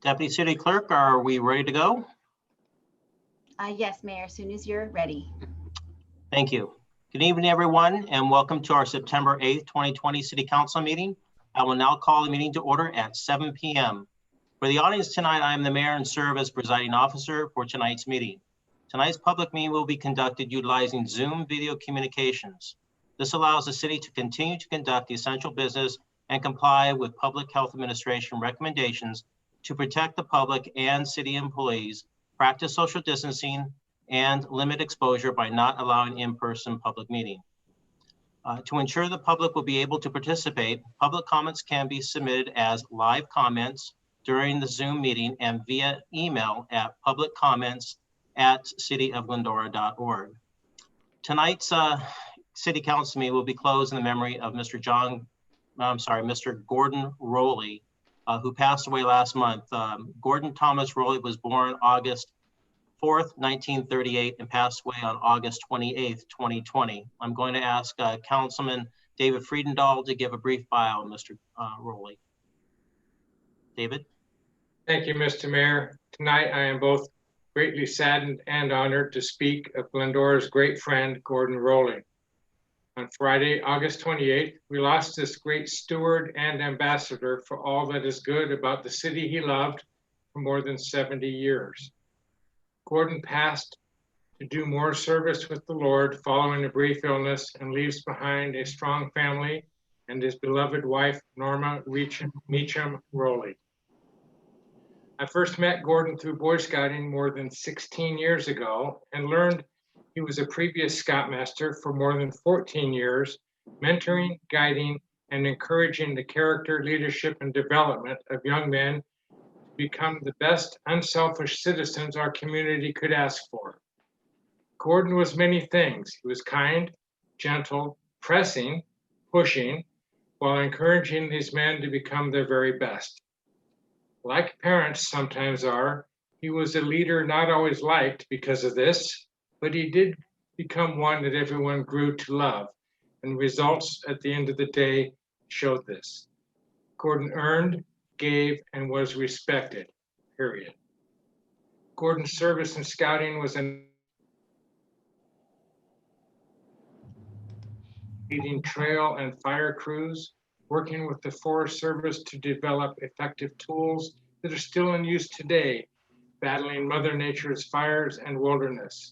Deputy City Clerk, are we ready to go? Yes, Mayor, as soon as you're ready. Thank you. Good evening, everyone, and welcome to our September 8th, 2020 City Council meeting. I will now call the meeting to order at 7 p.m. For the audience tonight, I am the mayor and serve as presiding officer for tonight's meeting. Tonight's public meeting will be conducted utilizing Zoom video communications. This allows the city to continue to conduct the essential business and comply with Public Health Administration recommendations to protect the public and city employees, practice social distancing, and limit exposure by not allowing in-person public meeting. To ensure the public will be able to participate, public comments can be submitted as live comments during the Zoom meeting and via email at publiccomments@cityofglendora.org. Tonight's City Council meeting will be closed in the memory of Mr. Gordon Rowley, who passed away last month. Gordon Thomas Rowley was born August 4th, 1938, and passed away on August 28th, 2020. I'm going to ask Councilman David Friedendahl to give a brief bio of Mr. Rowley. David? Thank you, Mr. Mayor. Tonight, I am both greatly saddened and honored to speak of Glendora's great friend, Gordon Rowley. On Friday, August 28th, we lost this great steward and ambassador for all that is good about the city he loved for more than 70 years. Gordon passed to do more service with the Lord following a brief illness and leaves behind a strong family and his beloved wife, Norma Meacham Rowley. I first met Gordon through Boy Scouting more than 16 years ago and learned he was a previous Scoutmaster for more than 14 years, mentoring, guiding, and encouraging the character, leadership, and development of young men become the best unselfish citizens our community could ask for. Gordon was many things. He was kind, gentle, pressing, pushing, while encouraging these men to become their very best. Like parents sometimes are, he was a leader not always liked because of this, but he did become one that everyone grew to love, and results at the end of the day showed this. Gordon earned, gave, and was respected, period. Gordon's service in scouting was leading trail and fire crews, working with the Forest Service to develop effective tools that are still in use today, battling Mother Nature's fires and wilderness.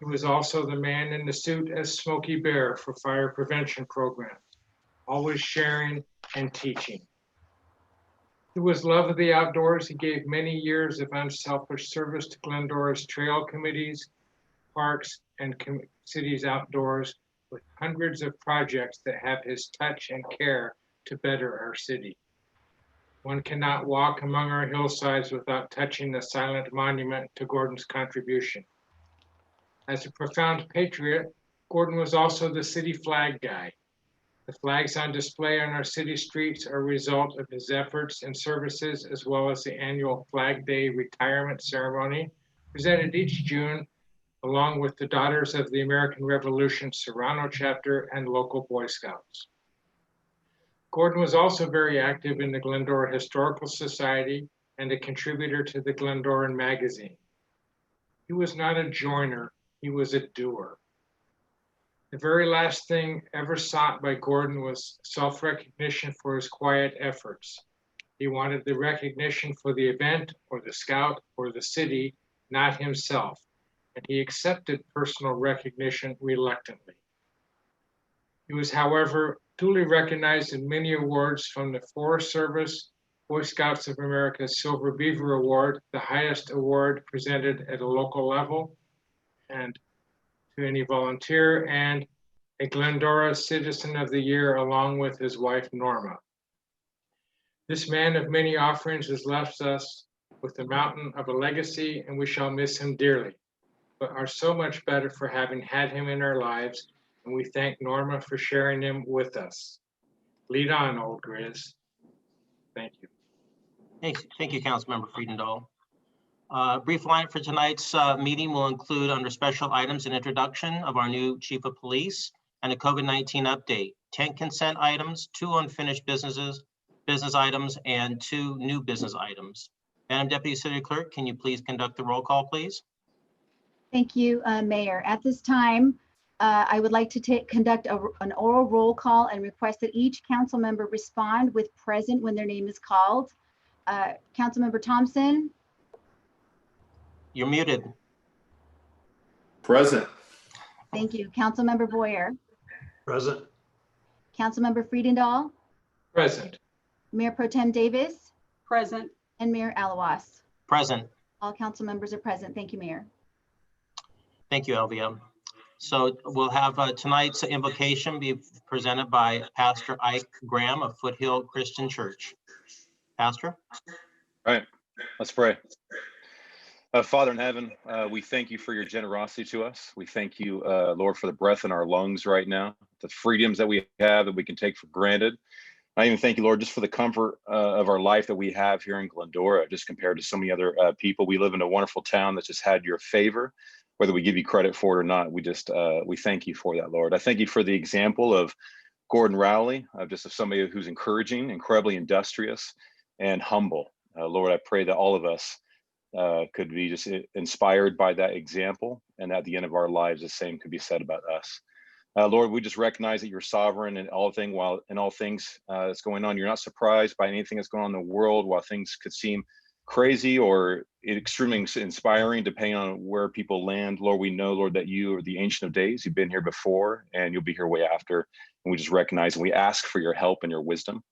He was also the man in the suit as Smokey Bear for fire prevention programs, always sharing and teaching. Through his love of the outdoors, he gave many years of unselfish service to Glendora's trail committees, parks, and cities outdoors, with hundreds of projects that have his touch and care to better our city. One cannot walk among our hillsides without touching the silent monument to Gordon's contribution. As a profound patriot, Gordon was also the city flag guy. The flags on display on our city streets are a result of his efforts and services, as well as the annual Flag Day retirement ceremony presented each June, along with the Daughters of the American Revolution Serrano chapter and local Boy Scouts. Gordon was also very active in the Glendora Historical Society and a contributor to the Glendoran magazine. He was not a joiner, he was a doer. The very last thing ever sought by Gordon was self-recognition for his quiet efforts. He wanted the recognition for the event or the scout or the city, not himself, and he accepted personal recognition reluctantly. He was, however, duly recognized in many awards, from the Forest Service, Boy Scouts of America's Silver Beaver Award, the highest award presented at a local level, and to any volunteer, and a Glendora Citizen of the Year, along with his wife, Norma. This man of many offerings has left us with a mountain of a legacy, and we shall miss him dearly, but are so much better for having had him in our lives, and we thank Norma for sharing him with us. Lead on, old Grizz. Thank you. Thank you, Councilmember Friedendahl. Brief line for tonight's meeting will include, under special items, an introduction of our new Chief of Police and a COVID-19 update, 10 consent items, 2 unfinished business items, and 2 new business items. Madam Deputy City Clerk, can you please conduct the roll call, please? Thank you, Mayor. At this time, I would like to conduct an oral roll call and request that each council member respond with present when their name is called. Councilmember Thompson, You're muted. Present. thank you. Councilmember Boyer, Present. Councilmember Friedendahl, Present. Mayor Pro Tem Davis, Present. and Mayor Alawas. Present. All council members are present. Thank you, Mayor. Thank you, Elvia. So we'll have tonight's invocation be presented by Pastor Ike Graham of Foothill Christian Church. Pastor? All right, let's pray. Father in heaven, we thank you for your generosity to us. We thank you, Lord, for the breath in our lungs right now, the freedoms that we have that we can take for granted. I even thank you, Lord, just for the comfort of our life that we have here in Glendora, just compared to so many other people. We live in a wonderful town that's just had your favor, whether we give you credit for it or not. We thank you for that, Lord. I thank you for the example of Gordon Rowley, just of somebody who's encouraging, incredibly industrious, and humble. Lord, I pray that all of us could be just inspired by that example, and at the end of our lives, the same could be said about us. Lord, we just recognize that you're sovereign in all things. While in all things that's going on, you're not surprised by anything that's going on in the world. While things could seem crazy or extremely inspiring, depending on where people land, Lord, we know, Lord, that you are the Ancient of Days. You've been here before, and you'll be here way after. And we just recognize and we ask for your help and your wisdom.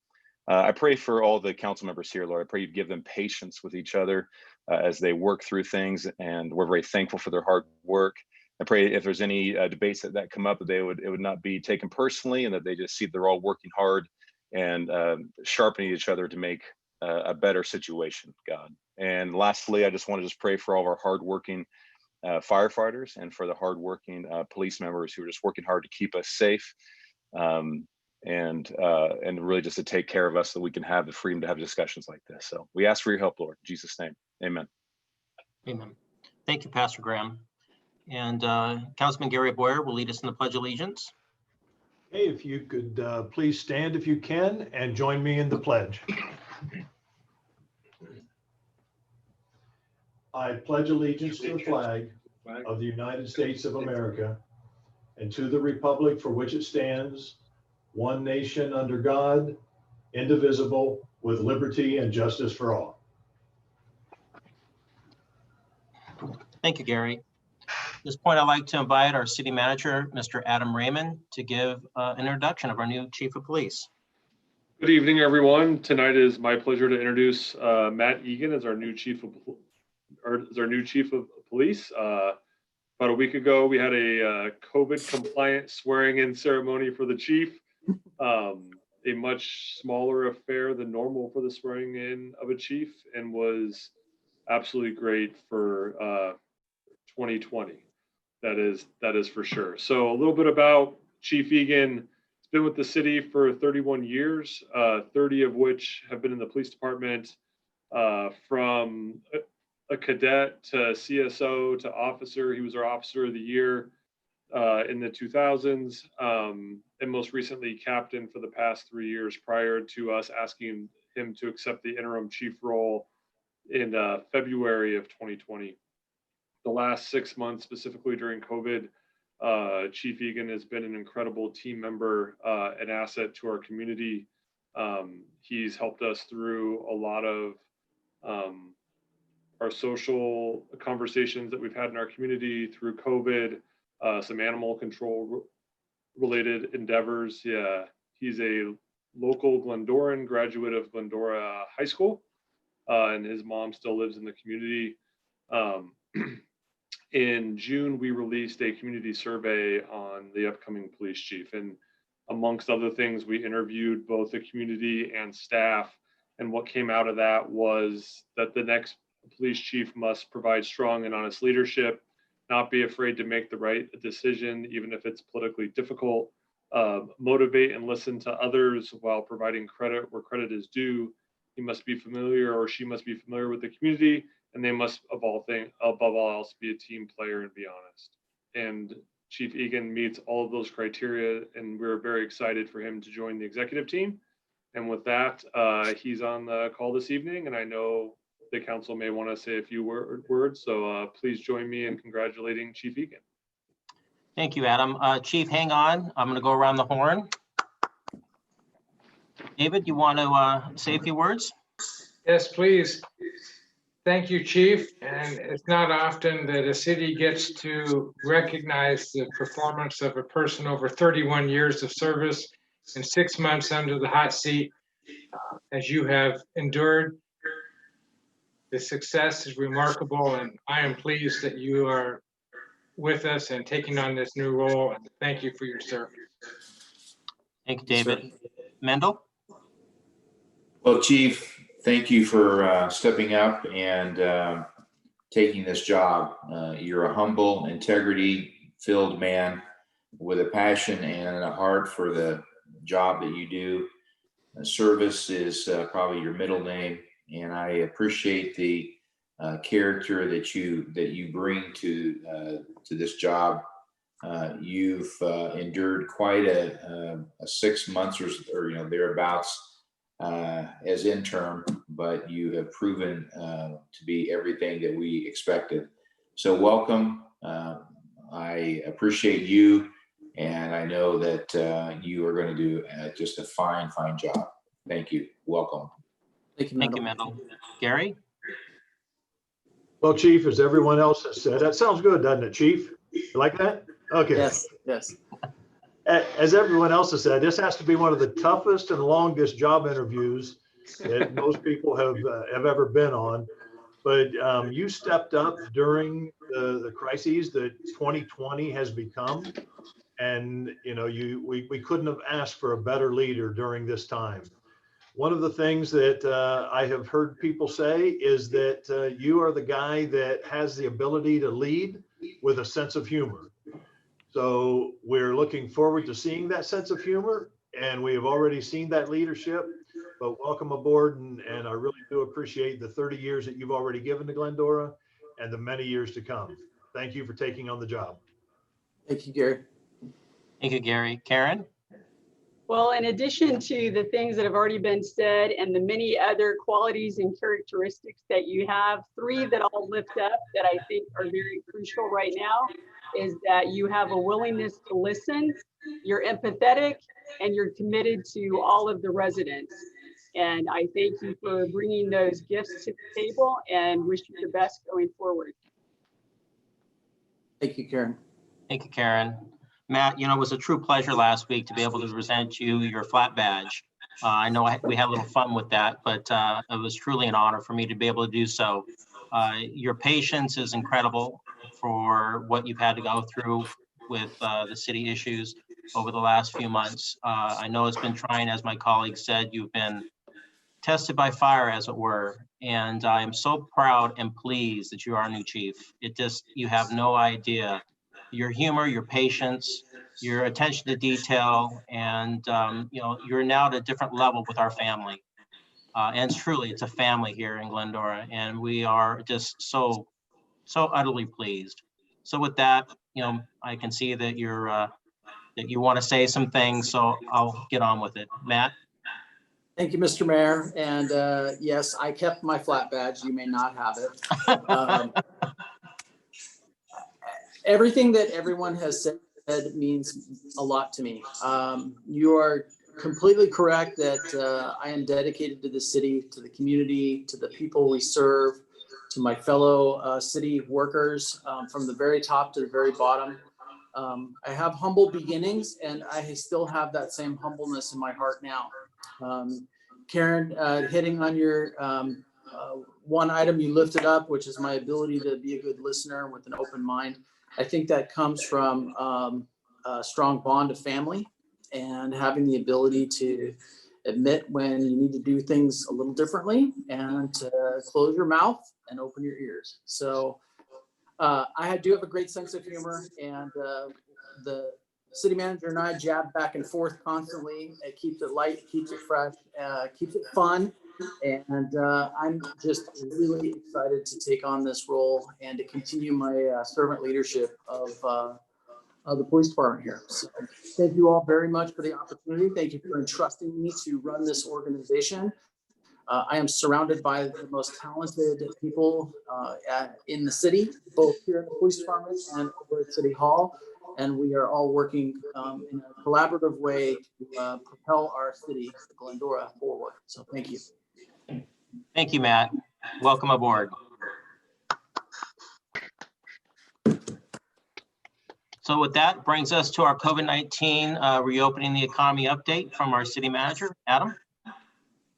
I pray for all the council members here, Lord. I pray you give them patience with each other as they work through things, and we're very thankful for their hard work. I pray if there's any debates that come up, that it would not be taken personally, and that they just see they're all working hard and sharpening each other to make a better situation, God. And lastly, I just want to pray for all of our hardworking firefighters and for the hardworking police members who are just working hard to keep us safe. And really just to take care of us so we can have the freedom to have discussions like this. So we ask for your help, Lord. In Jesus' name, amen. Amen. Thank you, Pastor Graham. And Councilman Gary Boyer will lead us in the Pledge of Allegiance. Hey, if you could please stand if you can and join me in the pledge. I pledge allegiance to the flag of the United States of America and to the republic for which it stands, one nation under God, indivisible, with liberty and justice for all. Thank you, Gary. At this point, I'd like to invite our city manager, Mr. Adam Raymond, to give an introduction of our new chief of police. Good evening, everyone. Tonight is my pleasure to introduce Matt Egan as our new chief of police. About a week ago, we had a COVID compliant swearing in ceremony for the chief. A much smaller affair than normal for the swearing in of a chief, and was absolutely great for 2020. That is for sure. So a little bit about Chief Egan. He's been with the city for 31 years, 30 of which have been in the police department, from a cadet to CSO to officer. He was our officer of the year in the 2000s, and most recently captain for the past 3 years prior to us asking him to accept the interim chief role in February of 2020. The last 6 months, specifically during COVID, Chief Egan has been an incredible team member, an asset to our community. He's helped us through a lot of our social conversations that we've had in our community through COVID, some animal control related endeavors. Yeah, he's a local Glendoran, graduate of Glendora High School, and his mom still lives in the community. In June, we released a community survey on the upcoming police chief, and amongst other things, we interviewed both the community and staff, and what came out of that was that the next police chief must provide strong and honest leadership, not be afraid to make the right decision, even if it's politically difficult, motivate and listen to others while providing credit where credit is due. He must be familiar, or she must be familiar with the community, and they must, above all else, be a team player and be honest. And Chief Egan meets all of those criteria, and we're very excited for him to join the executive team. And with that, he's on the call this evening, and I know the council may want to say a few words. So please join me in congratulating Chief Egan. Thank you, Adam. Chief, hang on. I'm going to go around the horn. David, you want to say a few words? Yes, please. Thank you, Chief. And it's not often that a city gets to recognize the performance of a person over 31 years of service and 6 months under the hot seat, as you have endured. The success is remarkable, and I am pleased that you are with us and taking on this new role. And thank you for your service. Thank you, David. Mendel? Well, Chief, thank you for stepping up and taking this job. You're a humble, integrity-filled man with a passion and a heart for the job that you do. Service is probably your middle name, and I appreciate the character that you bring to this job. You've endured quite a 6 months or thereabouts as interim, but you have proven to be everything that we expected. So welcome. I appreciate you, and I know that you are going to do just a fine job. Thank you. Welcome. Thank you, Mendel. Gary? Well, Chief, as everyone else has said, that sounds good, doesn't it, Chief? You like that? Okay. Yes. As everyone else has said, this has to be one of the toughest and longest job interviews that most people have ever been on. But you stepped up during the crises that 2020 has become, and we couldn't have asked for a better leader during this time. One of the things that I have heard people say is that you are the guy that has the ability to lead with a sense of humor. So we're looking forward to seeing that sense of humor, and we have already seen that leadership. But welcome aboard, and I really do appreciate the 30 years that you've already given to Glendora and the many years to come. Thank you for taking on the job. Thank you, Gary. Thank you, Gary. Karen? Well, in addition to the things that have already been said and the many other qualities and characteristics that you have, three that I'll lift up that I think are very crucial right now is that you have a willingness to listen, you're empathetic, and you're committed to all of the residents. And I thank you for bringing those gifts to the table and wish you the best going forward. Thank you, Karen. Thank you, Karen. Matt, it was a true pleasure last week to be able to present you your flat badge. I know we had a little fun with that, but it was truly an honor for me to be able to do so. Your patience is incredible for what you've had to go through with the city issues over the last few months. I know it's been trying, as my colleague said, you've been tested by fire, as it were. And I am so proud and pleased that you are our new chief. You have no idea. Your humor, your patience, your attention to detail, and you're now at a different level with our family. And truly, it's a family here in Glendora, and we are just so utterly pleased. So with that, I can see that that you want to say some things, so I'll get on with it. Matt? Thank you, Mr. Mayor. And yes, I kept my flat badge. You may not have it. Everything that everyone has said means a lot to me. You are completely correct that I am dedicated to the city, to the community, to the people we serve, to my fellow city workers, from the very top to the very bottom. I have humble beginnings, and I still have that same humbleness in my heart now. Karen, hitting on your one item you lifted up, which is my ability to be a good listener with an open mind. I think that comes from a strong bond of family and having the ability to admit when you need to do things a little differently and to close your mouth and open your ears. So I do have a great sense of humor, and the city manager and I jab back and forth constantly. It keeps it light, keeps it fresh, keeps it fun. And I'm just really excited to take on this role and to continue my servant leadership of the police department here. So thank you all very much for the opportunity. Thank you for entrusting me to run this organization. I am surrounded by the most talented people in the city, both here in the police department and over at City Hall. And we are all working in a collaborative way to propel our city, Glendora, forward. So thank you. Thank you, Matt. Welcome aboard. So with that brings us to our COVID-19 reopening the economy update from our city manager, Adam.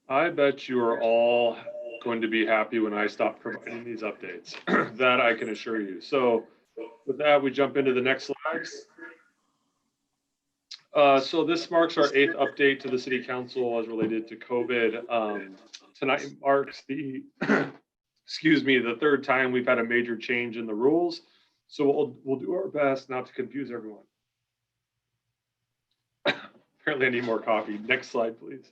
I bet you are all going to be happy when I stop providing these updates. That I can assure you. So with that, we jump into the next slide. So this marks our 8th update to the City Council as related to COVID. Tonight marks the, excuse me, the 3rd time we've had a major change in the rules. So we'll do our best not to confuse everyone. Apparently I need more coffee. Next slide, please.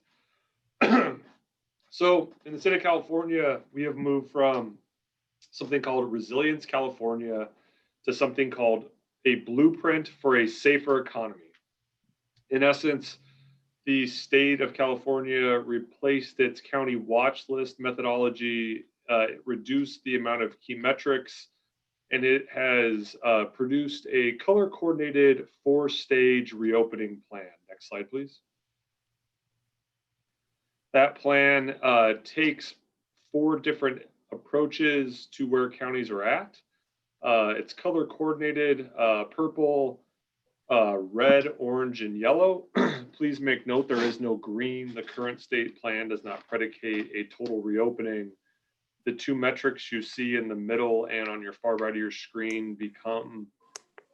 So in the state of California, we have moved from something called Resilience California to something called a blueprint for a safer economy. In essence, the state of California replaced its county watch list methodology, reduced the amount of key metrics, and it has produced a color-coordinated 4-stage reopening plan. Next slide, please. That plan takes 4 different approaches to where counties are at. It's color-coordinated, purple, red, orange, and yellow. Please make note there is no green. The current state plan does not predicate a total reopening. The 2 metrics you see in the middle and on your far right of your screen become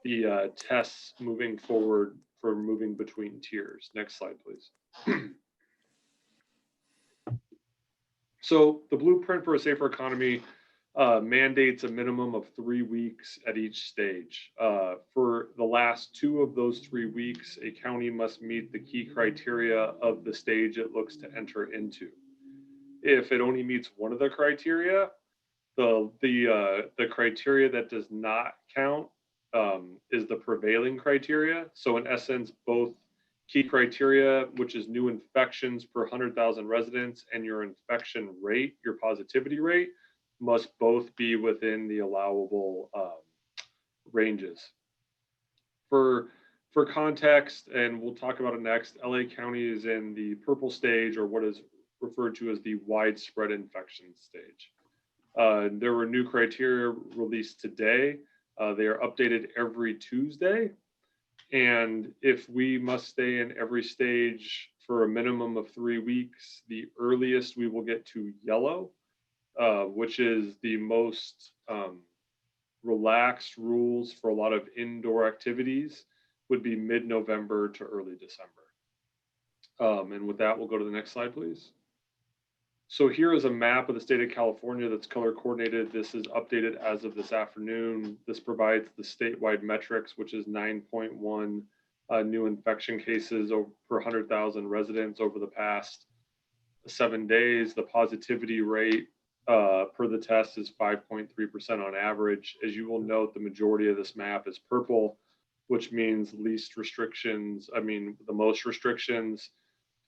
the tests moving forward for moving between tiers. Next slide, please. So the blueprint for a safer economy mandates a minimum of 3 weeks at each stage. For the last 2 of those 3 weeks, a county must meet the key criteria of the stage it looks to enter into. If it only meets one of the criteria, the criteria that does not count is the prevailing criteria. So in essence, both key criteria, which is new infections per 100,000 residents, and your infection rate, your positivity rate, must both be within the allowable ranges. For context, and we'll talk about it next, LA County is in the purple stage, or what is referred to as the widespread infection stage. There were new criteria released today. They are updated every Tuesday. And if we must stay in every stage for a minimum of 3 weeks, the earliest we will get to yellow, which is the most relaxed rules for a lot of indoor activities, would be mid-November to early December. And with that, we'll go to the next slide, please. So here is a map of the state of California that's color coordinated. This is updated as of this afternoon. This provides the statewide metrics, which is 9.1 new infection cases per 100,000 residents over the past 7 days. The positivity rate per the test is 5.3% on average. As you will note, the majority of this map is purple, which means least restrictions, the most restrictions.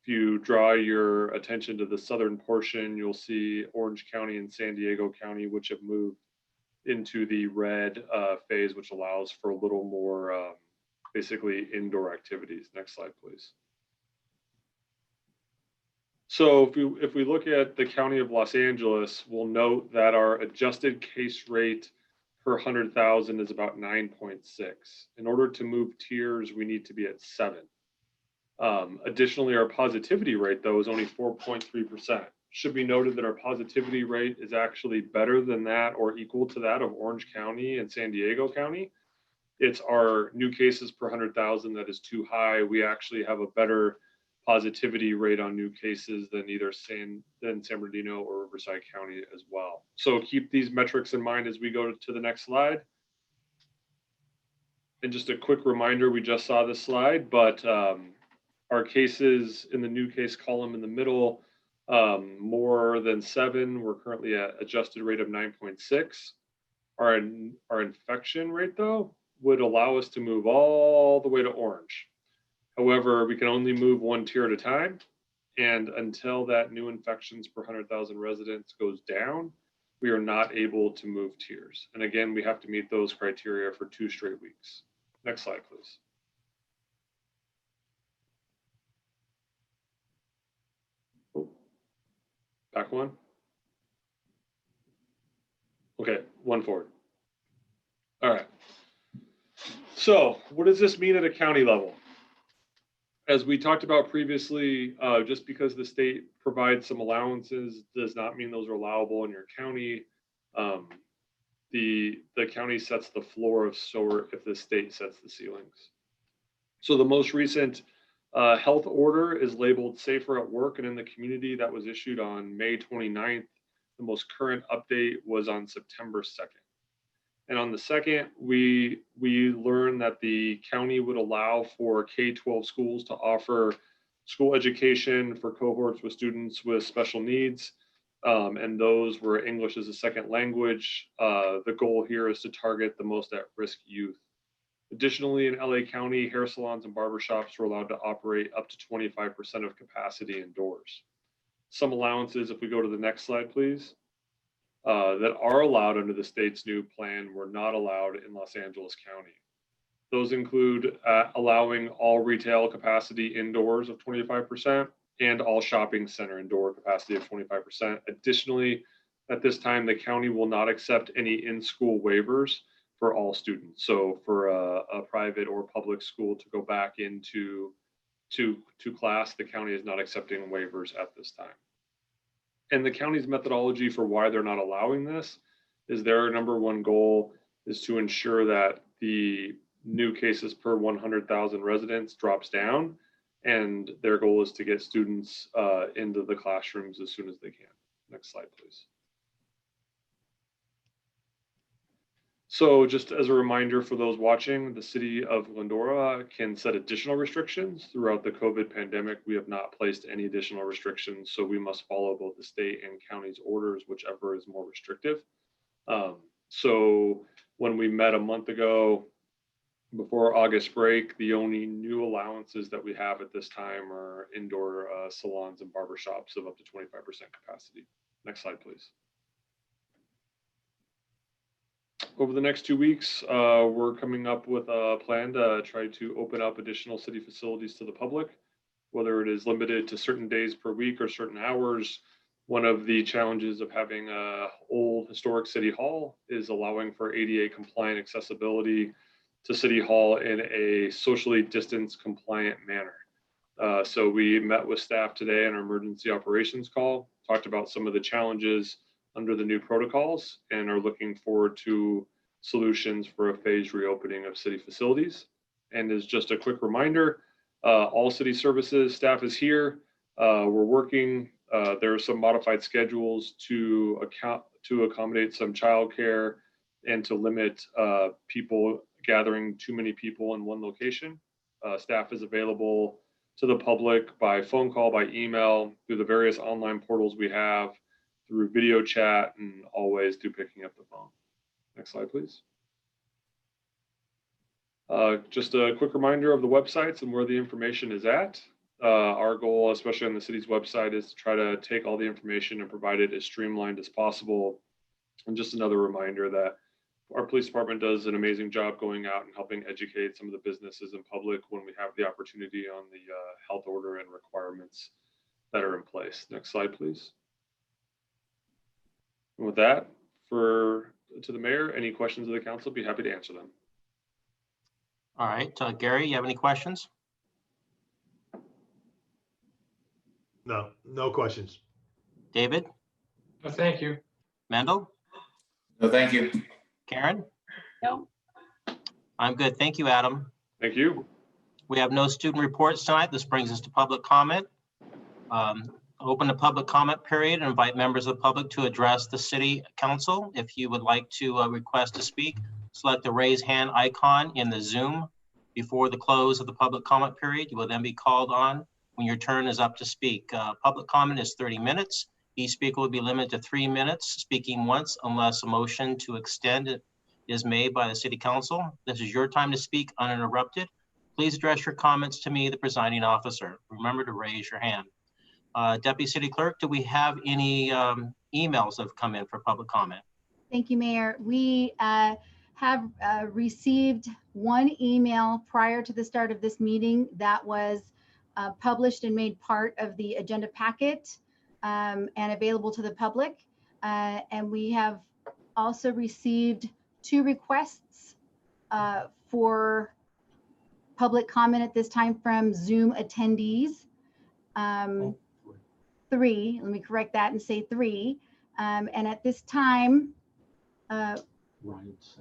If you draw your attention to the southern portion, you'll see Orange County and San Diego County, which have moved into the red phase, which allows for a little more basically indoor activities. Next slide, please. So if we look at the County of Los Angeles, we'll note that our adjusted case rate per 100,000 is about 9.6. In order to move tiers, we need to be at 7. Additionally, our positivity rate, though, is only 4.3%. Should be noted that our positivity rate is actually better than that or equal to that of Orange County and San Diego County. It's our new cases per 100,000 that is too high. We actually have a better positivity rate on new cases than either San Bernardino or Riverside County as well. So keep these metrics in mind as we go to the next slide. And just a quick reminder, we just saw this slide, but our cases in the new case column in the middle, more than 7. We're currently at adjusted rate of 9.6. Our infection rate, though, would allow us to move all the way to orange. However, we can only move 1 tier at a time. And until that new infections per 100,000 residents goes down, we are not able to move tiers. And again, we have to meet those criteria for 2 straight weeks. Next slide, please. Oh, back one. Okay, one forward. All right. So what does this mean at a county level? As we talked about previously, just because the state provides some allowances does not mean those are allowable in your county. The county sets the floor of SOAR if the state sets the ceilings. So the most recent health order is labeled Safer at Work and in the Community. That was issued on May 29th. The most current update was on September 2nd. And on the 2nd, we learned that the county would allow for K-12 schools to offer school education for cohorts with students with special needs. And those were English as a second language. The goal here is to target the most at-risk youth. Additionally, in LA County, hair salons and barbershops were allowed to operate up to 25% of capacity indoors. Some allowances, if we go to the next slide, please, that are allowed under the state's new plan were not allowed in Los Angeles County. Those include allowing all retail capacity indoors of 25% and all shopping center indoor capacity of 25%. Additionally, at this time, the county will not accept any in-school waivers for all students. So for a private or public school to go back into class, the county is not accepting waivers at this time. And the county's methodology for why they're not allowing this is their number one goal is to ensure that the new cases per 100,000 residents drops down. And their goal is to get students into the classrooms as soon as they can. Next slide, please. So just as a reminder for those watching, the city of Glendora can set additional restrictions. Throughout the COVID pandemic, we have not placed any additional restrictions, so we must follow both the state and county's orders, whichever is more restrictive. So when we met a month ago, before August break, the only new allowances that we have at this time are indoor salons and barbershops of up to 25% capacity. Next slide, please. Over the next 2 weeks, we're coming up with a plan to try to open up additional city facilities to the public, whether it is limited to certain days per week or certain hours. One of the challenges of having an old historic city hall is allowing for ADA compliant accessibility to City Hall in a socially distanced compliant manner. So we met with staff today in our emergency operations call, talked about some of the challenges under the new protocols and are looking forward to solutions for a phased reopening of city facilities. And as just a quick reminder, all city services staff is here. We're working, there are some modified schedules to accommodate some childcare and to limit people gathering too many people in one location. Staff is available to the public by phone call, by email, through the various online portals we have, through video chat, and always through picking up the phone. Next slide, please. Just a quick reminder of the websites and where the information is at. Our goal, especially on the city's website, is to try to take all the information and provide it as streamlined as possible. And just another reminder that our police department does an amazing job going out and helping educate some of the businesses and public when we have the opportunity on the health order and requirements that are in place. Next slide, please. And with that, to the mayor, any questions of the council, be happy to answer them. All right, Gary, you have any questions? No questions. David? No, thank you. Mendel? No, thank you. Karen? No. I'm good. Thank you, Adam. Thank you. We have no student reports tonight. This brings us to public comment. Open the public comment period and invite members of the public to address the city council. If you would like to request to speak, select the raise hand icon in the Zoom before the close of the public comment period. You will then be called on when your turn is up to speak. Public comment is 30 minutes. Each speaker will be limited to 3 minutes, speaking once unless a motion to extend it is made by the city council. This is your time to speak uninterrupted. Please address your comments to me, the presiding officer. Remember to raise your hand. Deputy City Clerk, do we have any emails that have come in for public comment? Thank you, Mayor. We have received one email prior to the start of this meeting that was published and made part of the agenda packet and available to the public. And we have also received 2 requests for public comment at this time from Zoom attendees. 3, let me correct that and say 3. And at this time,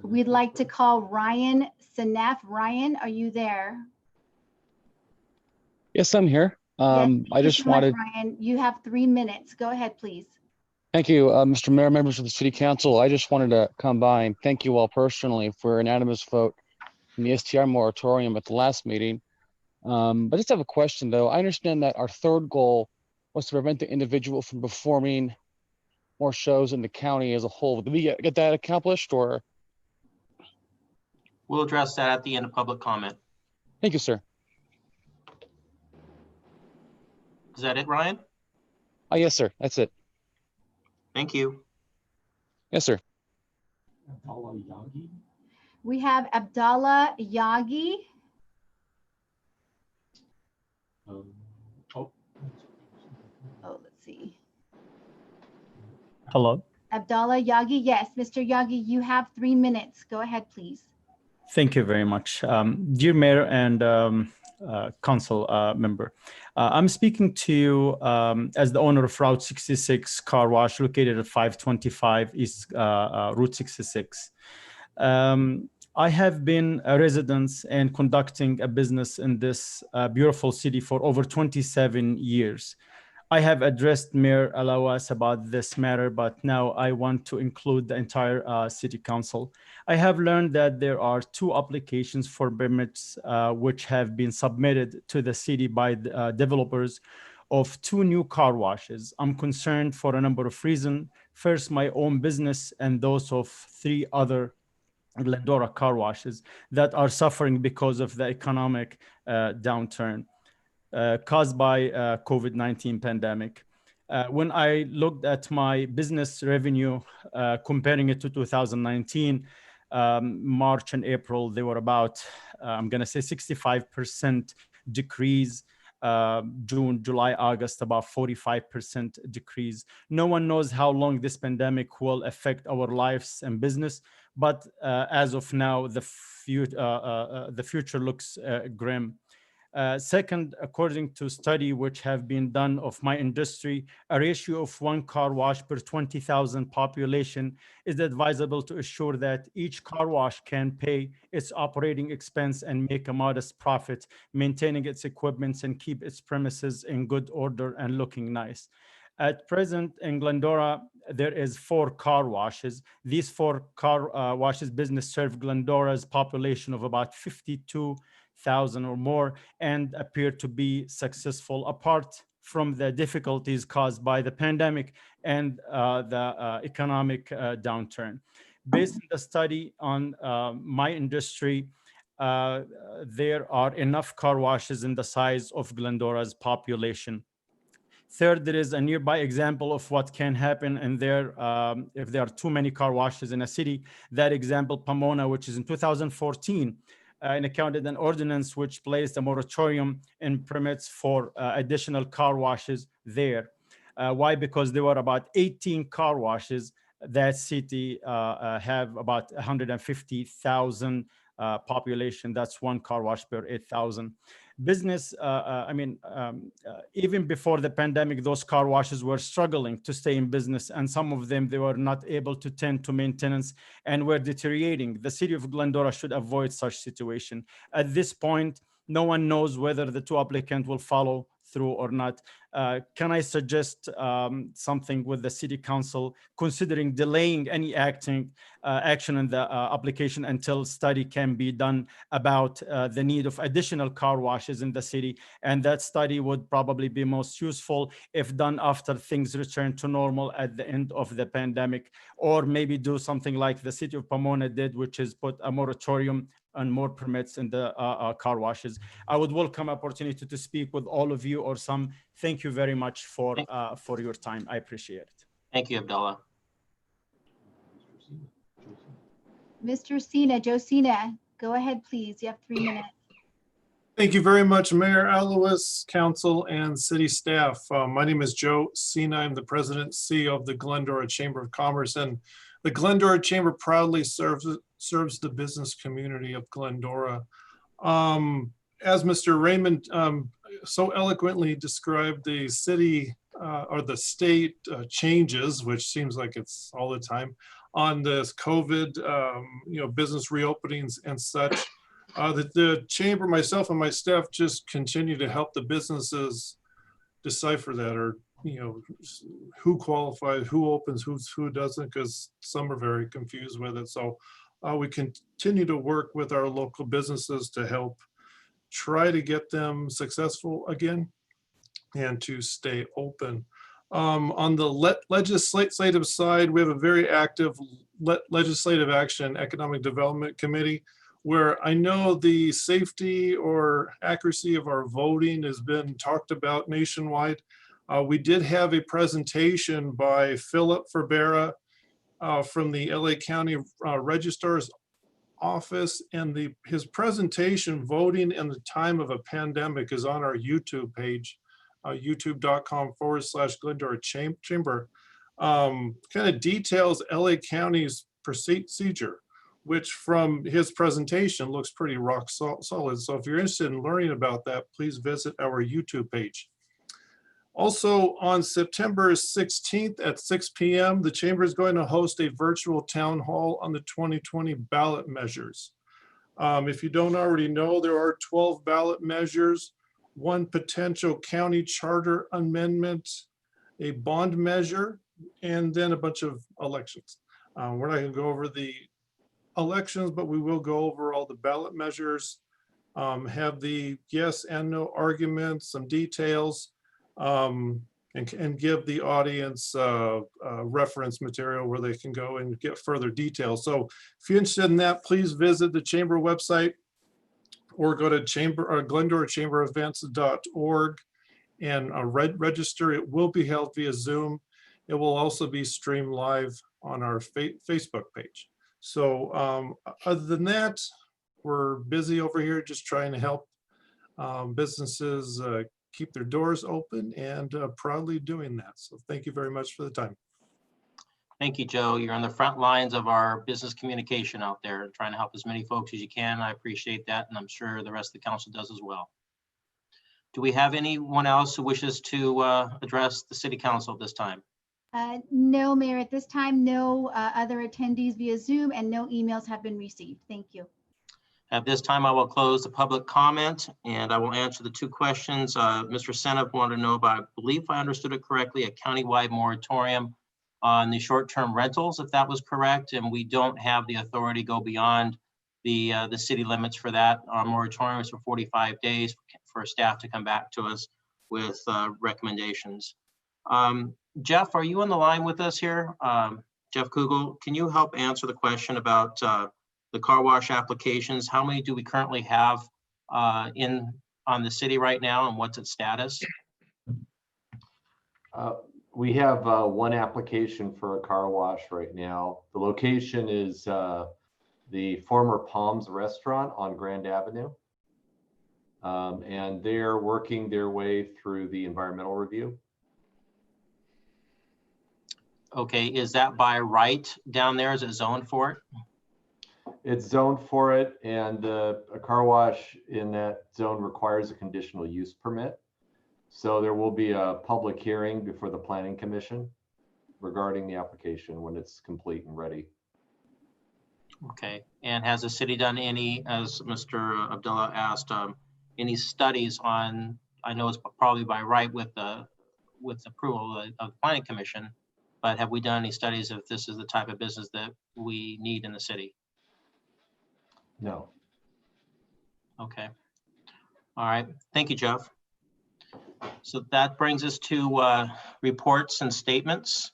we'd like to call Ryan Seneff. Ryan, are you there? Yes, I'm here. Yes, I just wanted, Ryan, you have 3 minutes. Go ahead, please. thank you, Mr. Mayor, members of the City Council. I just wanted to come by and thank you all personally for an unanimous vote in the STR moratorium at the last meeting. I just have a question though. I understand that our 3rd goal was to prevent the individual from performing more shows in the county as a whole. Did we get that accomplished, or? We'll address that at the end of public comment. Thank you, sir. Is that it, Ryan? Yes, sir. That's it. Thank you. Yes, sir. We have Abdallah Yagi. Oh, let's see. Hello. Abdallah Yagi. Yes, Mr. Yagi, you have 3 minutes. Go ahead, please. Thank you very much. Dear Mayor and Council member, I'm speaking to you as the owner of Route 66 car wash located at 525 East Route 66. I have been a resident and conducting a business in this beautiful city for over 27 years. I have addressed Mayor Alawas about this matter, but now I want to include the entire City Council. I have learned that there are 2 applications for permits which have been submitted to the city by developers of 2 new car washes. I'm concerned for a number of reasons. First, my own business and those of 3 other Glendora car washes that are suffering because of the economic downturn caused by COVID-19 pandemic. When I looked at my business revenue, comparing it to 2019, March and April, they were about, I'm gonna say 65% decrease. June, July, August, about 45% decrease. No one knows how long this pandemic will affect our lives and business, but as of now, the future looks grim. Second, according to study which have been done of my industry, a ratio of 1 car wash per 20,000 population is advisable to assure that each car wash can pay its operating expense and make a modest profit, maintaining its equipment and keep its premises in good order and looking nice. At present in Glendora, there is 4 car washes. These 4 car washes business serve Glendora's population of about 52,000 or more and appear to be successful apart from the difficulties caused by the pandemic and the economic downturn. Based on the study on my industry, there are enough car washes in the size of Glendora's population. Third, there is a nearby example of what can happen in there if there are too many car washes in a city. That example, Pomona, which is in 2014, enacted an ordinance which placed a moratorium in permits for additional car washes there. Why? Because there were about 18 car washes. That city have about 150,000 population. That's 1 car wash per 8,000. Business, even before the pandemic, those car washes were struggling to stay in business, and some of them, they were not able to tend to maintenance and were deteriorating. The city of Glendora should avoid such situation. At this point, no one knows whether the 2 applicants will follow through or not. Can I suggest something with the City Council, considering delaying any action in the application until study can be done about the need of additional car washes in the city? And that study would probably be most useful if done after things return to normal at the end of the pandemic, or maybe do something like the city of Pomona did, which is put a moratorium on more permits in the car washes. I would welcome opportunity to speak with all of you or some Thank you very much for your time. I appreciate it. Thank you, Abdullah. Mr. Cena, Joe Cena, go ahead, please. You have 3 minutes. Thank you very much, Mayor Alois, council, and city staff. My name is Joe Cena. I'm the president and CEO of the Glendora Chamber of Commerce, and the Glendora Chamber proudly serves the business community of Glendora. As Mr. Raymond so eloquently described, the city or the state changes, which seems like it's all the time, on this COVID, business reopenings and such. The chamber, myself and my staff just continue to help the businesses decipher that, or who qualifies, who opens, who doesn't, because some are very confused with it. So we continue to work with our local businesses to help try to get them successful again and to stay open. On the legislative side, we have a very active legislative action economic development committee, where I know the safety or accuracy of our voting has been talked about nationwide. We did have a presentation by Philip Ferbera from the LA County Registrar's Office, and his presentation, Voting in the Time of a Pandemic, is on our YouTube page, youtube.com/Glendora Chamber. Kind of details LA County's procedure, which from his presentation looks pretty rock solid. So if you're interested in learning about that, please visit our YouTube page. Also on September 16th at 6 p.m., the Chamber is going to host a virtual town hall on the 2020 ballot measures. If you don't already know, there are 12 ballot measures, 1 potential county charter amendment, a bond measure, and then a bunch of elections. We're not going to go over the elections, but we will go over all the ballot measures, have the yes and no arguments, some details, and give the audience reference material where they can go and get further details. So if you're interested in that, please visit the Chamber website or go to GlendorachamberEvents.org and register. It will be held via Zoom. It will also be streamed live on our Facebook page. So other than that, we're busy over here just trying to help businesses keep their doors open, and proudly doing that. So thank you very much for the time. Thank you, Joe. You're on the front lines of our business communication out there, trying to help as many folks as you can. I appreciate that, and I'm sure the rest of the council does as well. Do we have anyone else who wishes to address the city council at this time? No, Mayor, at this time, no other attendees via Zoom, and no emails have been received. Thank you. At this time, I will close the public comment, and I will answer the 2 questions. Mr. Seneff wanted to know about, I believe I understood it correctly, a countywide moratorium on the short-term rentals, if that was correct, and we don't have the authority to go beyond the city limits for that. Our moratorium is for 45 days for staff to come back to us with recommendations. Jeff, are you on the line with us here? Jeff Kugel, can you help answer the question about the car wash applications? How many do we currently have on the city right now, and what's its status? We have 1 application for a car wash right now. The location is the former Palms restaurant on Grand Avenue. And they're working their way through the environmental review. Okay, is that by right down there? Is it zoned for it? It's zoned for it, and a car wash in that zone requires a conditional use permit. So there will be a public hearing before the Planning Commission regarding the application when it's complete and ready. Okay, and has the city done any, as Mr. Abdullah asked, any studies on, I know it's probably by right with the approval of the Planning Commission, but have we done any studies if this is the type of business that we need in the city? No. Okay. All right. Thank you, Jeff. So that brings us to reports and statements.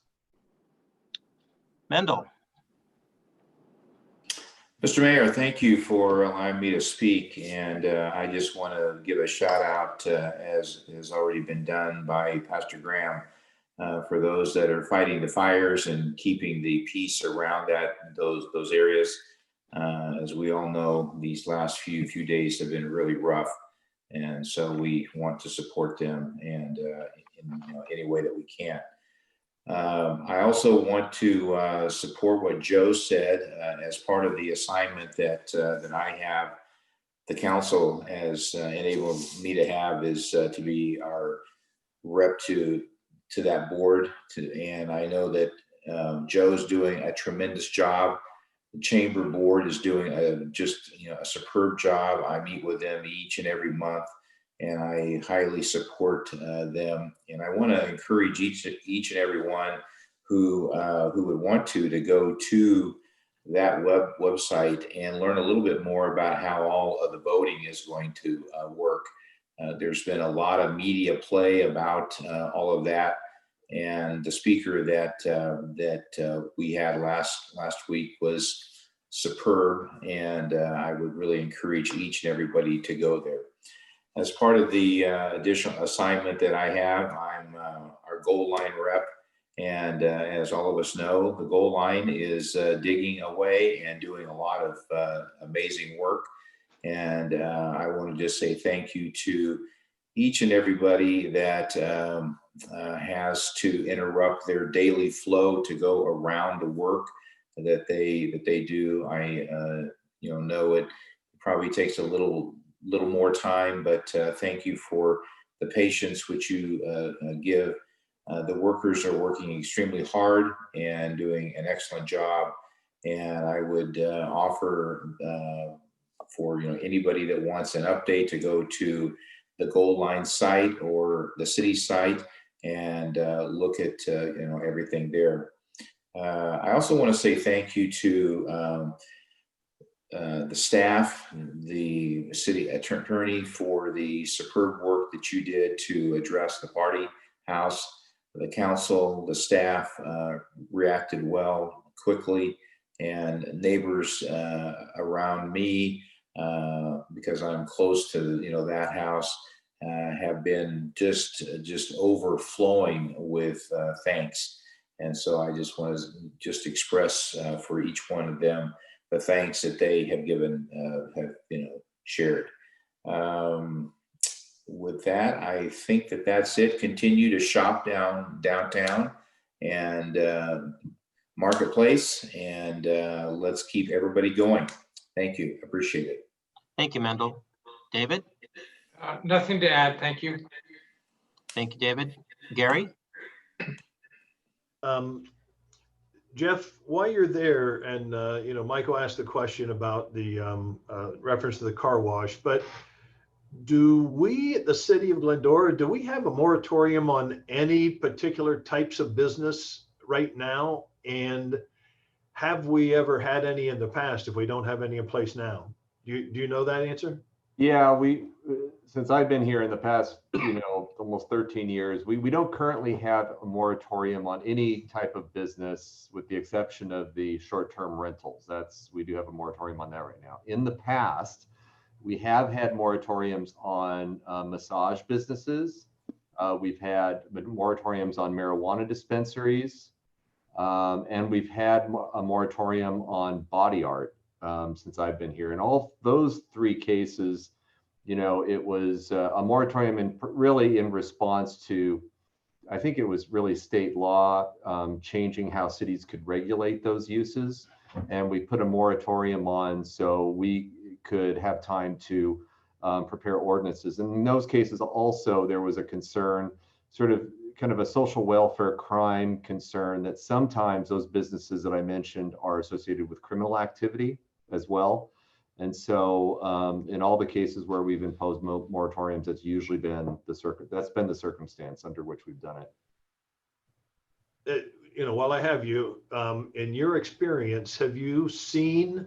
Mendel. Mr. Mayor, thank you for allowing me to speak. And I just want to give a shout out, as has already been done by Pastor Graham, for those that are fighting the fires and keeping the peace around those areas. As we all know, these last few days have been really rough. And so we want to support them and in any way that we can. I also want to support what Joe said as part of the assignment that I have. The council has enabled me to have is to be our rep to that board. And I know that Joe's doing a tremendous job. The chamber board is doing a superb job. I meet with them each and every month, and I highly support them. And I want to encourage each and every one who would want to go to that website and learn a little bit more about how all of the voting is going to work. There's been a lot of media play about all of that, and the speaker that we had last week was superb, and I would really encourage each and everybody to go there. As part of the additional assignment that I have, I'm our goal line rep. And as all of us know, the goal line is digging away and doing a lot of amazing work. And I want to just say thank you to each and everybody that has to interrupt their daily flow to go around the work that they do. I know it probably takes a little more time, but thank you for the patience which you give. The workers are working extremely hard and doing an excellent job. And I would offer for anybody that wants an update to go to the Gold Line site or the city site and look at everything there. I also want to say thank you to the staff, the city attorney, for the superb work that you did to address the party house. The council, the staff reacted well, quickly, and neighbors around me, because I'm close to that house, have been just overflowing with thanks. And so I just want to express for each one of them the thanks that they have given, shared. With that, I think that's it. Continue to shop downtown and Marketplace, and let's keep everybody going. Thank you. Appreciate it. Thank you, Mendel. David? Nothing to add. Thank you. Thank you, David. Gary? Jeff, while you're there, and Michael asked a question about the reference to the car wash, but do we, the city of Glendora, do we have a moratorium on any particular types of business right now? And have we ever had any in the past if we don't have any in place now? Do you know that answer? Yeah, since I've been here in the past, almost 13 years, we don't currently have a moratorium on any type of business, with the exception of the short-term rentals. We do have a moratorium on that right now. In the past, we have had moratoriums on massage businesses. We've had moratoriums on marijuana dispensaries, and we've had a moratorium on body art since I've been here. In all those three cases, it was a moratorium really in response to, I think it was really state law changing how cities could regulate those uses. And we put a moratorium on so we could have time to prepare ordinances. And in those cases also, there was a concern, kind of a social welfare crime concern, that sometimes those businesses that I mentioned are associated with criminal activity as well. And so in all the cases where we've imposed moratoriums, that's usually been the circumstance under which we've done it. While I have you, in your experience, have you seen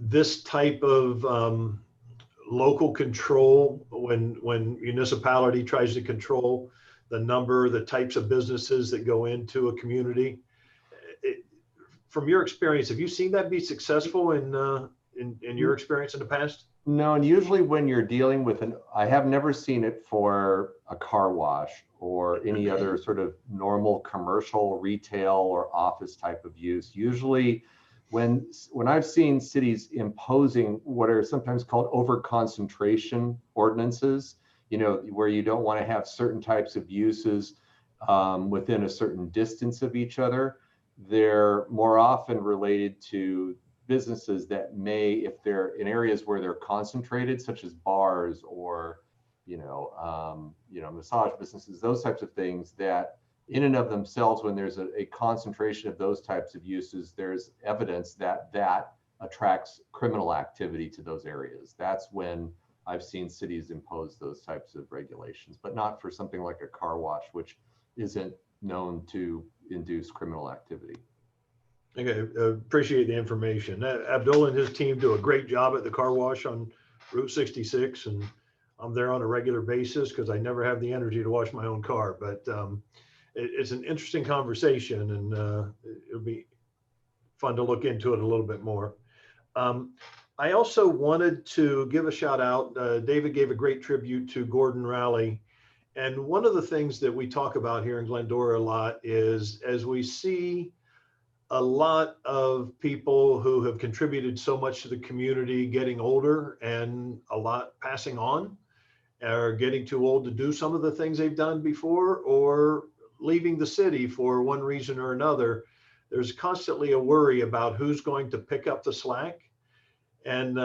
this type of local control when municipality tries to control the types of businesses that go into a community? from your experience, have you seen that be successful in your experience in the past? No, and usually when you're dealing with I have never seen it for a car wash or any other sort of normal commercial, retail, or office type of use. Usually when I've seen cities imposing what are sometimes called over-concentration ordinances, you know, where you don't want to have certain types of uses within a certain distance of each other, they're more often related to businesses that may, if they're in areas where they're concentrated, such as bars or, massage businesses, those types of things, that in and of themselves, when there's a concentration of those types of uses, there's evidence that that attracts criminal activity to those areas. That's when I've seen cities impose those types of regulations, but not for something like a car wash, which isn't known to induce criminal activity. Okay, appreciate the information. Abdullah and his team do a great job at the car wash on Route 66, and I'm there on a regular basis because I never have the energy to wash my own car. But it's an interesting conversation, and it'll be fun to look into it a little bit more. I also wanted to give a shout out. David gave a great tribute to Gordon Raleigh. And one of the things that we talk about here in Glendora a lot is, as we see a lot of people who have contributed so much to the community getting older and a lot passing on, or getting too old to do some of the things they've done before, or leaving the city for one reason or another, there's constantly a worry about who's going to pick up the slack. And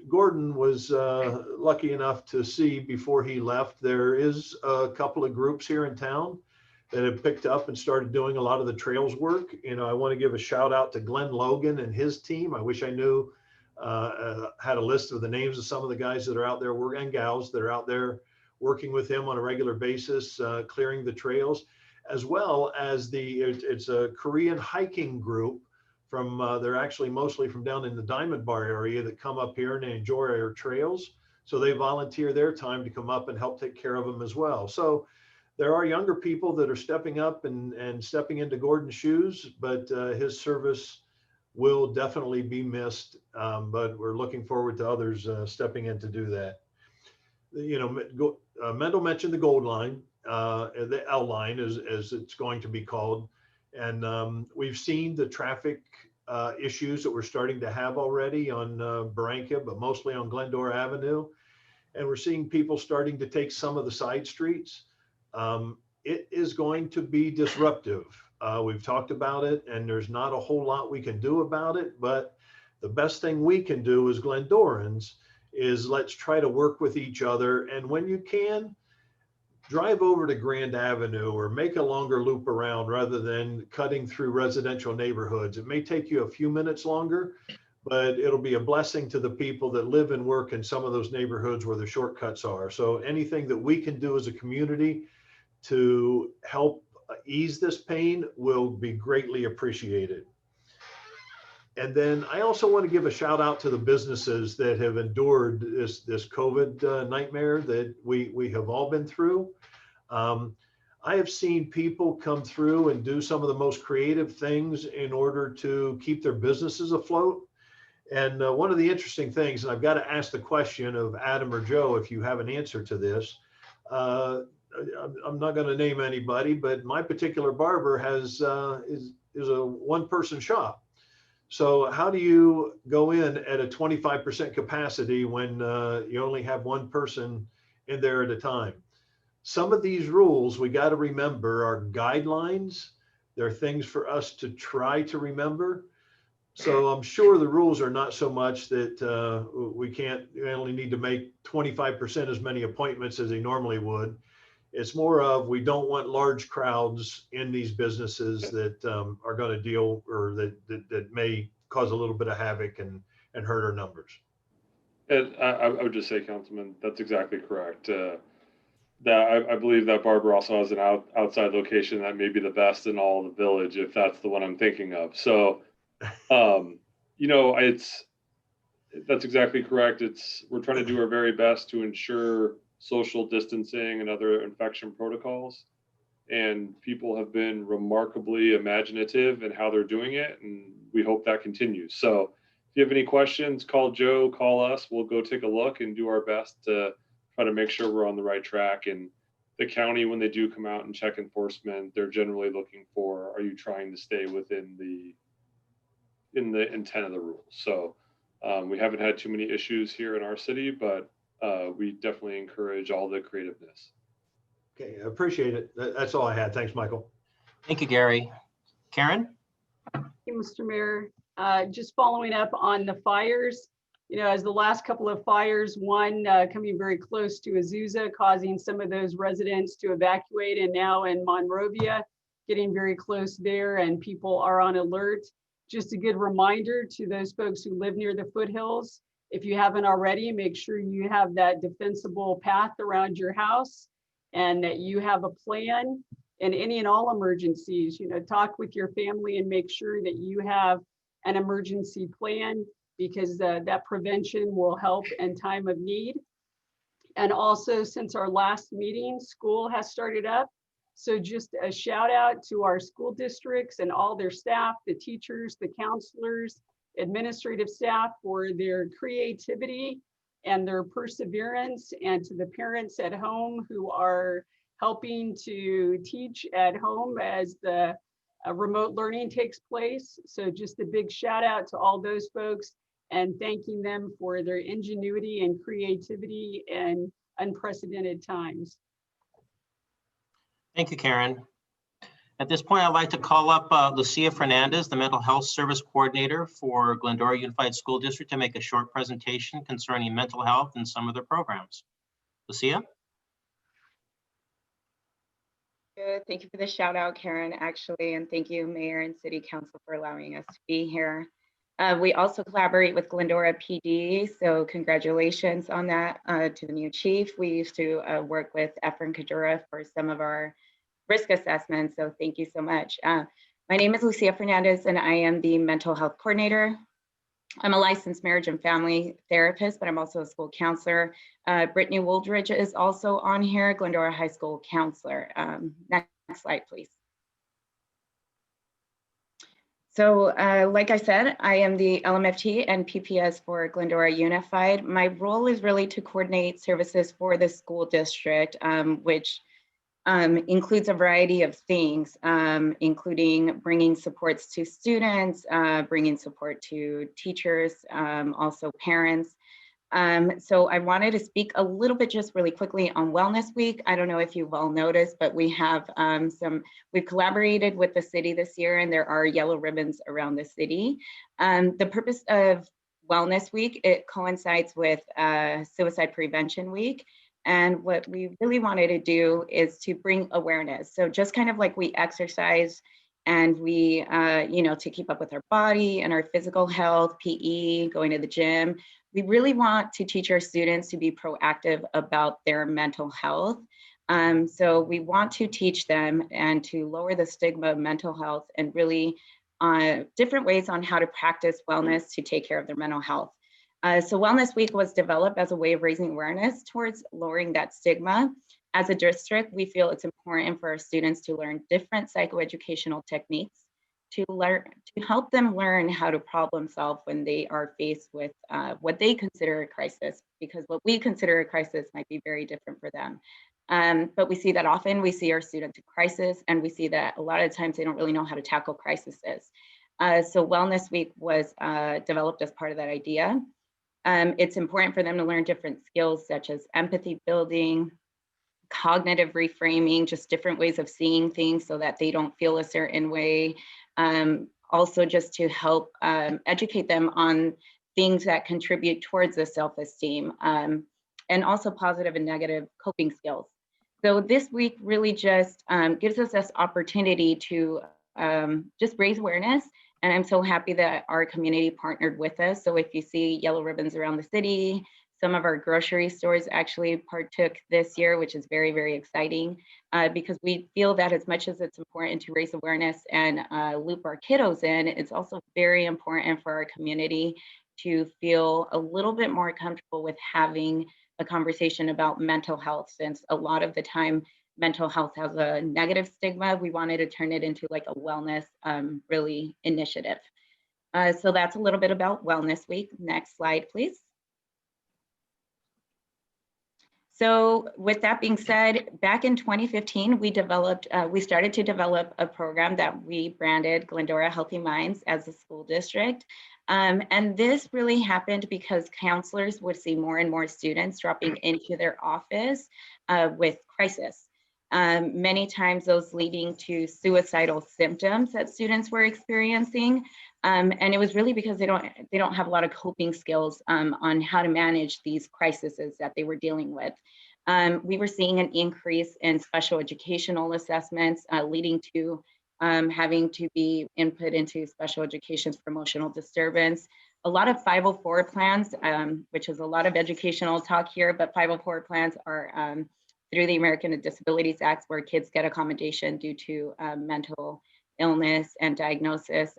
Gordon was lucky enough to see before he left, there is a couple of groups here in town that have picked up and started doing a lot of the trails work. You know, I want to give a shout out to Glenn Logan and his team. I wish I knew, had a list of the names of some of the guys that are out there, and gals that are out there working with him on a regular basis, clearing the trails, as well as it's a Korean hiking group from, they're actually mostly from down in the Diamond Bar area that come up here and they enjoy our trails. So they volunteer their time to come up and help take care of them as well. So there are younger people that are stepping up and stepping into Gordon's shoes, but his service will definitely be missed. But we're looking forward to others stepping in to do that. You know, Mendel mentioned the gold line, the L line as it's going to be called. And we've seen the traffic issues that we're starting to have already on Barranca, but mostly on Glendora Avenue. And we're seeing people starting to take some of the side streets. It is going to be disruptive. We've talked about it, and there's not a whole lot we can do about it, but the best thing we can do as Glendorans is let's try to work with each other. And when you can, drive over to Grand Avenue or make a longer loop around rather than cutting through residential neighborhoods. It may take you a few minutes longer, but it'll be a blessing to the people that live and work in some of those neighborhoods where the shortcuts are. So anything that we can do as a community to help ease this pain will be greatly appreciated. And then I also want to give a shout out to the businesses that have endured this COVID nightmare that we have all been through. I have seen people come through and do some of the most creative things in order to keep their businesses afloat. And one of the interesting things, and I've got to ask the question of Adam or Joe, if you have an answer to this, I'm not going to name anybody, but my particular barber is a one-person shop. So how do you go in at a 25% capacity when you only have one person in there at a time? Some of these rules we got to remember are guidelines. They're things for us to try to remember. So I'm sure the rules are not so much that we only need to make 25% as many appointments as they normally would. It's more of, we don't want large crowds in these businesses that are going to deal, or that may cause a little bit of havoc and hurt our numbers. And I would just say, Councilman, that's exactly correct. That I believe that barber also has an outside location that may be the best in all the village, if that's the one I'm thinking of. So, you know, that's exactly correct. We're trying to do our very best to ensure social distancing and other infection protocols. and people have been remarkably imaginative in how they're doing it, and we hope that continues. So if you have any questions, call Joe, call us. We'll go take a look and do our best to try to make sure we're on the right track. And the county, when they do come out and check enforcement, they're generally looking for, are you trying to stay within the intent of the rules? So we haven't had too many issues here in our city, but we definitely encourage all the creativeness. Okay, I appreciate it. That's all I had. Thanks, Michael. Thank you, Gary. Karen? Thank you, Mr. Mayor. Just following up on the fires, you know, as the last couple of fires, one coming very close to Azusa, causing some of those residents to evacuate, and now in Monrovia, getting very close there, and people are on alert. Just a good reminder to those folks who live near the foothills, if you haven't already, make sure you have that defensible path around your house and that you have a plan in any and all emergencies. You know, talk with your family and make sure that you have an emergency plan, because that prevention will help in time of need. And also, since our last meeting, school has started up. So just a shout out to our school districts and all their staff, the teachers, the counselors, administrative staff, for their creativity and their perseverance, and to the parents at home who are helping to teach at home as the remote learning takes place. So just a big shout out to all those folks, and thanking them for their ingenuity and creativity in unprecedented times. Thank you, Karen. At this point, I'd like to call up Lucia Fernandez, the Mental Health Service Coordinator for Glendora Unified School District, to make a short presentation concerning mental health and some of their programs. Lucia? Good. Thank you for the shout out, Karen, actually, and thank you, Mayor and City Council, for allowing us to be here. We also collaborate with Glendora PD, so congratulations on that to the new chief. We used to work with Efren Kadura for some of our risk assessments, so thank you so much. My name is Lucia Fernandez, and I am the mental health coordinator. I'm a licensed marriage and family therapist, but I'm also a school counselor. Brittany Wooldridge is also on here, Glendora High School counselor. Next slide, please. So like I said, I am the LMFT and PPS for Glendora Unified. My role is really to coordinate services for the school district, which includes a variety of things, including bringing supports to students, bringing support to teachers, also parents. So I wanted to speak a little bit just really quickly on Wellness Week. I don't know if you've all noticed, but we have we've collaborated with the city this year, and there are yellow ribbons around the city. The purpose of Wellness Week, it coincides with Suicide Prevention Week. And what we really wanted to do is to bring awareness. So just kind of like we exercise and we, you know, to keep up with our body and our physical health, PE, going to the gym, we really want to teach our students to be proactive about their mental health. So we want to teach them and to lower the stigma of mental health, and really different ways on how to practice wellness to take care of their mental health. So Wellness Week was developed as a way of raising awareness towards lowering that stigma. As a district, we feel it's important for our students to learn different psychoeducational techniques to help them learn how to problem solve when they are faced with what they consider a crisis, because what we consider a crisis might be very different for them. But we see that often we see our students in crisis, and we see that a lot of times they don't really know how to tackle crises. So Wellness Week was developed as part of that idea. It's important for them to learn different skills such as empathy building, cognitive reframing, just different ways of seeing things so that they don't feel a certain way. Also just to help educate them on things that contribute towards the self-esteem, and also positive and negative coping skills. So this week really just gives us this opportunity to just raise awareness. And I'm so happy that our community partnered with us. So if you see yellow ribbons around the city, some of our grocery stores actually partook this year, which is very, very exciting, because we feel that as much as it's important to raise awareness and loop our kiddos in, it's also very important for our community to feel a little bit more comfortable with having a conversation about mental health, since a lot of the time mental health has a negative stigma. We wanted to turn it into like a wellness really initiative. So that's a little bit about Wellness Week. Next slide, please. So with that being said, back in 2015, we started to develop a program that we branded Glendora Healthy Minds as a school district. And this really happened because counselors would see more and more students dropping into their office with crisis. Many times those leading to suicidal symptoms that students were experiencing. And it was really because they don't have a lot of coping skills on how to manage these crises that they were dealing with. We were seeing an increase in special educational assessments leading to having to be input into special education's promotional disturbance. A lot of 504 plans, which is a lot of educational talk here, but 504 plans are through the American Disabilities Act, where kids get accommodation due to mental illness and diagnosis,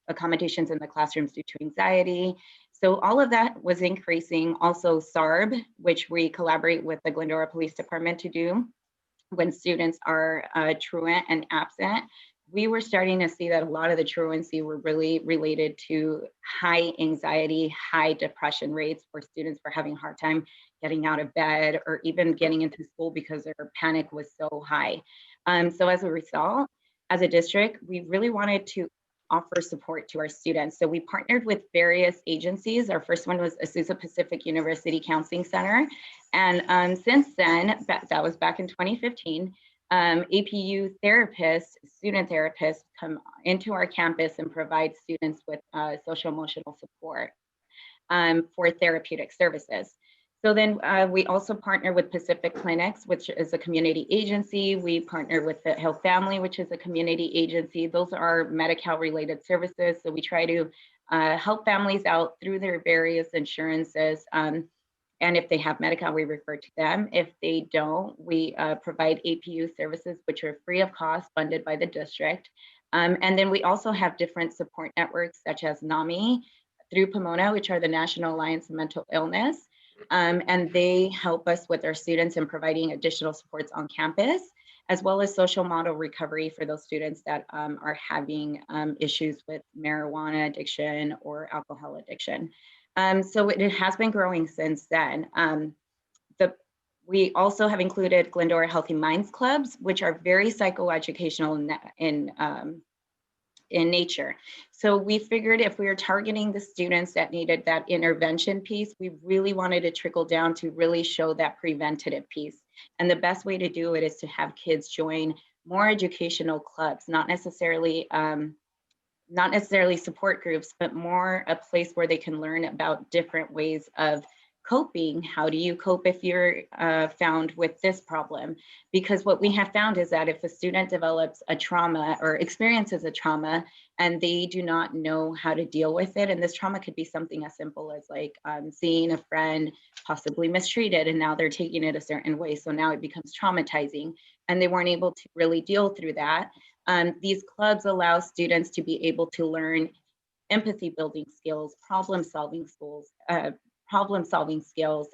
accommodations in the classrooms due to anxiety. So all of that was increasing. Also SARB, which we collaborate with the Glendora Police Department to do when students are truant and absent. We were starting to see that a lot of the truancy were really related to high anxiety, high depression rates, where students were having a hard time getting out of bed or even getting into school because their panic was so high. So as a result, as a district, we really wanted to offer support to our students. So we partnered with various agencies. Our first one was Azusa Pacific University Counseling Center. And since then, that was back in 2015, APU therapists, student therapists come into our campus and provide students with social emotional support for therapeutic services. So then we also partner with Pacific Clinics, which is a community agency. We partner with the Health Family, which is a community agency. Those are Medi-Cal related services. So we try to help families out through their various insurances. And if they have Medi-Cal, we refer to them. If they don't, we provide APU services, which are free of cost, funded by the district. And then we also have different support networks, such as NAMI through Pomona, which are the National Alliance of Mental Illness. And they help us with our students in providing additional supports on campus, as well as social model recovery for those students that are having issues with marijuana addiction or alcohol addiction. So it has been growing since then. We also have included Glendora Healthy Minds Clubs, which are very psychoeducational in nature. So we figured if we were targeting the students that needed that intervention piece, we really wanted to trickle down to really show that preventative piece. And the best way to do it is to have kids join more educational clubs, not necessarily support groups, but more a place where they can learn about different ways of coping. How do you cope if you're found with this problem? Because what we have found is that if a student develops a trauma or experiences a trauma and they do not know how to deal with it, and this trauma could be something as simple as like seeing a friend possibly mistreated and now they're taking it a certain way, so now it becomes traumatizing and they weren't able to really deal through that. These clubs allow students to be able to learn empathy building skills, problem solving skills,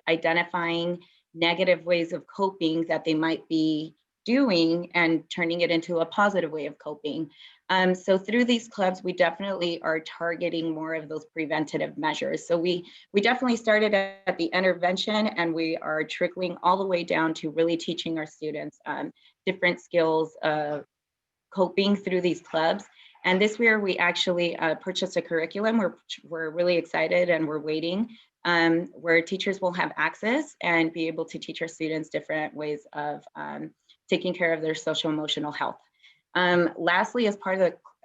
identifying negative ways of coping that they might be doing and turning it into a positive way of coping. So through these clubs, we definitely are targeting more of those preventative measures. So we definitely started at the intervention and we are trickling all the way down to really teaching our students different skills of coping through these clubs. And this year we actually purchased a curriculum. We're really excited and we're waiting. Where teachers will have access and be able to teach our students different ways of taking care of their social emotional health. Lastly, as part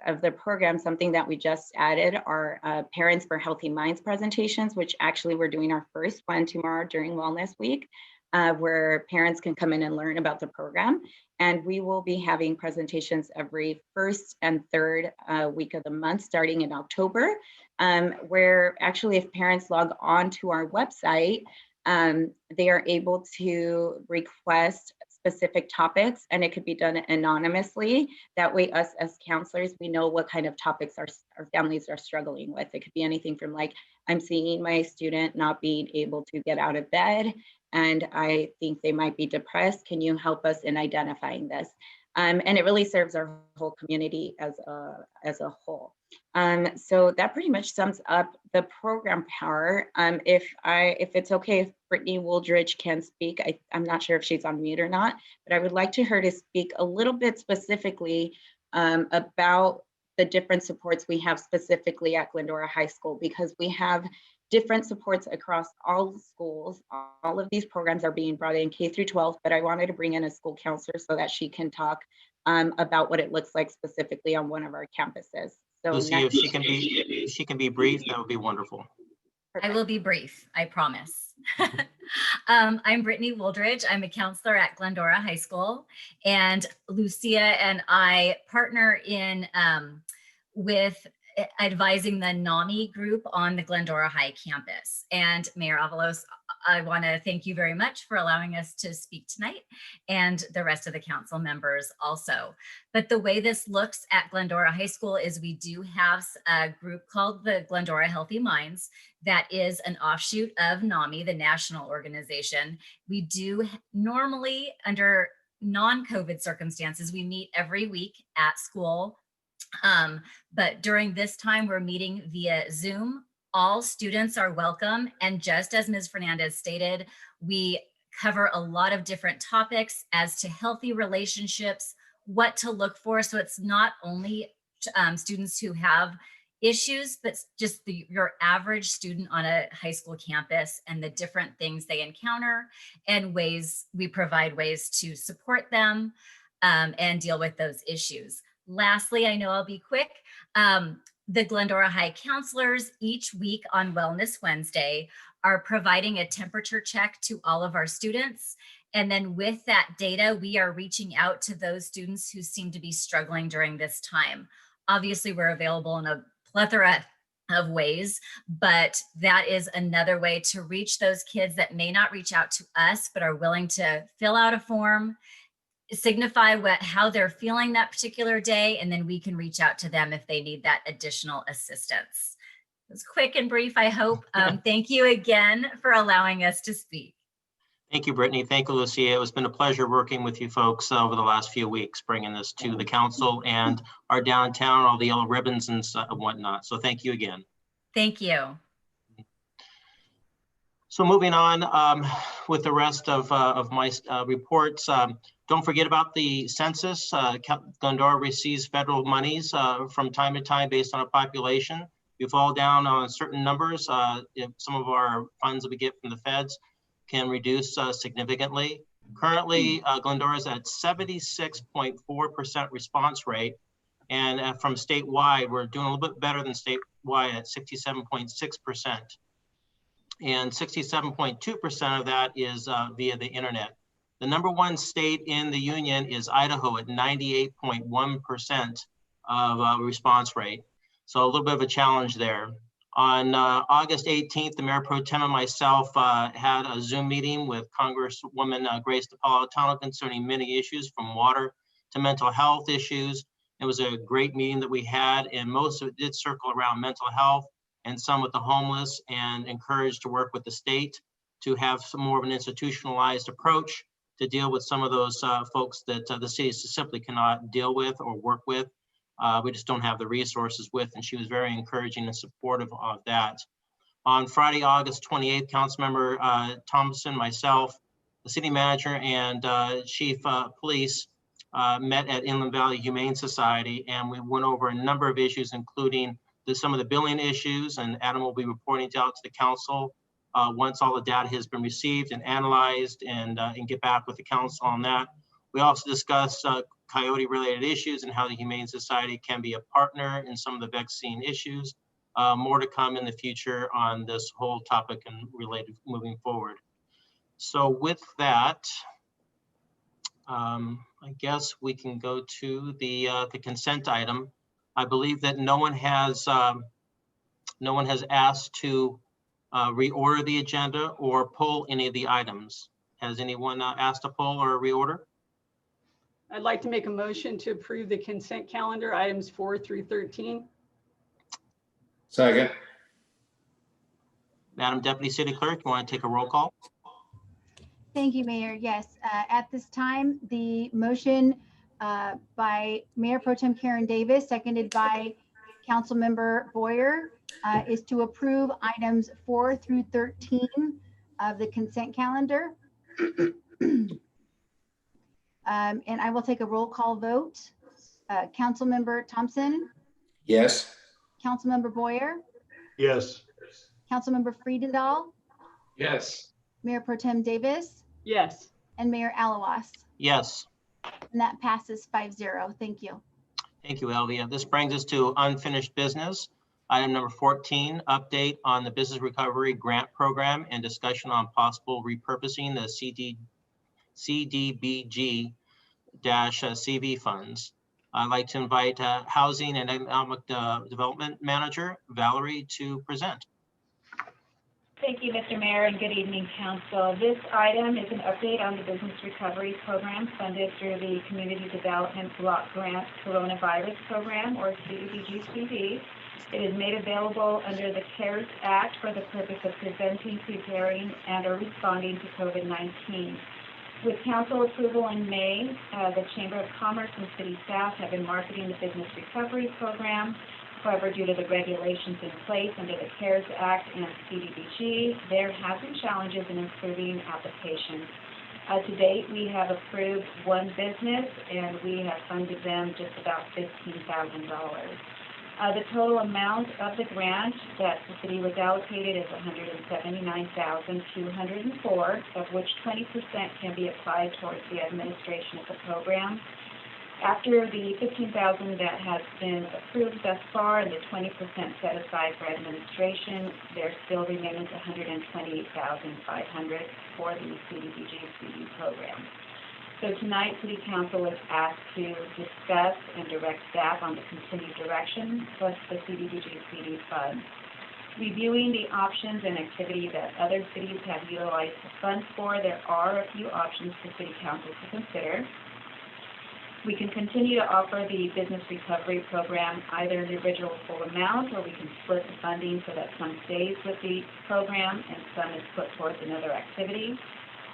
of the program, something that we just added are Parents for Healthy Minds presentations, which actually we're doing our first one tomorrow during Wellness Week, where parents can come in and learn about the program. And we will be having presentations every first and third week of the month, starting in October, where actually if parents log on to our website, they are able to request specific topics, and it could be done anonymously. That way us as counselors, we know what kind of topics our families are struggling with. It could be anything from like, I'm seeing my student not being able to get out of bed, and I think they might be depressed. Can you help us in identifying this? And it really serves our whole community as a whole. So that pretty much sums up the program power. If it's okay, if Brittany Wooldridge can speak, I'm not sure if she's on mute or not, but I would like her to speak a little bit specifically about the different supports we have specifically at Glendora High School, because we have different supports across all schools. All of these programs are being brought in K through 12, but I wanted to bring in a school counselor so that she can talk about what it looks like specifically on one of our campuses. So Lucy, if she can be brief, that would be wonderful. I will be brief, I promise. I'm Brittany Wooldridge. I'm a counselor at Glendora High School, and Lucia and I partner in with advising the NAMI group on the Glendora High campus. And Mayor Avalos, I want to thank you very much for allowing us to speak tonight, and the rest of the council members also. But the way this looks at Glendora High School is we do have a group called the Glendora Healthy Minds that is an offshoot of NAMI, the national organization. We do normally, under non-COVID circumstances, we meet every week at school. But during this time, we're meeting via Zoom. All students are welcome. And just as Ms. Fernandez stated, we cover a lot of different topics as to healthy relationships, what to look for. So it's not only students who have issues, but just your average student on a high school campus and the different things they encounter, and we provide ways to support them and deal with those issues. Lastly, I know I'll be quick. The Glendora High counselors each week on Wellness Wednesday are providing a temperature check to all of our students. And then with that data, we are reaching out to those students who seem to be struggling during this time. Obviously, we're available in a plethora of ways, but that is another way to reach those kids that may not reach out to us, but are willing to fill out a form, signify how they're feeling that particular day, and then we can reach out to them if they need that additional assistance. It was quick and brief, I hope. Thank you again for allowing us to speak. Thank you, Brittany. Thank you, Lucia. It's been a pleasure working with you folks over the last few weeks, bringing this to the council and our downtown, all the yellow ribbons and whatnot. So thank you again. Thank you. So moving on with the rest of my reports, don't forget about the census. Glendora receives federal monies from time to time based on a population. We fall down on certain numbers. If some of our funds that we get from the feds can reduce significantly. Currently, Glendora is at 76.4% response rate. And from statewide, we're doing a little bit better than statewide at 67.6%. And 67.2% of that is via the internet. The #1 state in the union is Idaho at 98.1% of response rate. So a little bit of a challenge there. On August 18th, the Mayor Pro Tem and myself had a Zoom meeting with Congresswoman Grace DePalatano concerning many issues from water to mental health issues. It was a great meeting that we had, and most of it did circle around mental health and some with the homeless, and encouraged to work with the state to have some more of an institutionalized approach to deal with some of those folks that the city simply cannot deal with or work with. We just don't have the resources with, and she was very encouraging and supportive of that. On Friday, August 28th, Councilmember Thompson, myself, the city manager, and chief police met at Inland Valley Humane Society, and we went over a number of issues, including some of the billing issues, and Adam will be reporting out to the council once all the data has been received and analyzed, and get back with the council on that. We also discussed coyote related issues and how the Humane Society can be a partner in some of the vaccine issues. More to come in the future on this whole topic and related moving forward. So with that, I guess we can go to the consent item. I believe that no one has asked to reorder the agenda or pull any of the items. Has anyone asked to pull or reorder? I'd like to make a motion to approve the consent calendar, items 4 through 13. Second. Madam Deputy City Clerk, you want to take a roll call? Thank you, Mayor. Yes, at this time, the motion by Mayor Pro Tem Karen Davis, seconded by Councilmember Boyer, is to approve items 4 through 13 of the consent calendar. And I will take a roll call vote. Councilmember Thompson, Yes. Councilmember Boyer, Yes. Councilmember Friedendahl, Yes. Mayor Pro Tem Davis, Yes. and Mayor Alawas. Yes. And that passes 5-0. Thank you. Thank you, Elvia. This brings us to unfinished business. Item number 14, update on the Business Recovery Grant Program and discussion on possible repurposing the Cdbg-CV funds. I'd like to invite Housing and Economic Development Manager Valerie to present. Thank you, Mr. Mayor, and good evening, Council. This item is an update on the Business Recovery Program funded through the Community Development Block Grant Coronavirus Program, or Cdbg-CV. It is made available under the CARES Act for the purpose of preventing, preparing, and/or responding to COVID-19. With Council approval in May, the Chamber of Commerce and City staff have been marketing the Business Recovery Program. However, due to the regulations in place under the CARES Act and Cdbg, there have been challenges in approving applications. To date, we have approved one business and we have funded them just about $15,000. The total amount of the grant that the city was allocated is $179,204, of which 20% can be applied towards the administration of the program. After the $15,000 that has been approved thus far and the 20% set aside for administration, there still remains $128,500 for the Cdbg-CV program. So tonight, City Council is asked to discuss and direct staff on the continued direction plus the Cdbg-CV funds. Reviewing the options and activity that other cities have utilized the funds for, there are a few options for City Council to consider. We can continue to offer the Business Recovery Program either in the original full amount, or we can split the funding so that some stays with the program and some is put towards another activity.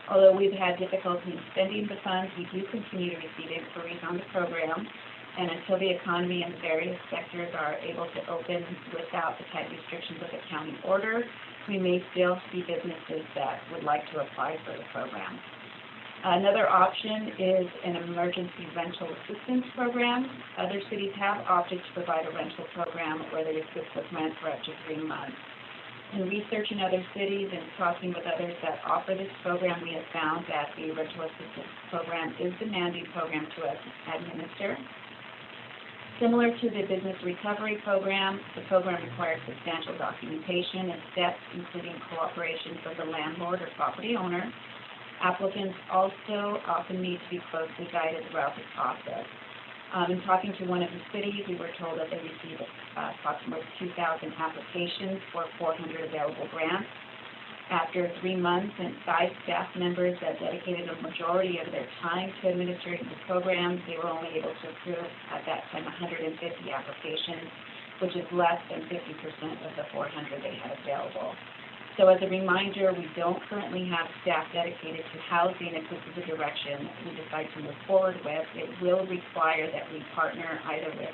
Although we've had difficulty in spending the funds, we do continue to receive inquiries on the program. And until the economy and the various sectors are able to open without the tight restrictions of the county order, we may still see businesses that would like to apply for the program. Another option is an emergency rental assistance program. Other cities have opted to provide a rental program where they assist with rent for up to 3 months. In researching other cities and talking with others that offer this program, we have found that the rental assistance program is a demanding program to administer. Similar to the Business Recovery Program, the program requires substantial documentation and steps, including cooperation from the landlord or property owner. Applicants also often need to be closely guided throughout the process. In talking to one of the cities, we were told that they received approximately 2,000 applications for 400 available grants. After 3 months and 5 staff members that dedicated a majority of their time to administering the program, they were only able to approve at that time 150 applications, which is less than 50% of the 400 they had available. So as a reminder, we don't currently have staff dedicated to housing. If this is a direction we decide to move forward with, it will require that we partner either with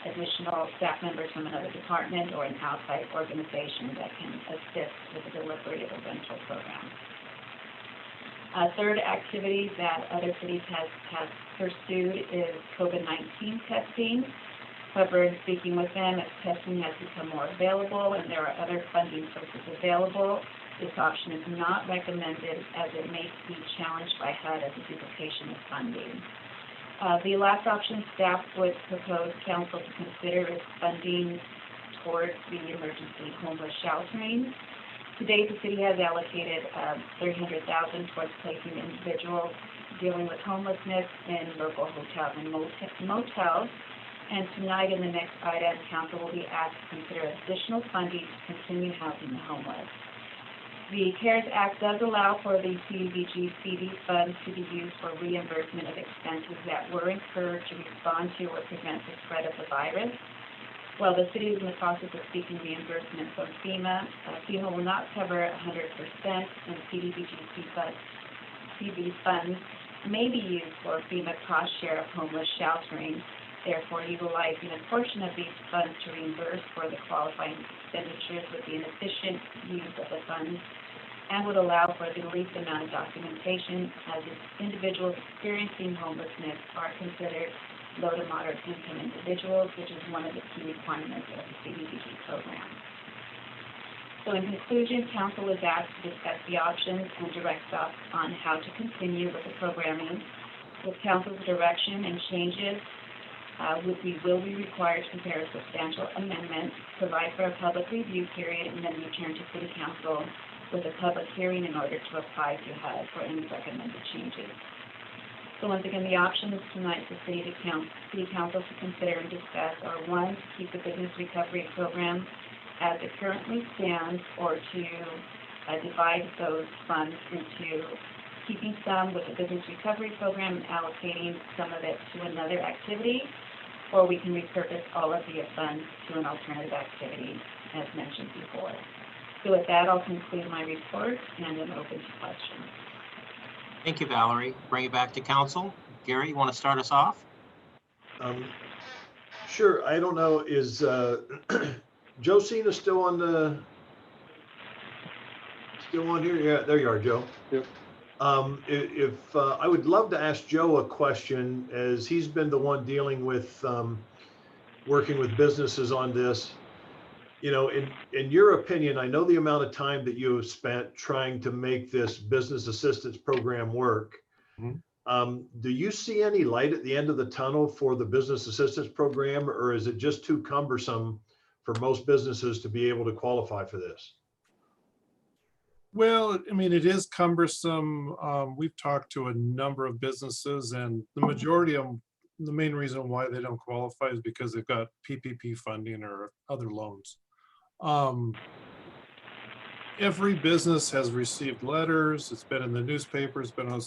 additional staff members from another department or an outside organization that can assist with the delivery of a rental program. Third activity that other cities have pursued is COVID-19 testing. However, in speaking with them, as testing has become more available and there are other funding sources available, this option is not recommended as it may be challenged by HUD as a duplication of funding. The last option staff would propose council to consider is funding towards the emergency homeless sheltering. To date, the city has allocated $300,000 towards placing individuals dealing with homelessness in local hotels and motels. And tonight in the next item, council will be asked to consider additional funding to continue housing the homeless. The CARES Act does allow for the Cdbg CD funds to be used for reimbursement of expenses that were incurred to respond to or prevent the spread of the virus. While the city is in the process of seeking reimbursement from FEMA, FEMA will not cover 100%, and Cdbg CD funds may be used for FEMA cost share of homeless sheltering, therefore utilizing a portion of these funds to reimburse for the qualifying expenditures would be an efficient use of the funds and would allow for the least amount of documentation, as individuals experiencing homelessness are considered low to moderate income individuals, which is one of the key requirements of the Cdbg program. So in conclusion, council is asked to discuss the options and direct staff on how to continue with the programming. With council's direction and changes, we will be required to prepare a substantial amendment, provide for a public review period, and then return to city council with a public hearing in order to apply to HUD for any recommended changes. So once again, the options tonight for city council to consider and discuss are: one, to keep the business recovery program as it currently stands, or to divide those funds into keeping some with the business recovery program and allocating some of it to another activity, or we can repurpose all of the funds to an alternative activity as mentioned before. So with that, I'll conclude my report and then open to questions. Thank you, Valerie. Bring it back to council. Gary, you want to start us off? Sure. I don't know, is Joe Cena still on here? Yeah, there you are, Joe. Yep. If I would love to ask Joe a question, as he's been the one dealing with working with businesses on this. You know, in your opinion, I know the amount of time that you have spent trying to make this business assistance program work. Mm-hmm. Do you see any light at the end of the tunnel for the business assistance program, or is it just too cumbersome for most businesses to be able to qualify for this? Well, I mean, it is cumbersome. We've talked to a number of businesses, and the majority of them, the main reason why they don't qualify is because they've got PPP funding or other loans. Every business has received letters. It's been in the newspaper, it's been on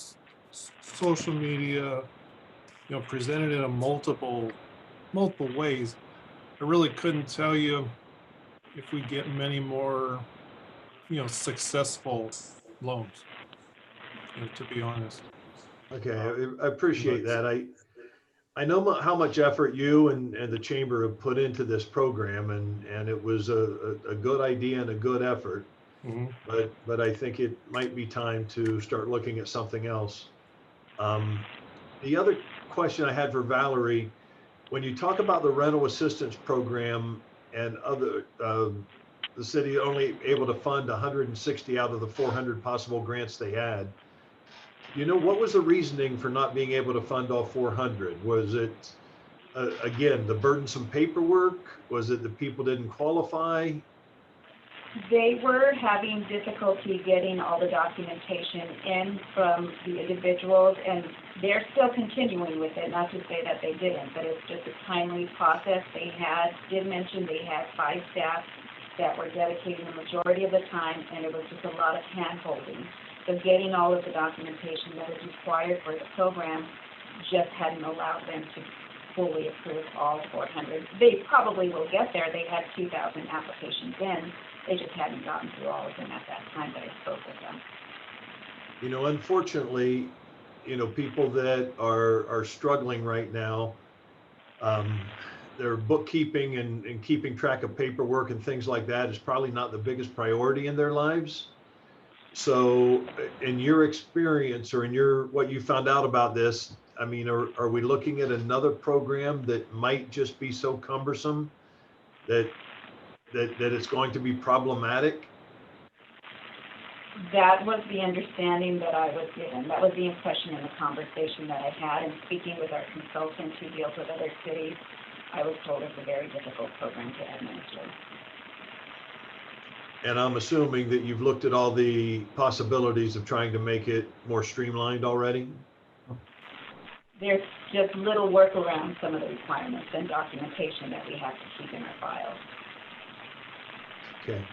social media, you know, presented in a multiple ways. I really couldn't tell you if we get many more, you know, successful loans, you know, to be honest. Okay, I appreciate that. I know how much effort you and the chamber have put into this program, and it was a good idea and a good effort. Mm-hmm. But I think it might be time to start looking at something else. The other question I had for Valerie, when you talk about the rental assistance program and other, the city only able to fund 160 out of the 400 possible grants they had. You know, what was the reasoning for not being able to fund all 400? Was it, again, the burdensome paperwork? Was it that people didn't qualify? They were having difficulty getting all the documentation in from the individuals, and they're still continuing with it, not to say that they didn't, but it's just a timely process. They did mention they had 5 staff that were dedicating the majority of the time, and it was just a lot of hand-holding. So getting all of the documentation that was required for the program just hadn't allowed them to fully approve all 400. They probably will get there. They had 2,000 applications in. They just hadn't gotten through all of them at that time that I spoke with them. You know, unfortunately, you know, people that are struggling right now, their bookkeeping and keeping track of paperwork and things like that is probably not the biggest priority in their lives. So in your experience, or in what you found out about this, I mean, are we looking at another program that might just be so cumbersome that it's going to be problematic? That was the understanding that I was given. That was the impression in the conversation that I had. And speaking with our consultant who deals with other cities, I was told it's a very difficult program to administer. And I'm assuming that you've looked at all the possibilities of trying to make it more streamlined already? There's just little work around some of the requirements and documentation that we have to keep in our files. Okay.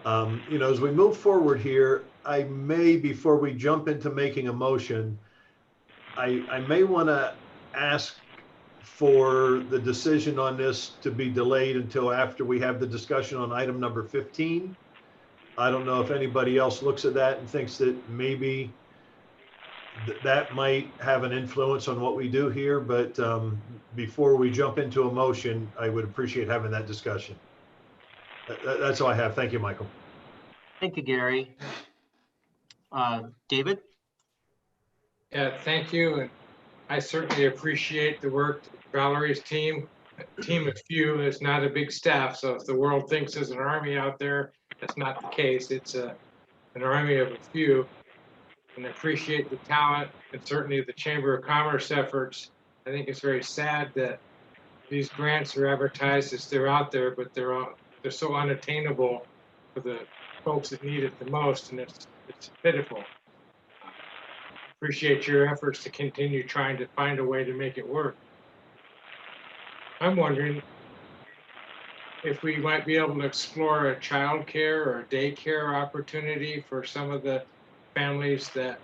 As we move forward here, I may, before we jump into making a motion, I may want to ask for the decision on this to be delayed until after we have the discussion on item number 15. I don't know if anybody else looks at that and thinks that maybe that might have an influence on what we do here, but before we jump into a motion, I would appreciate having that discussion. That's all I have. Thank you, Michael. Thank you, Gary. David? Yeah, thank you. And I certainly appreciate the work of Valerie's team. A team of few is not a big staff. So if the world thinks there's an army out there, that's not the case. It's an army of a few. And I appreciate the talent and certainly the Chamber of Commerce efforts. I think it's very sad that these grants are advertised as they're out there, but they're so unattainable for the folks that need it the most, and it's pitiful. Appreciate your efforts to continue trying to find a way to make it work. I'm wondering if we might be able to explore a child care or a daycare opportunity for some of the families that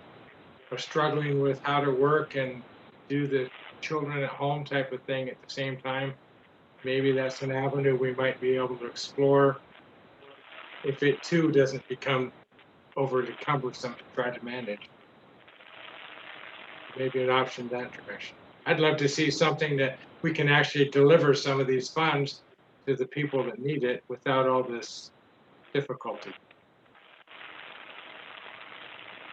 are struggling with how to work and do the children at home type of thing at the same time. Maybe that's an avenue we might be able to explore if it too doesn't become overly cumbersome to try to manage. Maybe an option in that direction. I'd love to see something that we can actually deliver some of these funds to the people that need it without all this difficulty.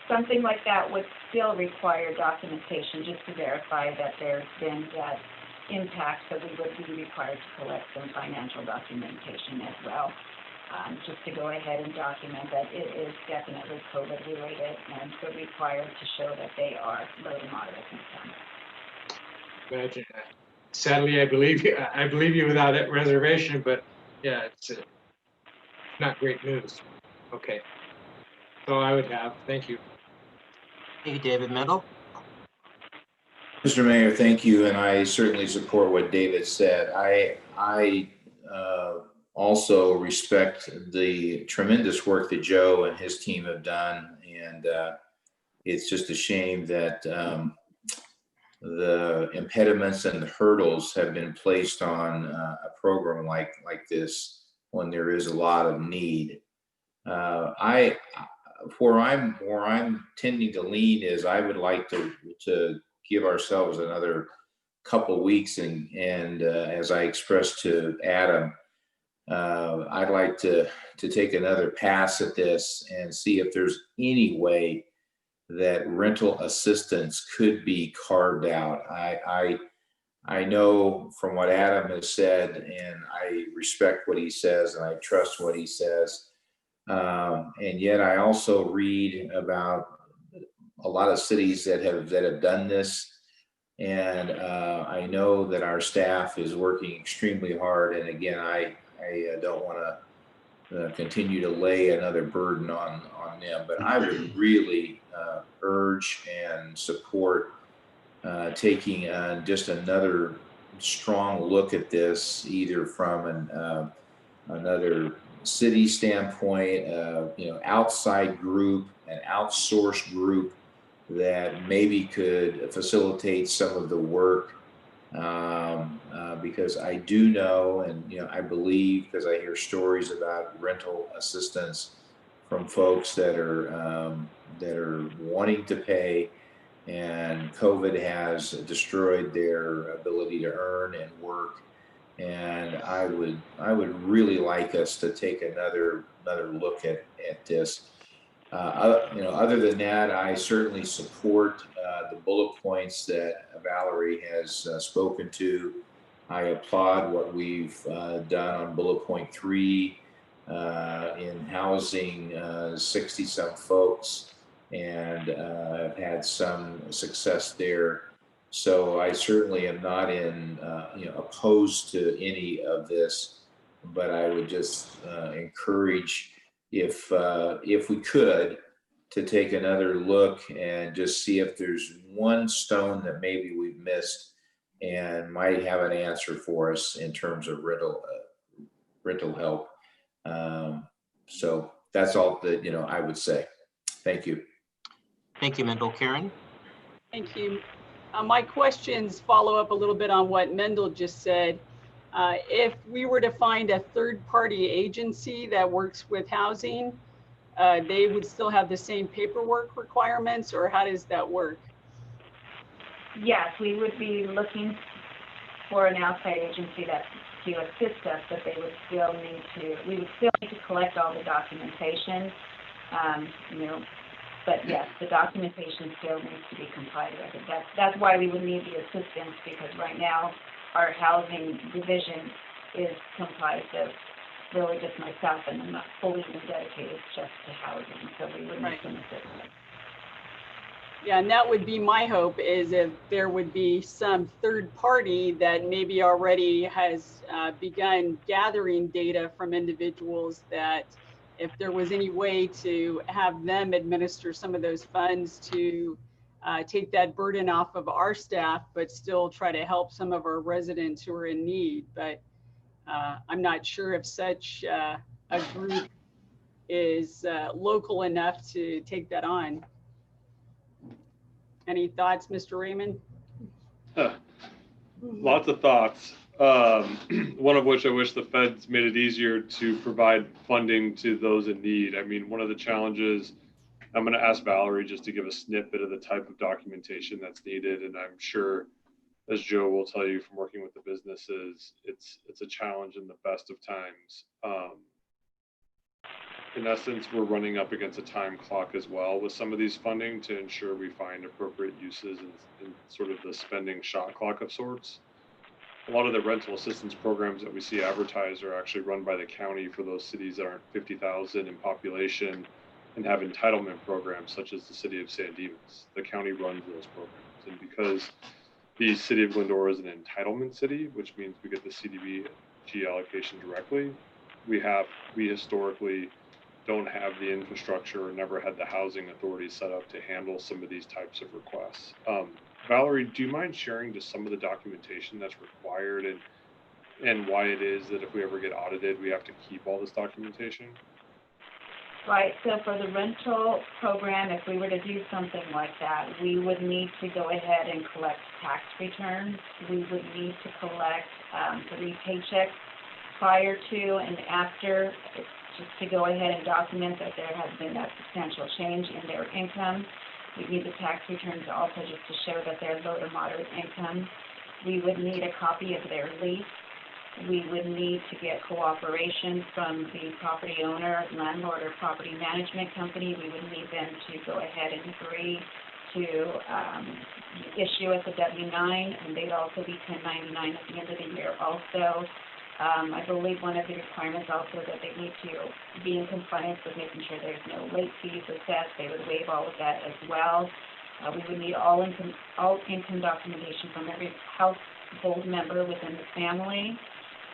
Something like that would still require documentation just to verify that there's been that impact, so we would be required to collect some financial documentation as well, just to go ahead and document that it is definitely COVID related and so required to show that they are low to moderate income. Imagine that. Sadly, I believe you without that reservation, but yeah, it's not great news. Okay, that's all I would have. Thank you. Thank you, David. Mendel? Mr. Mayor, thank you, and I certainly support what David said. I also respect the tremendous work that Joe and his team have done, and it's just a shame that the impediments and the hurdles have been placed on a program like this when there is a lot of need. Where I'm tending to lean is I would like to give ourselves another couple weeks, and as I expressed to Adam, I'd like to take another pass at this and see if there's any way that rental assistance could be carved out. I know from what Adam has said, and I respect what he says, and I trust what he says. And yet I also read about a lot of cities that have done this. And I know that our staff is working extremely hard. And again, I don't want to continue to lay another burden on them, but I would really urge and support taking just another strong look at this, either from another city standpoint, outside group, an outsourced group that maybe could facilitate some of the work, because I do know, and I believe, because I hear stories about rental assistance from folks that are wanting to pay, and COVID has destroyed their ability to earn and work. And I would really like us to take another look at this. Other than that, I certainly support the bullet points that Valerie has spoken to. I applaud what we've done on bullet point 3 in housing 60-some folks, and have had some success there. So I certainly am not opposed to any of this, but I would just encourage, if we could, to take another look and just see if there's one stone that maybe we've missed and might have an answer for us in terms of rental help. So that's all that, I would say. Thank you. Thank you, Mendel. Karen? Thank you. My questions follow up a little bit on what Mendel just said. If we were to find a third-party agency that works with housing, they would still have the same paperwork requirements, or how does that work? Yes, we would be looking for an outside agency to assist us, but we would still need to collect all the documentation, but yes, the documentation still needs to be complied with. That's why we would need the assistance, because right now our housing division is comprised of really just myself, and I'm not fully even dedicated just to housing, so we would need some assistance. Yeah, and that would be my hope, is if there would be some third party that maybe already has begun gathering data from individuals, that if there was any way to have them administer some of those funds to take that burden off of our staff, but still try to help some of our residents who are in need. But I'm not sure if such a group is local enough to take that on. Any thoughts, Mr. Raymond? Lots of thoughts. One of which I wish the feds made it easier to provide funding to those in need. I mean, one of the challenges, I'm going to ask Valerie just to give a snippet of the type of documentation that's needed. And I'm sure, as Joe will tell you from working with the businesses, it's a challenge in the best of times. In essence, we're running up against a time clock as well with some of these funding to ensure we find appropriate uses in sort of the spending shot clock of sorts. A lot of the rental assistance programs that we see advertised are actually run by the county for those cities that aren't 50,000 in population and have entitlement programs, such as the city of San Dimas. The county runs those programs. And because the city of Glendora is an entitlement city, which means we get the Cdbg allocation directly, we historically don't have the infrastructure or never had the housing authority set up to handle some of these types of requests. Valerie, do you mind sharing just some of the documentation that's required and why it is that if we ever get audited, we have to keep all this documentation? Right, so for the rental program, if we were to do something like that, we would need to go ahead and collect tax returns. We would need to collect 3 paychecks prior to and after, just to go ahead and document that there has been that substantial change in their income. We need the tax returns also just to show that they're low to moderate income. We would need a copy of their lease. We would need to get cooperation from the property owner, landlord, or property management company. We would need them to go ahead and agree to issue us a W-9, and they'd also be 1099 at the end of the year also. I believe one of the requirements also that they need to be in compliance with making sure there's no late fees assessed. They would waive all of that as well. We would need all income documentation from every household member within the family,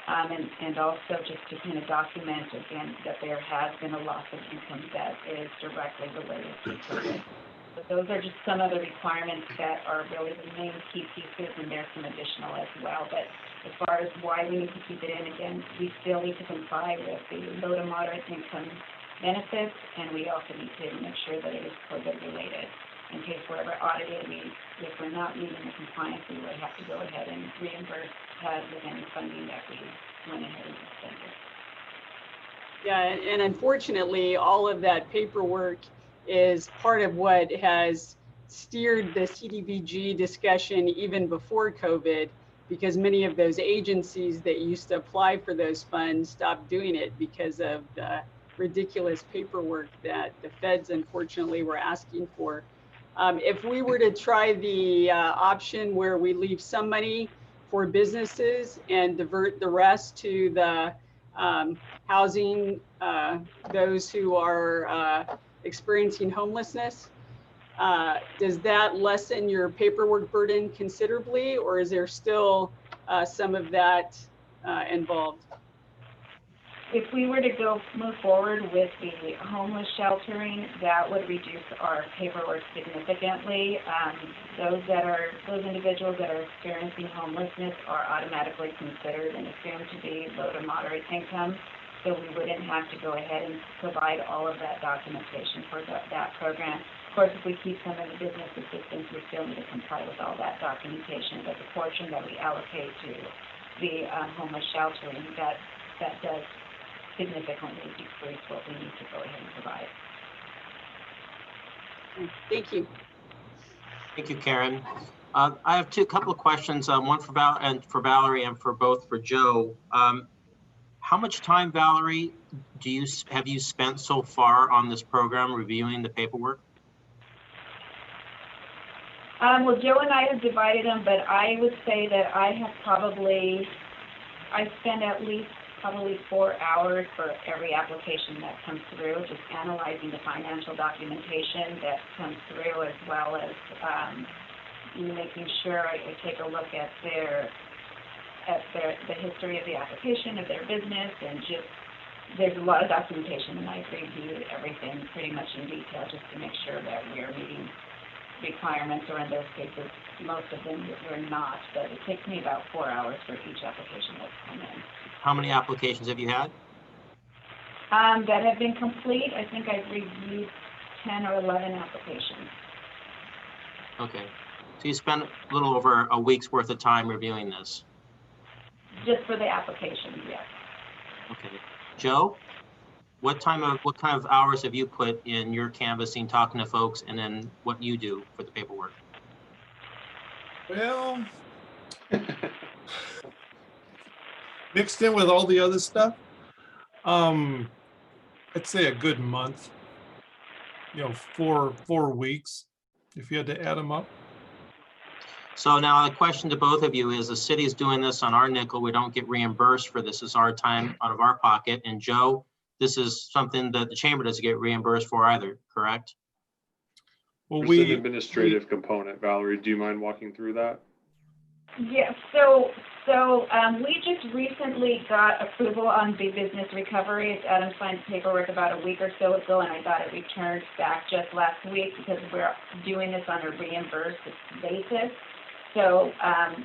and also just to kind of document again that there has been a loss of income that is directly related to COVID. So those are just some of the requirements that are really the main key pieces, and there's some additional as well. But as far as why we need to keep it in, again, we still need to comply with the low to moderate income benefits, and we also need to make sure that it is COVID related. In case we're ever audited, if we're not meeting the compliance, we would have to go ahead and reimburse HUD with any funding that we went ahead and expended. Yeah, and unfortunately, all of that paperwork is part of what has steered the Cdbg discussion even before COVID, because many of those agencies that used to apply for those funds stopped doing it because of the ridiculous paperwork that the feds unfortunately were asking for. If we were to try the option where we leave some money for businesses and divert the rest to the housing those who are experiencing homelessness, does that lessen your paperwork burden considerably, or is there still some of that involved? If we were to move forward with the homeless sheltering, that would reduce our paperwork significantly. Those individuals that are experiencing homelessness are automatically considered and assumed to be low to moderate income. so we wouldn't have to go ahead and provide all of that documentation for that program. Of course, if we keep some of the business assistance, we still need to comply with all that documentation, but the portion that we allocate to the homeless sheltering, that does significantly decrease what we need to go ahead and provide. Thank you. Thank you, Karen. I have couple of questions, one for Valerie and for Joe. How much time, Valerie, have you spent so far on this program reviewing the paperwork? Well, Joe and I have divided them, but I would say that I spend at least probably 4 hours for every application that comes through, just analyzing the financial documentation that comes through, as well as making sure I take a look at the history of the application, of their business, and just, there's a lot of documentation, and I've reviewed everything pretty much in detail just to make sure that we're meeting requirements, or in those cases, most of them we're not, but it takes me about 4 hours for each application that's come in. How many applications have you had? That have been complete, I think I've reviewed 10 or 11 applications. Okay, so you spent a little over a week's worth of time reviewing this? Just for the applications, yes. Okay, Joe, what kind of hours have you put in your canvassing, talking to folks, and then what you do for the paperwork? Well, mixed in with all the other stuff, I'd say a good month, 4 weeks, if you had to add them up. So now a question to both of you is, the city's doing this on our nickel. We don't get reimbursed for this. It's our time out of our pocket. And Joe, this is something that the chamber doesn't get reimbursed for either, correct? Well, There's an administrative component. Valerie, do you mind walking through that? Yes, so we just recently got approval on the business recovery. Adam signed paperwork about a week or so ago, and I got it returned back just last week because we're doing this on a reimbursed basis. So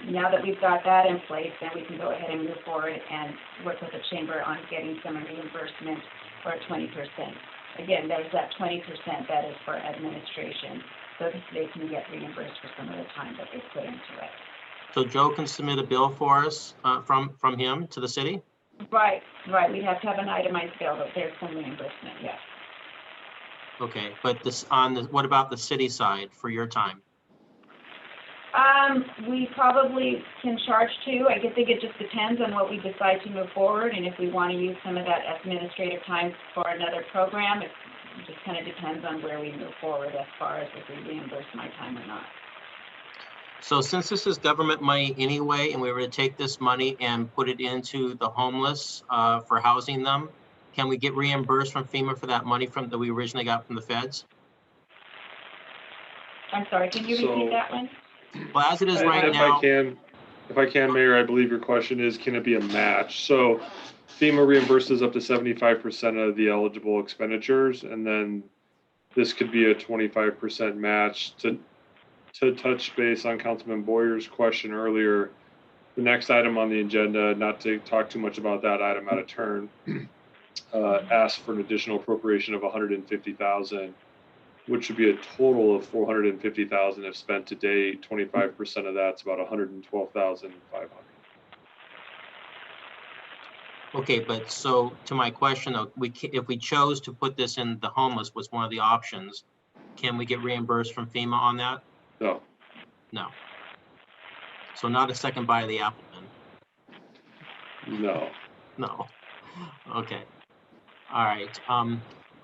now that we've got that in place, then we can go ahead and move forward and work with the chamber on getting some reimbursement for 20%. Again, there's that 20% that is for administration, so that they can get reimbursed for some of the time that they put into it. So Joe can submit a bill for us from him to the city? Right. We have to have an itemized bill, but there's some reimbursement, yes. Okay, but what about the city side for your time? We probably can charge too. I think it just depends on what we decide to move forward, and if we want to use some of that administrative time for another program, it just kind of depends on where we move forward as far as if we reimburse my time or not. So since this is government money anyway, and we were to take this money and put it into the homeless for housing them, can we get reimbursed from FEMA for that money that we originally got from the feds? I'm sorry, can you repeat that one? Well, as it is right now. If I can, Mayor, I believe your question is, can it be a match? So FEMA reimburses up to 75% of the eligible expenditures, and then this could be a 25% match. To touch base on Councilman Boyer's question earlier, the next item on the agenda, not to talk too much about that item out of turn, asked for an additional appropriation of $150,000, which would be a total of $450,000 if spent to date. 25% of that's about $112,500. Okay, but so to my question, though, if we chose to put this in the homeless was one of the options, can we get reimbursed from FEMA on that? No. No. So not a second bite of the apple then? No. No. Okay. All right. I'll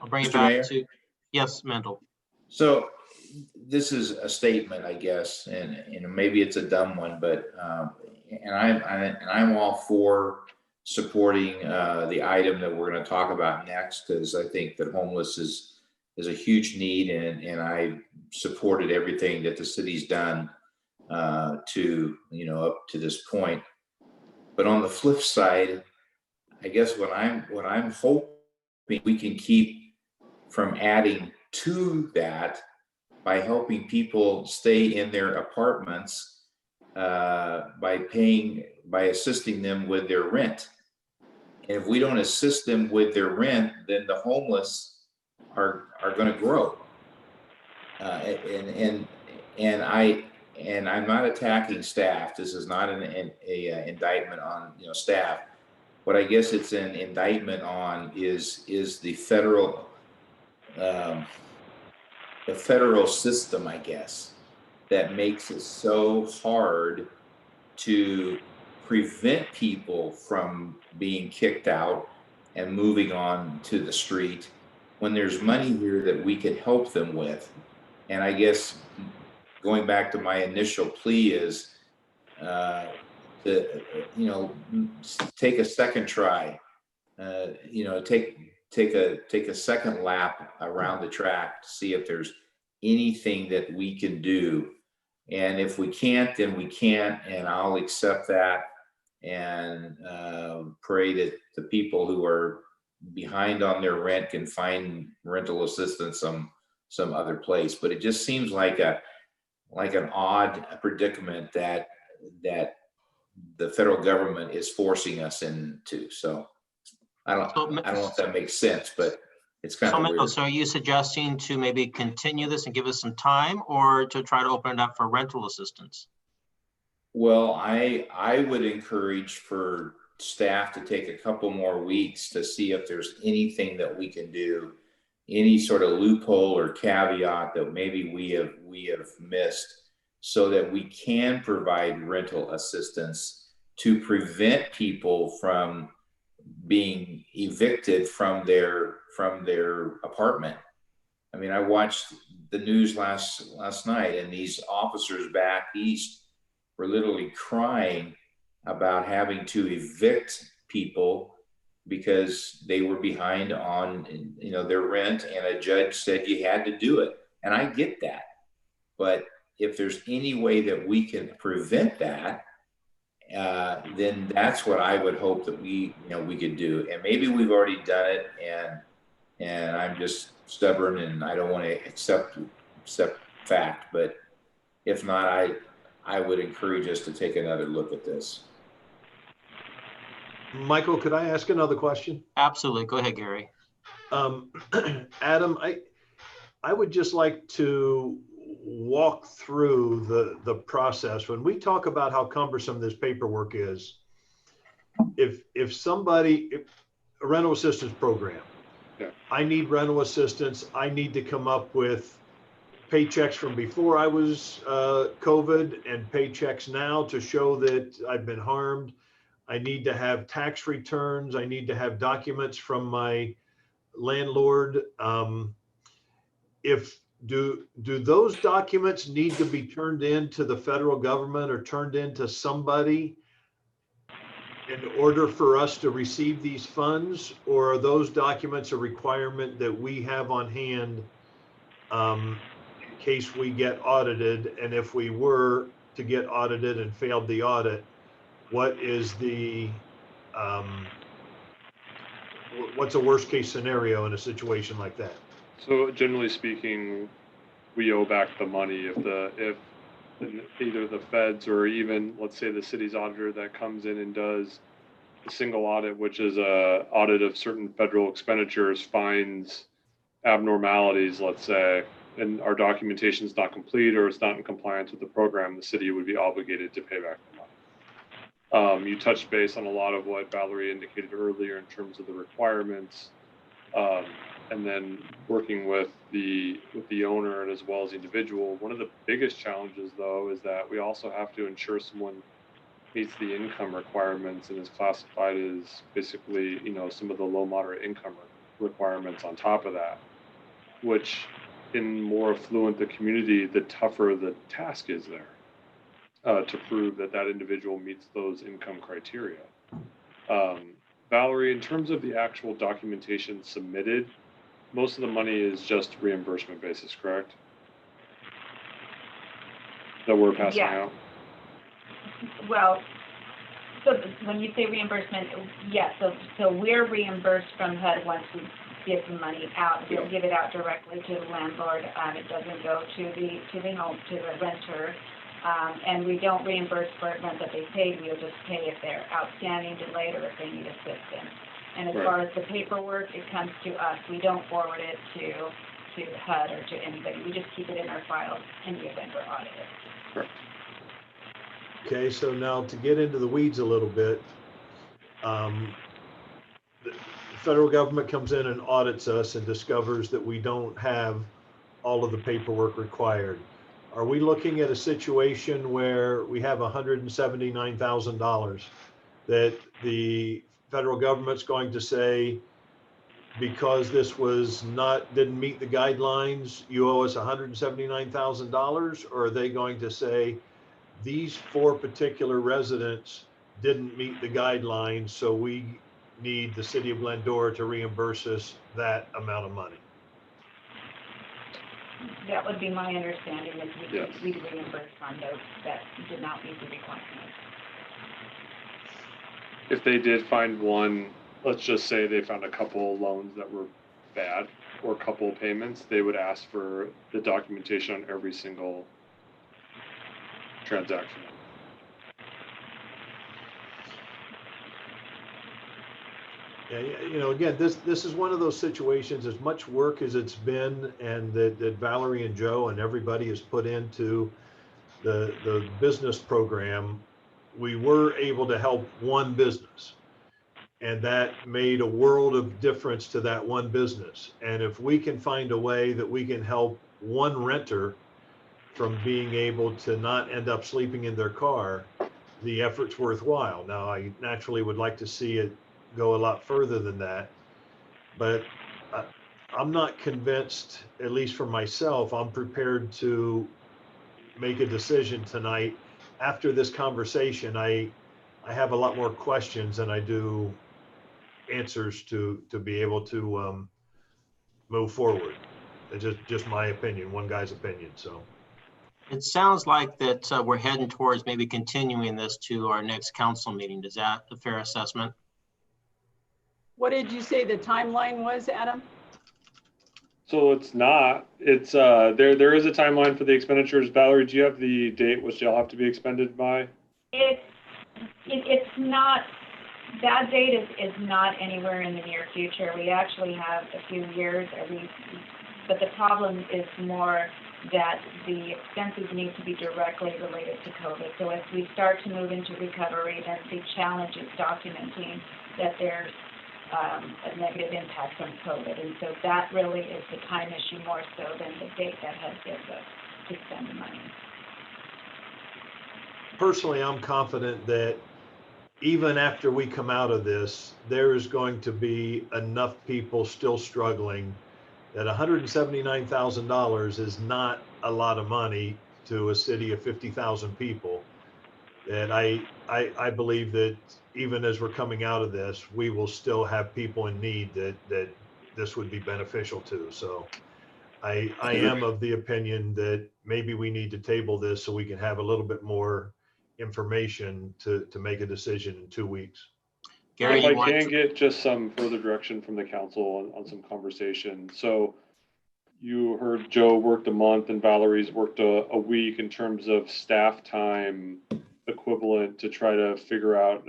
bring it Mr. back Mayor? to, yes, Mendel. So this is a statement, I guess, and maybe it's a dumb one, but I'm all for supporting the item that we're going to talk about next, because I think that homeless is a huge need, and I supported everything that the city's done to up to this point. But on the flip side, I guess what I'm hoping we can keep from adding to that by helping people stay in their apartments by assisting them with their rent. And if we don't assist them with their rent, then the homeless are going to grow. And I'm not attacking staff. This is not an indictment on staff. What I guess it's an indictment on is the federal system, I guess, that makes it so hard to prevent people from being kicked out and moving on to the street when there's money here that we could help them with. And I guess going back to my initial plea is to take a second try, take a second lap around the track to see if there's anything that we can do. And if we can't, then we can't, and I'll accept that and pray that the people who are behind on their rent can find rental assistance some other place. But it just seems like an odd predicament that the federal government is forcing us into. So I don't know if that makes sense, but it's kind of weird. So are you suggesting to maybe continue this and give us some time, or to try to open it up for rental assistance? Well, I would encourage for staff to take a couple more weeks to see if there's anything that we can do, any sort of loophole or caveat that maybe we have missed, so that we can provide rental assistance to prevent people from being evicted from their apartment. I mean, I watched the news last night, and these officers back east were literally crying about having to evict people because they were behind on their rent, and a judge said you had to do it. And I get that, but if there's any way that we can prevent that, then that's what I would hope that we could do. And maybe we've already done it, and I'm just stubborn and I don't want to accept fact. But if not, I would encourage us to take another look at this. Michael, could I ask another question? Absolutely. Go ahead, Gary. Adam, I would just like to walk through the process. When we talk about how cumbersome this paperwork is, if a rental assistance program, yeah. I need rental assistance, I need to come up with paychecks from before I was COVID and paychecks now to show that I've been harmed. I need to have tax returns. I need to have documents from my landlord. Do those documents need to be turned in to the federal government or turned into somebody in order for us to receive these funds? Or are those documents a requirement that we have on hand in case we get audited? And if we were to get audited and failed the audit, what is what's a worst case scenario in a situation like that? So generally speaking, we owe back the money if either the feds or even, let's say, the city's auditor that comes in and does the single audit, which is a audit of certain federal expenditures, finds abnormalities, let's say, and our documentation is not complete or it's not in compliance with the program, the city would be obligated to pay back the money. You touched base on a lot of what Valerie indicated earlier in terms of the requirements. And then working with the owner and as well as the individual. One of the biggest challenges, though, is that we also have to ensure someone meets the income requirements and is classified as basically, some of the low moderate income requirements on top of that, which in more affluent the community, the tougher the task is there to prove that individual meets those income criteria. Valerie, in terms of the actual documentation submitted, most of the money is just reimbursement basis, correct? That we're passing out? Well, so when you say reimbursement, yes, so we're reimbursed from HUD once we give the money out. We'll give it out directly to the landlord. It doesn't go to the home, to the renter. And we don't reimburse for rent that they paid. We'll just pay if they're outstanding, delayed, or if they need assistance. And as Right. far as the paperwork, it comes to us. We don't forward it to HUD or to anybody. We just keep it in our files in the event we're audited. Okay, so now to get into the weeds a little bit, the federal government comes in and audits us and discovers that we don't have all of the paperwork required. Are we looking at a situation where we have $179,000 that the federal government's going to say, because this didn't meet the guidelines, you owe us $179,000? Or are they going to say, these 4 particular residents didn't meet the guidelines, so we need the city of Glendora to reimburse us that amount of money? That would be my understanding, is Yes. we'd reimburse on those that did not meet the requirements. If they did find one, let's just say they found a couple loans that were bad or a couple payments, they would ask for the documentation on every single transaction. Yeah, you know, again, this is one of those situations, as much work as it's been, and that Valerie and Joe and everybody has put into the business program, we were able to help one business. And that made a world of difference to that one business. And if we can find a way that we can help one renter from being able to not end up sleeping in their car, the effort's worthwhile. Now, I naturally would like to see it go a lot further than that, but I'm not convinced, at least for myself. I'm prepared to make a decision tonight. After this conversation, I have a lot more questions than I do answers to be able to move forward. It's just my opinion, one guy's opinion. So It sounds like that we're heading towards maybe continuing this to our next council meeting. Is that a fair assessment? What did you say the timeline was, Adam? So it's not, it's, there is a timeline for the expenditures. Valerie, do you have the date which they'll have to be expended by? It's not, that date is not anywhere in the near future. We actually have a few years, but the problem is more that the expenses need to be directly related to COVID. So as we start to move into recovery, then the challenge is documenting that there's a negative impact from COVID. And so that really is the time issue more so than the date that HUD gives us to spend the money. personally, I'm confident that even after we come out of this, there is going to be enough people still struggling that $179,000 is not a lot of money to a city of 50,000 people. And I believe that even as we're coming out of this, we will still have people in need that this would be beneficial to. So I am of the opinion that maybe we need to table this so we can have a little bit more information to make a decision in 2 weeks. Gary, If I can get just some further direction from the council on some conversation. So you heard Joe worked a month and Valerie's worked a week in terms of staff time equivalent to try to figure out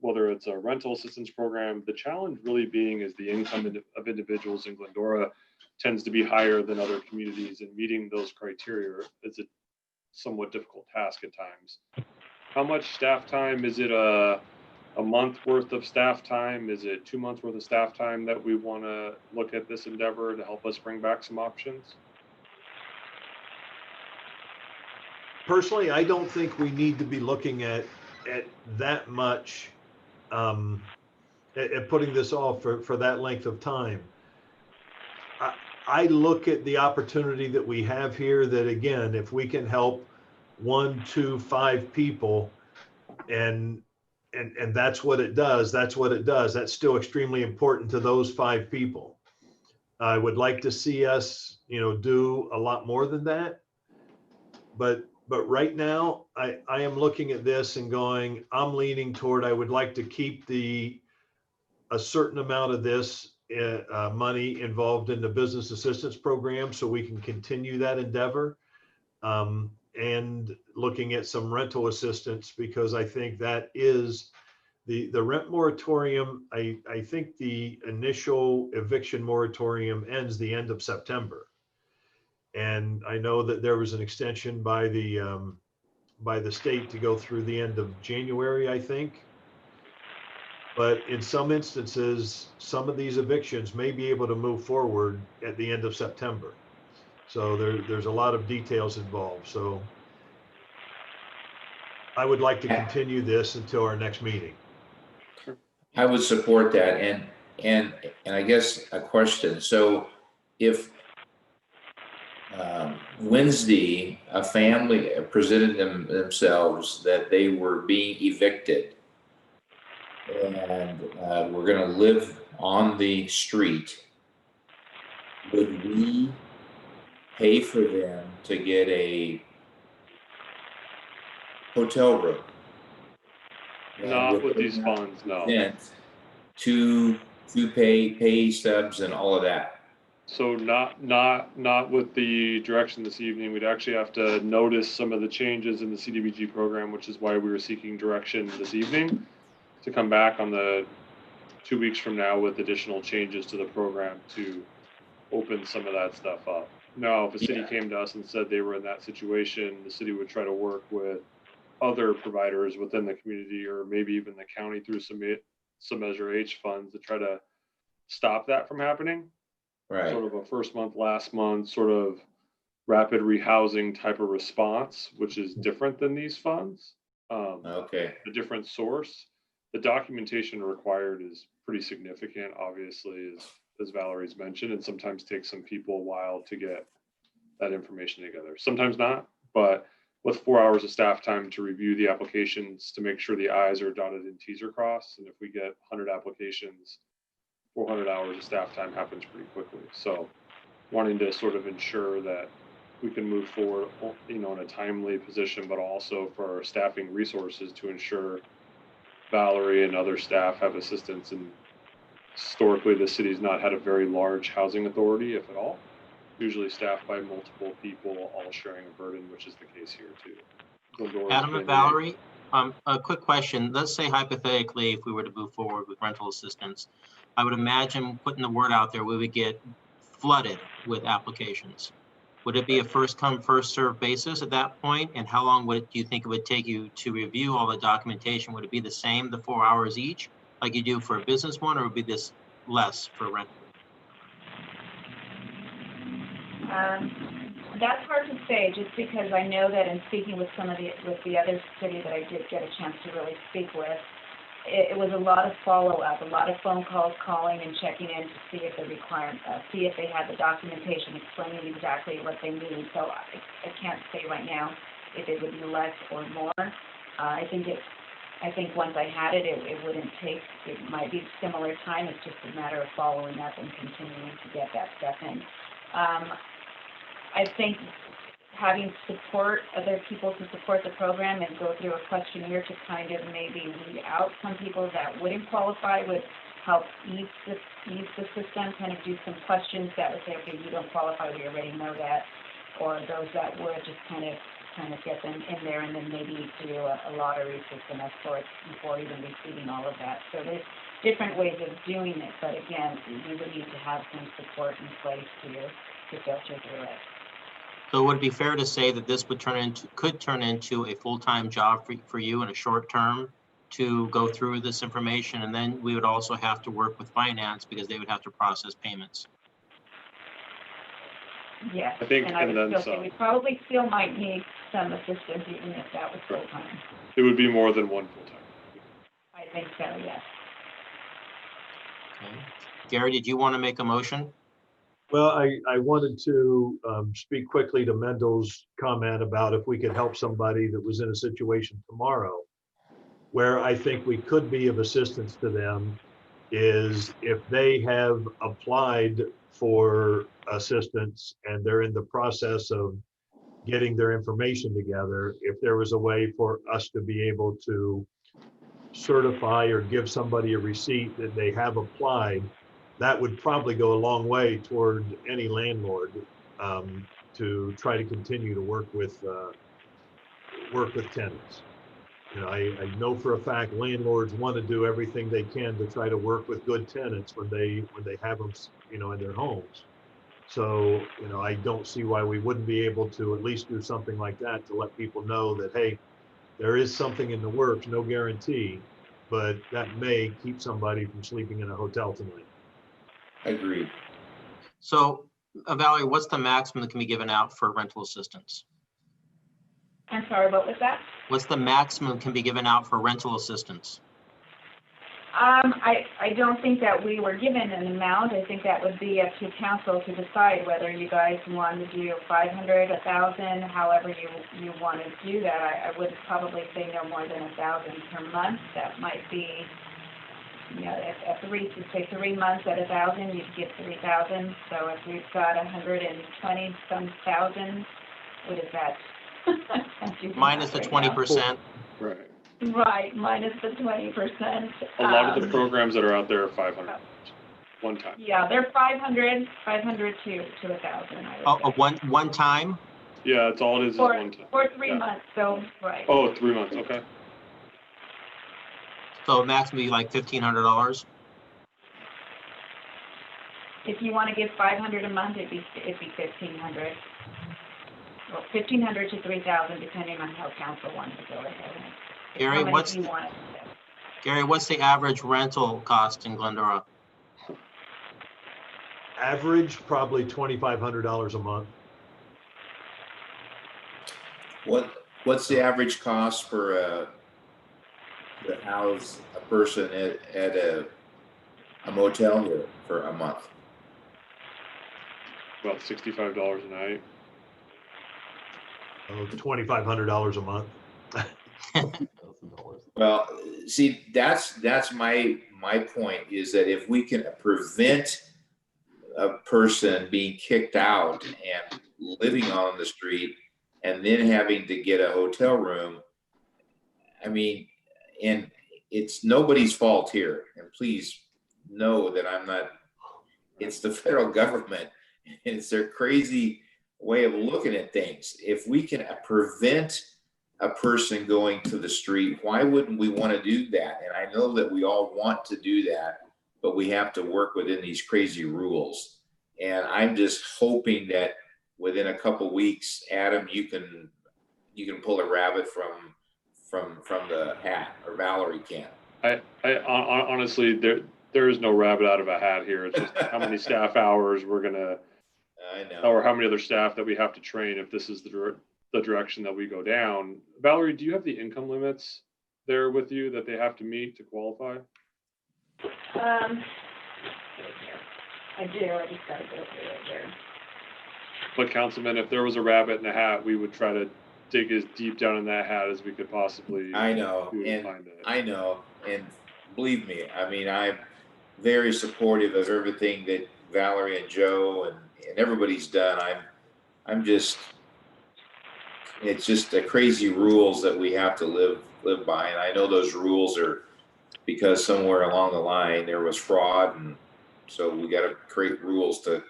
whether it's a rental assistance program. The challenge really being is the income of individuals in Glendora tends to be higher than other communities, and meeting those criteria is a somewhat difficult task at times. How much staff time? Is it a month worth of staff time? Is it 2 months worth of staff time that we want to look at this endeavor to help us bring back some options? Personally, I don't think we need to be looking at that much, at putting this off for that length of time. I look at the opportunity that we have here, that again, if we can help 1, 2, 5 people, and that's what it does, that's what it does. That's still extremely important to those 5 people. I would like to see us, do a lot more than that. But right now, I am looking at this and going, I'm leaning toward, I would like to keep a certain amount of this money involved in the business assistance program so we can continue that endeavor. And looking at some rental assistance, because I think that is The rent moratorium, I think the initial eviction moratorium ends the end of September. And I know that there was an extension by the state to go through the end of January, I think. But in some instances, some of these evictions may be able to move forward at the end of September. So there's a lot of details involved. So I would like to continue this until our next meeting. I would support that. And I guess a question. So if Wednesday, a family presented themselves that they were being evicted and we're going to live on the street, would we pay for them to get a hotel room? Not with these funds, no. To pay stubs and all of that. So not with the direction this evening. We'd actually have to notice some of the changes in the CDBG program, which is why we were seeking direction this evening to come back on the 2 weeks from now with additional changes to the program to open some of that stuff up. Now, if a city came to us and said they were in that situation, the city would try to work with other providers within the community, or maybe even the county through some Measure H funds to try to stop that from happening. Right. Sort of a first month, last month, sort of rapid rehousing type of response, which is different than these funds. Okay. A different source. The documentation required is pretty significant, obviously, as Valerie's mentioned, and sometimes takes some people a while to get that information together. Sometimes not, but with 4 hours of staff time to review the applications to make sure the I's are dotted and T's are crossed. And if we get 100 applications, 400 hours of staff time happens pretty quickly. So wanting to sort of ensure that we can move forward, in a timely position, but also for our staffing resources to ensure Valerie and other staff have assistance. And historically, the city's not had a very large housing authority, if at all. Usually staffed by multiple people, all sharing a burden, which is the case here too. Glendora's Adam and Valerie, a quick question. Let's say hypothetically, if we were to move forward with rental assistance, I would imagine putting the word out there, we would get flooded with applications. Would it be a first come, first served basis at that point? And how long do you think it would take you to review all the documentation? Would it be the same, the 4 hours each, like you do for a business one, or would it be this less for rental? That's hard to say, just because I know that in speaking with the other city that I did get a chance to really speak with, it was a lot of follow-up, a lot of phone calls, calling and checking in to see if see if they had the documentation explaining exactly what they need. So I can't say right now if it would be less or more. I think once I had it, it wouldn't take. It might be similar time. It's just a matter of following up and continuing to get that stuff in. I think having other people to support the program and go through a questionnaire to kind of maybe weed out some people that wouldn't qualify would help ease the system, kind of do some questions that would say, okay, you don't qualify, we already know that, or those that would just kind of get them in there, and then maybe do a lottery system of sorts before even receiving all of that. So there's different ways of doing it, but again, we would need to have some support in place to filter through it. So would it be fair to say that this could turn into a full-time job for you in a short term to go through this information? And then we would also have to work with finance because they would have to process payments. Yes, I think, and then still say we probably still might need some assistance even if that was full-time. It would be more than one full-time. I think so, yes. Okay. Gary, did you want to make a motion? Well, I wanted to speak quickly to Mendel's comment about if we could help somebody that was in a situation tomorrow. Where I think we could be of assistance to them is if they have applied for assistance and they're in the process of getting their information together, if there was a way for us to be able to certify or give somebody a receipt that they have applied, that would probably go a long way toward any landlord to try to continue to work with tenants. You know, I know for a fact landlords want to do everything they can to try to work with good tenants when they have them, you know, in their homes. So, you know, I don't see why we wouldn't be able to at least do something like that to let people know that, hey, there is something in the works, no guarantee, but that may keep somebody from sleeping in a hotel tonight. Agreed. So Valerie, what's the maximum that can be given out for rental assistance? I'm sorry, what was that? What's the maximum can be given out for rental assistance? I don't think that we were given an amount. I think that would be up to council to decide whether you guys want to do 500, 1,000, however you want to do that. I would probably say no more than 1,000 per month. That might be, you know, if 3 months at 1,000, you'd get 3,000. So if we've got 120 some thousand, what is that? Minus the 20%. Right. Right, minus the 20%. A lot of the programs that are out there are 500 one time. Yeah, they're 500 to 1,000. Oh, one time? Yeah, it's all it is one time. For 3 months, so, right. Oh, 3 months, okay. So max would be like $1,500. If you want to give 500 a month, it'd be 1,500. Well, 1,500 to 3,000, depending on how council wants to go ahead. Gary, what's the average rental cost in Glendora? Average, probably $2,500 a month. What's the average cost for to house a person at a motel here for a month? About $65 a night. $2,500 a month. Well, see, that's my point, is that if we can prevent a person being kicked out and living on the street and then having to get a hotel room, I mean, and it's nobody's fault here. And please know that I'm not, it's the federal government and it's their crazy way of looking at things. If we can prevent a person going to the street, why wouldn't we want to do that? And I know that we all want to do that, but we have to work within these crazy rules. And I'm just hoping that within a couple weeks, Adam, you can pull a rabbit from the hat, or Valerie can. I honestly, there is no rabbit out of a hat here. It's just how many staff hours we're gonna, I know, or how many other staff that we have to train if this is the direction that we go down. Valerie, do you have the income limits there with you that they have to meet to qualify? I do. I just gotta go through it here. But Councilman, if there was a rabbit in a hat, we would try to dig as deep down in that hat as we could possibly. I know, and find it. I know, and believe me, I mean, I'm very supportive of everything that Valerie and Joe and everybody's done. I'm just, it's just the crazy rules that we have to live by. And I know those rules are because somewhere along the line there was fraud, and so we got to create rules to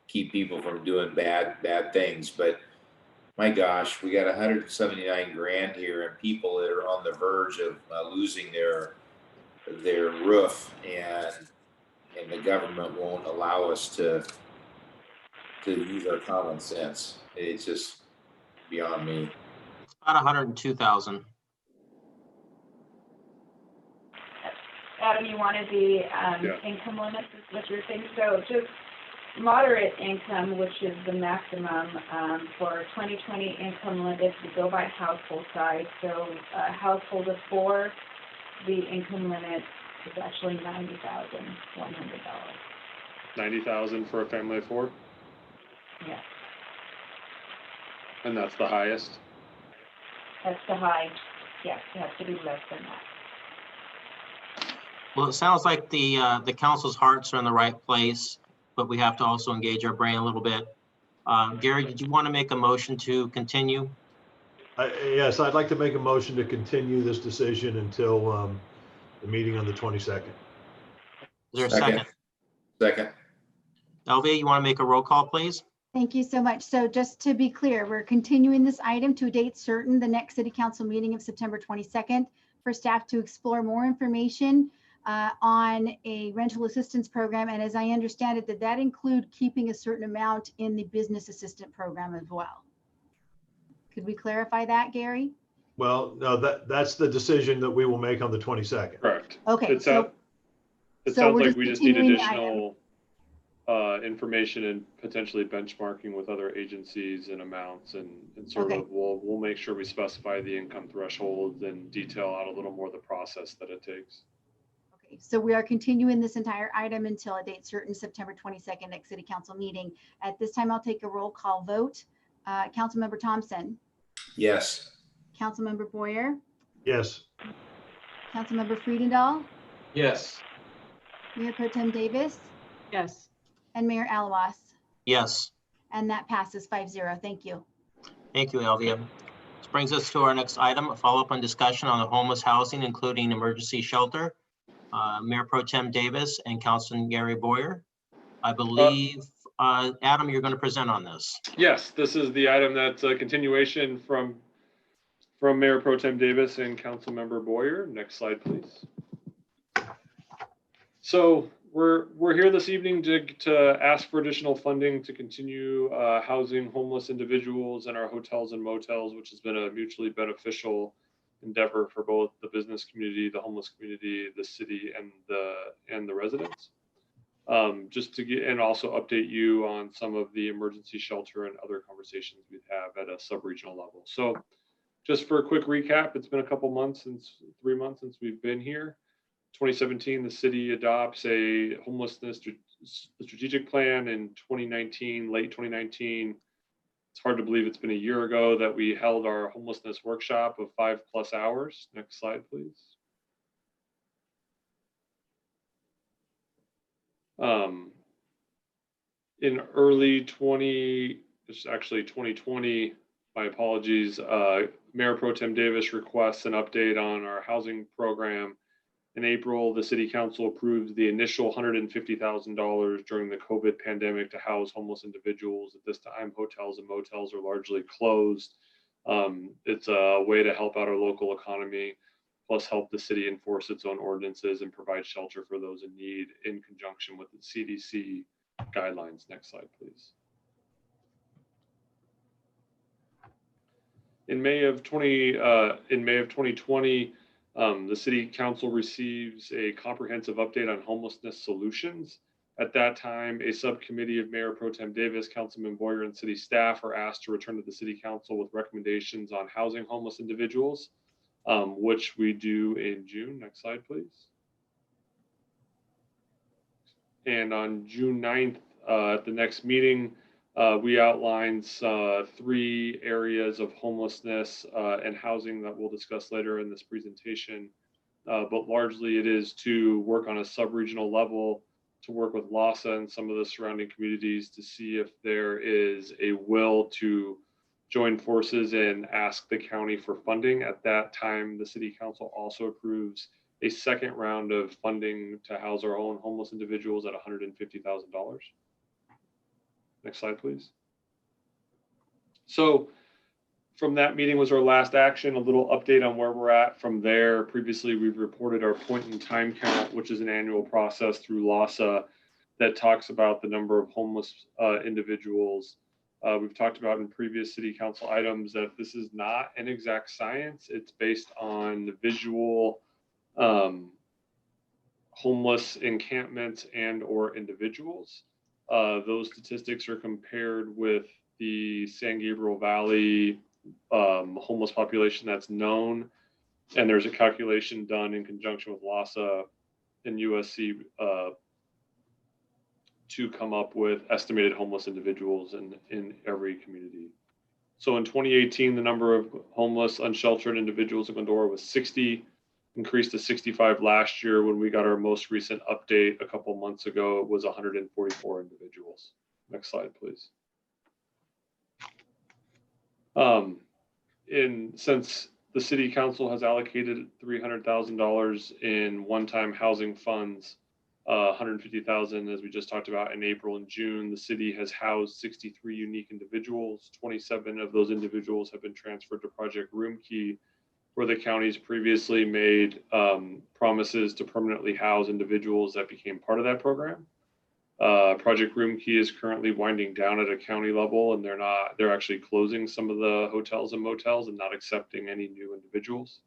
keep people from doing bad things. But my gosh, we got 179 grand here, and people that are on the verge of losing their roof, and the government won't allow us to use our common sense. It's just beyond me. It's about 102,000. Adam, you wanted the income limits is what you're saying. So just moderate income, which is the maximum for 2020 income limits, we go by household size. So a household of 4, the income limit is actually $90,100. $90,000 for a family of 4? Yes. And that's the highest? That's the high. Yes, it has to be less than that. Well, it sounds like the council's hearts are in the right place, but we have to also engage our brain a little bit. Gary, did you want to make a motion to continue? Yes, I'd like to make a motion to continue this decision until the meeting on the 22nd. Is there a second? Second. Elvia, you want to make a roll call, please? Thank you so much. So just to be clear, we're continuing this item to a date certain, the next city council meeting of September 22nd, for staff to explore more information on a rental assistance program. And as I understand it, that include keeping a certain amount in the business assistant program as well. Could we clarify that, Gary? Well, no, that's the decision that we will make on the 22nd. Correct. Okay. It sounds like we just need additional information and potentially benchmarking with other agencies and amounts and sort of we'll make sure we specify the income thresholds and detail out a little more the process that it takes. Okay, so we are continuing this entire item until a date certain, September 22nd, next city council meeting. At this time, I'll take a roll call vote. Councilmember Thompson. Yes. Councilmember Boyer. Yes. Councilmember Friedendahl. Yes. Mayor Pro Tem Davis. Yes. And Mayor Alawas. Yes. And that passes 5-0. Thank you. Thank you, Elvia. This brings us to our next item, a follow-up on discussion on the homeless housing, including emergency shelter. Mayor Pro Tem Davis and Councilman Gary Boyer. I believe, Adam, you're going to present on this. Yes, this is the item that's a continuation from Mayor Pro Tem Davis and Councilmember Boyer. Next slide, please. So we're here this evening to ask for additional funding to continue housing homeless individuals in our hotels and motels, which has been a mutually beneficial endeavor for both the business community, the homeless community, the city, and the residents. Just to get and also update you on some of the emergency shelter and other conversations we have at a sub-regional level. So just for a quick recap, it's been a couple months 3 months since we've been here. 2017, the city adopts a homelessness strategic plan. In 2019, late 2019, it's hard to believe it's been a year ago that we held our homelessness workshop of 5+ hours. Next slide, please. In early 2020, my apologies, Mayor Pro Tem Davis requests an update on our housing program. In April, the City Council approved the initial $150,000 during the COVID pandemic to house homeless individuals. At this time, hotels and motels are largely closed. It's a way to help out our local economy, plus help the city enforce its own ordinances and provide shelter for those in need in conjunction with the CDC guidelines. Next slide, please. In May of 2020, the City Council receives a comprehensive update on homelessness solutions. At that time, a subcommittee of Mayor Pro Tem Davis, Councilman Boyer, and city staff are asked to return to the City Council with recommendations on housing homeless individuals, which we do in June. Next slide, please. And on June 9th, at the next meeting, we outlined 3 areas of homelessness and housing that we'll discuss later in this presentation. But largely it is to work on a sub-regional level, to work with LAHSA and some of the surrounding communities to see if there is a will to join forces and ask the county for funding. At that time, the City Council also approves a second round of funding to house our own homeless individuals at $150,000. Next slide, please. So from that meeting was our last action, a little update on where we're at from there. Previously, we've reported our point in time count, which is an annual process through LAHSA that talks about the number of homeless individuals. We've talked about in previous city council items that this is not an exact science. It's based on visual homeless encampments and/or individuals. Those statistics are compared with the San Gabriel Valley homeless population that's known. And there's a calculation done in conjunction with LAHSA and USC to come up with estimated homeless individuals in every community. So in 2018, the number of homeless, unsheltered individuals in Glendora was 60, increased to 65 last year. When we got our most recent update a couple months ago, it was 144 individuals. Next slide, please. Since the City Council has allocated $300,000 in one-time housing funds 150,000, as we just talked about, in April and June. The city has housed 63 unique individuals. 27 of those individuals have been transferred to Project Room Key, where the counties previously made promises to permanently house individuals that became part of that program. Project Room Key is currently winding down at a county level, and they're actually closing some of the hotels and motels and not accepting any new individuals.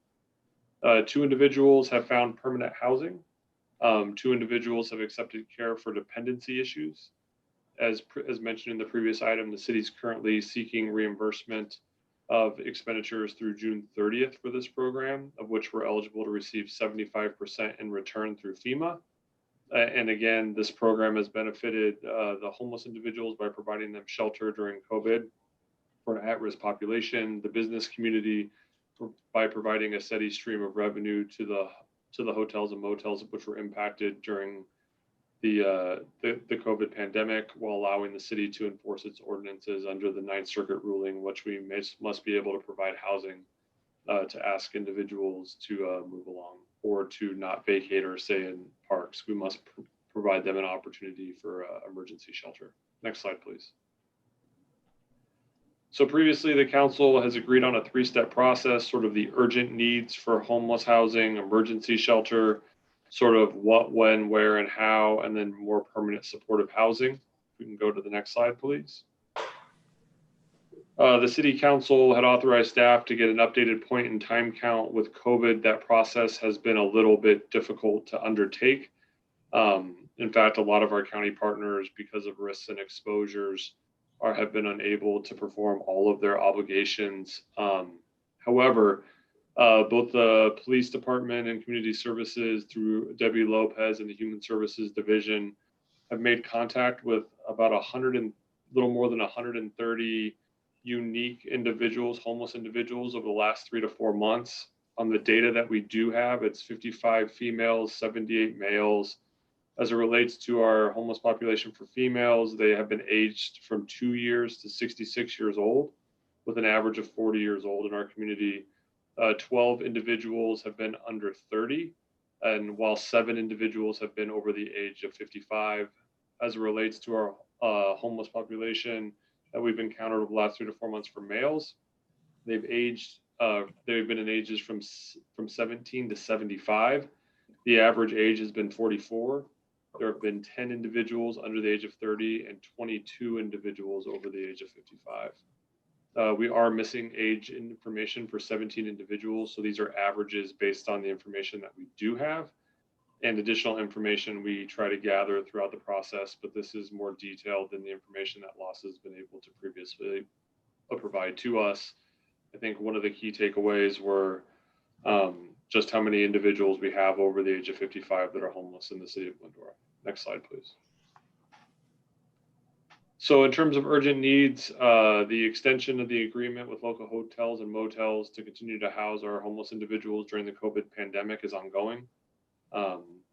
2 individuals have found permanent housing. 2 individuals have accepted care for dependency issues. As mentioned in the previous item, the city is currently seeking reimbursement of expenditures through June 30th for this program, of which we're eligible to receive 75% in return through FEMA. And again, this program has benefited the homeless individuals by providing them shelter during COVID for an at-risk population, the business community by providing a steady stream of revenue to the hotels and motels which were impacted during the COVID pandemic, while allowing the city to enforce its ordinances under the 9th Circuit ruling, which we must be able to provide housing to ask individuals to move along or to not vacate or stay in parks. We must provide them an opportunity for emergency shelter. Next slide, please. So previously, the council has agreed on a 3-step process, sort of the urgent needs for homeless housing, emergency shelter, sort of what, when, where, and how, and then more permanent supportive housing. We can go to the next slide, please. The city council had authorized staff to get an updated point in time count. With COVID, that process has been a little bit difficult to undertake. In fact, a lot of our county partners, because of risks and exposures, have been unable to perform all of their obligations. However, both the police department and community services through Debbie Lopez and the Human Services Division have made contact with about little more than 130 unique individuals, homeless individuals, over the last 3 to 4 months. On the data that we do have, it's 55 females, 78 males. As it relates to our homeless population for females, they have been aged from 2 years to 66 years old, with an average of 40 years old in our community. 12 individuals have been under 30, and while 7 individuals have been over the age of 55. As it relates to our homeless population that we've encountered over the last 3 to 4 months for males, they've been in ages from 17 to 75. The average age has been 44. There have been 10 individuals under the age of 30 and 22 individuals over the age of 55. We are missing age information for 17 individuals. So these are averages based on the information that we do have, and additional information we try to gather throughout the process, but this is more detailed than the information that LOS has been able to previously provide to us. I think one of the key takeaways were just how many individuals we have over the age of 55 that are homeless in the city of Glendora. Next slide, please. So in terms of urgent needs, the extension of the agreement with local hotels and motels to continue to house our homeless individuals during the COVID pandemic is ongoing.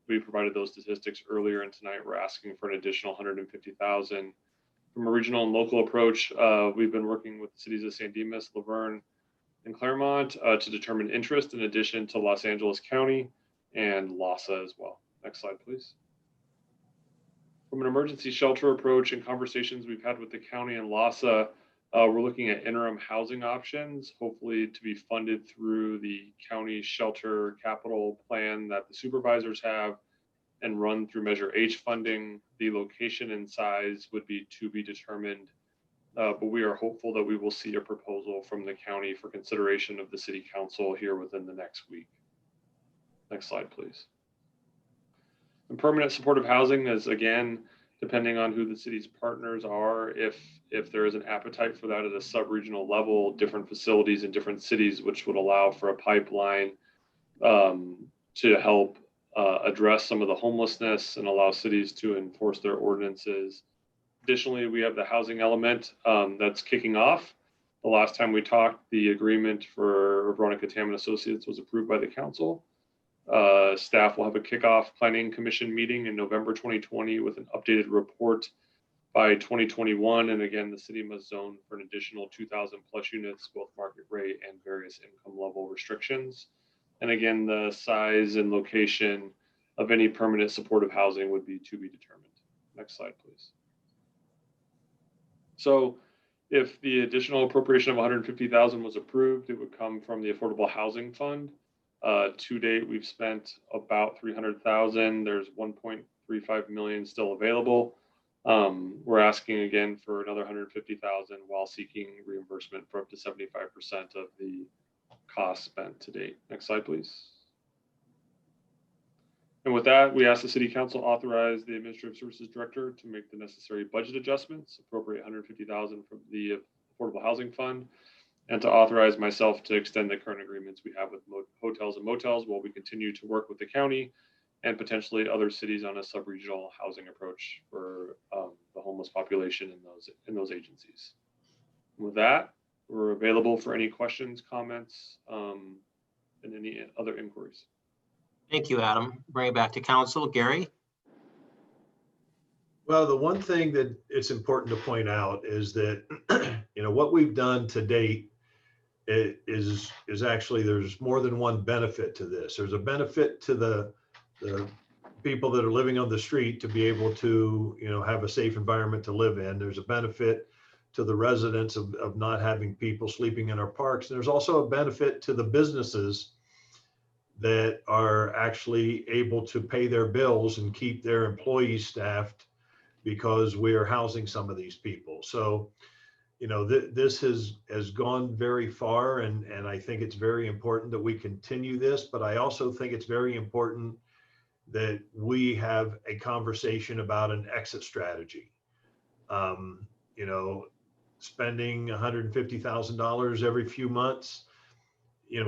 We provided those statistics earlier, and tonight we're asking for an additional 150,000. From a regional and local approach, we've been working with the cities of San Dimas, Laverne, and Claremont to determine interest, in addition to Los Angeles County and LASA as well. Next slide, please. From an emergency shelter approach and conversations we've had with the county and LASA, we're looking at interim housing options, hopefully to be funded through the county shelter capital plan that the supervisors have and run through Measure H funding. The location and size would be to be determined, but we are hopeful that we will see a proposal from the county for consideration of the city council here within the next week. Next slide, please. And permanent supportive housing is, again, depending on who the city's partners are, if there is an appetite for that at a sub-regional level, different facilities in different cities, which would allow for a pipeline to help address some of the homelessness and allow cities to enforce their ordinances. Additionally, we have the housing element that's kicking off. The last time we talked, the agreement for Veronica Tam and Associates was approved by the council. Staff will have a kickoff planning commission meeting in November 2020 with an updated report by 2021. And again, the city must zone for an additional 2,000 plus units, both market rate and various income level restrictions. And again, the size and location of any permanent supportive housing would be to be determined. Next slide, please. So if the additional appropriation of 150,000 was approved, it would come from the Affordable Housing Fund. To date, we've spent about 300,000. There's 1.35 million still available. We're asking again for another 150,000 while seeking reimbursement for up to 75% of the cost spent to date. Next slide, please. And with that, we ask the City Council authorize the Administrative Services Director to make the necessary budget adjustments, appropriate 150,000 from the Affordable Housing Fund, and to authorize myself to extend the current agreements we have with hotels and motels while we continue to work with the county and potentially other cities on a sub-regional housing approach for the homeless population in those agencies. With that, we're available for any questions, comments, and any other inquiries. Thank you, Adam. Bring it back to council. Gary? Well, the one thing that it's important to point out is that, what we've done to date is actually, there's more than one benefit to this. There's a benefit to the people that are living on the street to be able to, have a safe environment to live in. There's a benefit to the residents of not having people sleeping in our parks. And there's also a benefit to the businesses that are actually able to pay their bills and keep their employees staffed because we are housing some of these people. So, this has gone very far, and I think it's very important that we continue this, but I also think it's very important that we have a conversation about an exit strategy. Spending $150,000 every few months,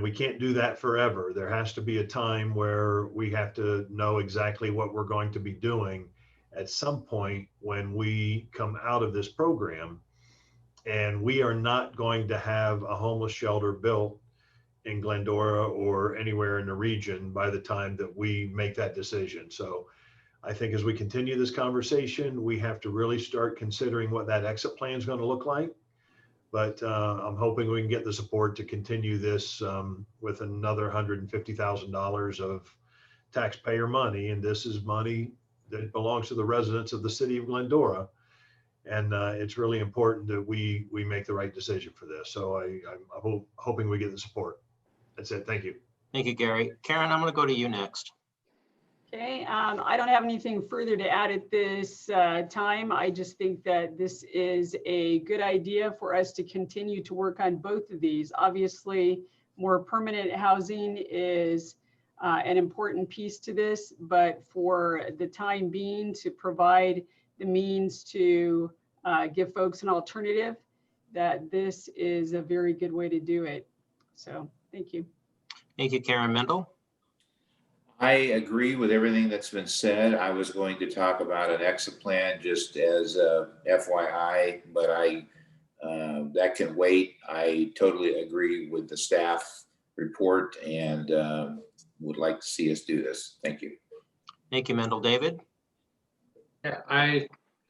we can't do that forever. There has to be a time where we have to know exactly what we're going to be doing at some point when we come out of this program. And we are not going to have a homeless shelter built in Glendora or anywhere in the region by the time that we make that decision. So I think as we continue this conversation, we have to really start considering what that exit plan is going to look like. But I'm hoping we can get the support to continue this with another $150,000 of taxpayer money. And this is money that belongs to the residents of the city of Glendora. And it's really important that we make the right decision for this. So I'm hoping we get the support. That's it. Thank you. Thank you, Gary. Karen, I'm going to go to you next. Okay, I don't have anything further to add at this time. I just think that this is a good idea for us to continue to work on both of these. Obviously, more permanent housing is an important piece to this, but for the time being, to provide the means to give folks an alternative, that this is a very good way to do it. So thank you. Thank you, Karen Mendel. I agree with everything that's been said. I was going to talk about an exit plan just as a FYI, but that can wait. I totally agree with the staff report and would like to see us do this. Thank you. Thank you, Mendel. David? Yeah, I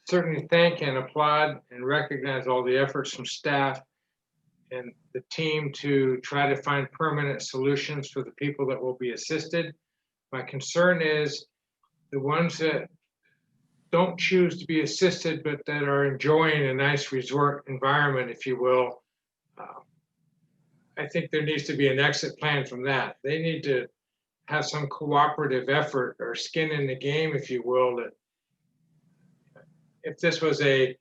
certainly thank and applaud and recognize all the efforts from staff and the team to try to find permanent solutions for the people that will be assisted. My concern is the ones that don't choose to be assisted, but that are enjoying a nice resort environment, if you will. I think there needs to be an exit plan from that. They need to have some cooperative effort or skin in the game, if you will, that if this was a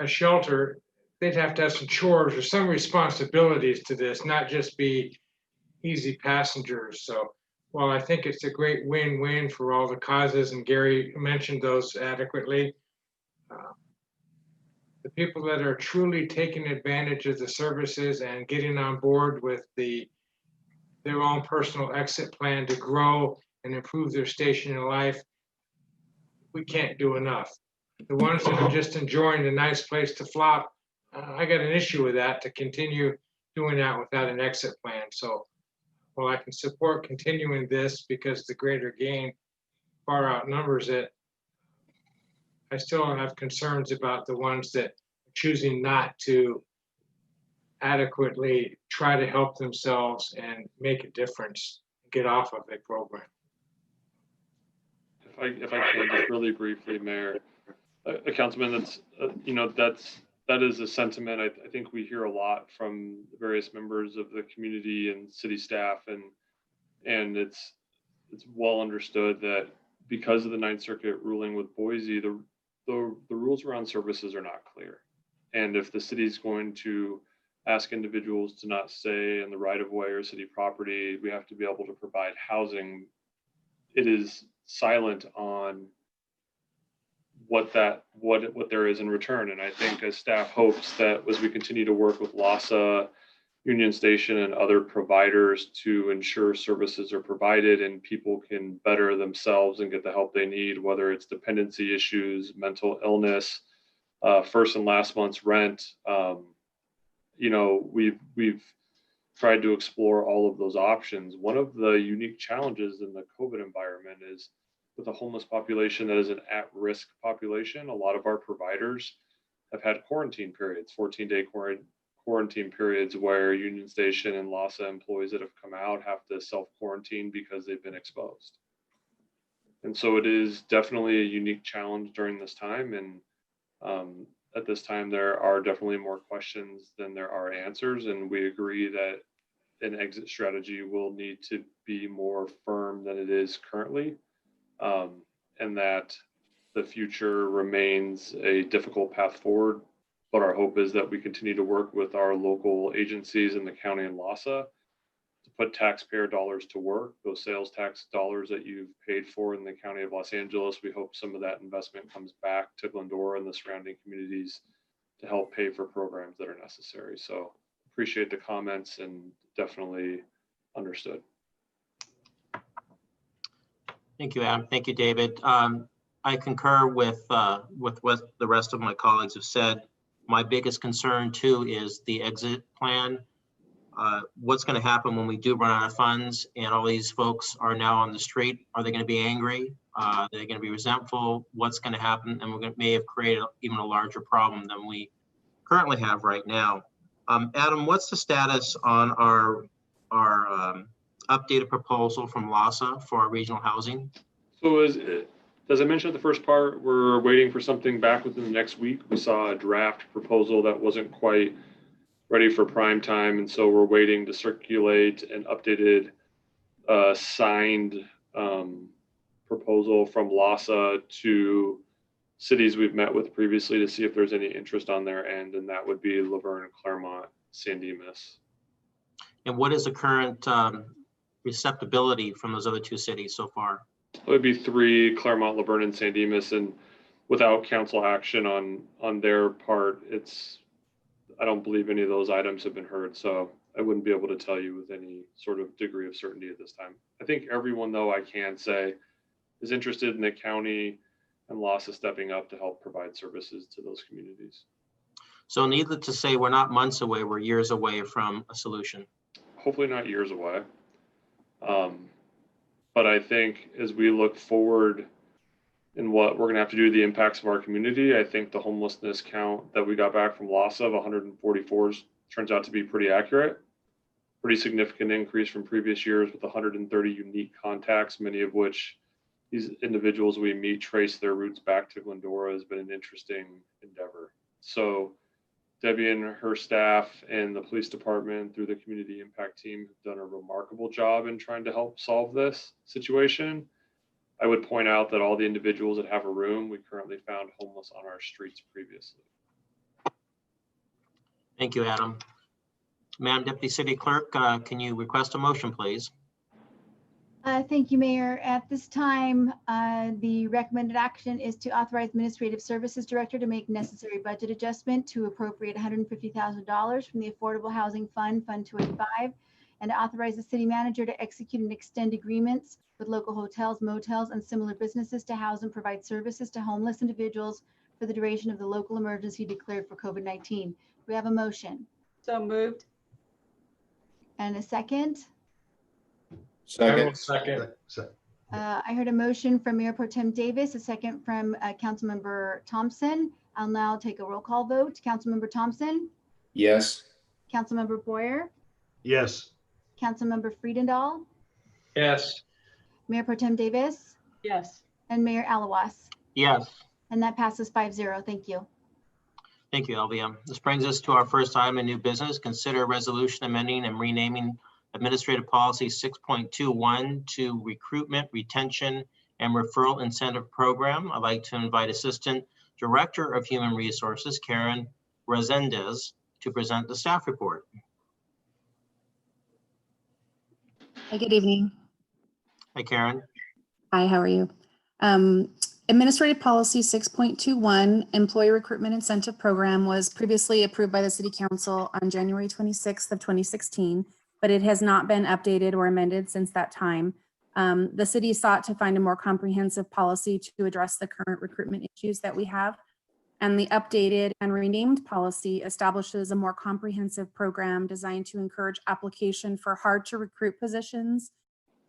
shelter, they'd have to have some chores or some responsibilities to this, not just be easy passengers. So while I think it's a great win-win for all the causes, and Gary mentioned those adequately, the people that are truly taking advantage of the services and getting on board with their own personal exit plan to grow and improve their station in life, we can't do enough. The ones that are just enjoying a nice place to flop, I got an issue with that, to continue doing that without an exit plan. So while I can support continuing this because the greater gain far outnumbers it, I still have concerns about the ones that are choosing not to adequately try to help themselves and make a difference, get off of a program. if I can, just really briefly, Mayor, Councilman, that is a sentiment I think we hear a lot from various members of the community and city staff, and it's well understood that because of the Ninth Circuit ruling with Boise, the rules around services are not clear. And if the city is going to ask individuals to not stay in the right of way or city property, we have to be able to provide housing. It is silent on what there is in return. And I think as staff hopes that as we continue to work with LASA, Union Station, and other providers to ensure services are provided and people can better themselves and get the help they need, whether it's dependency issues, mental illness, first and last month's rent. We've tried to explore all of those options. One of the unique challenges in the COVID environment is with a homeless population that is an at-risk population. A lot of our providers have had quarantine periods, 14-day quarantine periods where Union Station and LASA employees that have come out have to self-quarantine because they've been exposed. And so it is definitely a unique challenge during this time. And at this time, there are definitely more questions than there are answers. And we agree that an exit strategy will need to be more firm than it is currently. And that the future remains a difficult path forward. But our hope is that we continue to work with our local agencies in the county and LASA to put taxpayer dollars to work. Those sales tax dollars that you've paid for in the county of Los Angeles, we hope some of that investment comes back to Glendora and the surrounding communities to help pay for programs that are necessary. So appreciate the comments and definitely understood. Thank you, Adam. Thank you, David. I concur with what the rest of my colleagues have said. My biggest concern too is the exit plan. What's going to happen when we do run out of funds and all these folks are now on the street? Are they going to be angry? Are they going to be resentful? What's going to happen? And may have created even a larger problem than we currently have right now. Adam, what's the status on our updated proposal from LASA for our regional housing? So as I mentioned at the first part, we're waiting for something back within the next week. We saw a draft proposal that wasn't quite ready for prime time. And so we're waiting to circulate an updated signed proposal from LASA to cities we've met with previously to see if there's any interest on their end. And that would be Laverne, Claremont, San Dimas. And what is the current receptibility from those other two cities so far? It would be 3, Claremont, Laverne, and San Dimas, and without council action on their part, I don't believe any of those items have been heard, so I wouldn't be able to tell you with any sort of degree of certainty at this time. I think everyone, though, I can say, is interested in the county and LASA stepping up to help provide services to those communities. So needless to say, we're not months away, we're years away from a solution. Hopefully not years away. But I think as we look forward in what we're going to have to do to the impacts of our community, I think the homelessness count that we got back from LASA of 144 turns out to be pretty accurate. Pretty significant increase from previous years with 130 unique contacts, many of which these individuals we meet trace their roots back to Glendora has been an interesting endeavor. So Debbie and her staff and the police department through the community impact team have done a remarkable job in trying to help solve this situation. I would point out that all the individuals that have a room, we currently found homeless on our streets previously. Thank you, Adam. Madam Deputy City Clerk, can you request a motion, please? Thank you, Mayor. At this time, the recommended action is to authorize Administrative Services Director to make necessary budget adjustment to appropriate $150,000 from the Affordable Housing Fund, Fund 285, and to authorize the city manager to execute and extend agreements with local hotels, motels, and similar businesses to house and provide services to homeless individuals for the duration of the local emergency declared for COVID-19. We have a motion. So moved. And a second? Second. I heard a motion from Mayor Pro Tem Davis, a second from Councilmember Thompson. I'll now take a roll call vote. Councilmember Thompson? Yes. Councilmember Boyer? Yes. Councilmember Friedendahl? Yes. Mayor Pro Tem Davis? Yes. and Mayor Alawas. Yes. And that passes 5-0. Thank you. Thank you, LVM. This brings us to our first item in new business. Consider a resolution amending and renaming Administrative Policy 6.21 to Recruitment, Retention, and Referral Incentive Program. I'd like to invite Assistant Director of Human Resources, Karen Resendez, to present the staff report. Hi, good evening. Hi, Karen. Hi, how are you? Administrative Policy 6.21 Employee Recruitment Incentive Program was previously approved by the City Council on January 26th of 2016, but it has not been updated or amended since that time. The city sought to find a more comprehensive policy to address the current recruitment issues that we have. And the updated and renamed policy establishes a more comprehensive program designed to encourage application for hard to recruit positions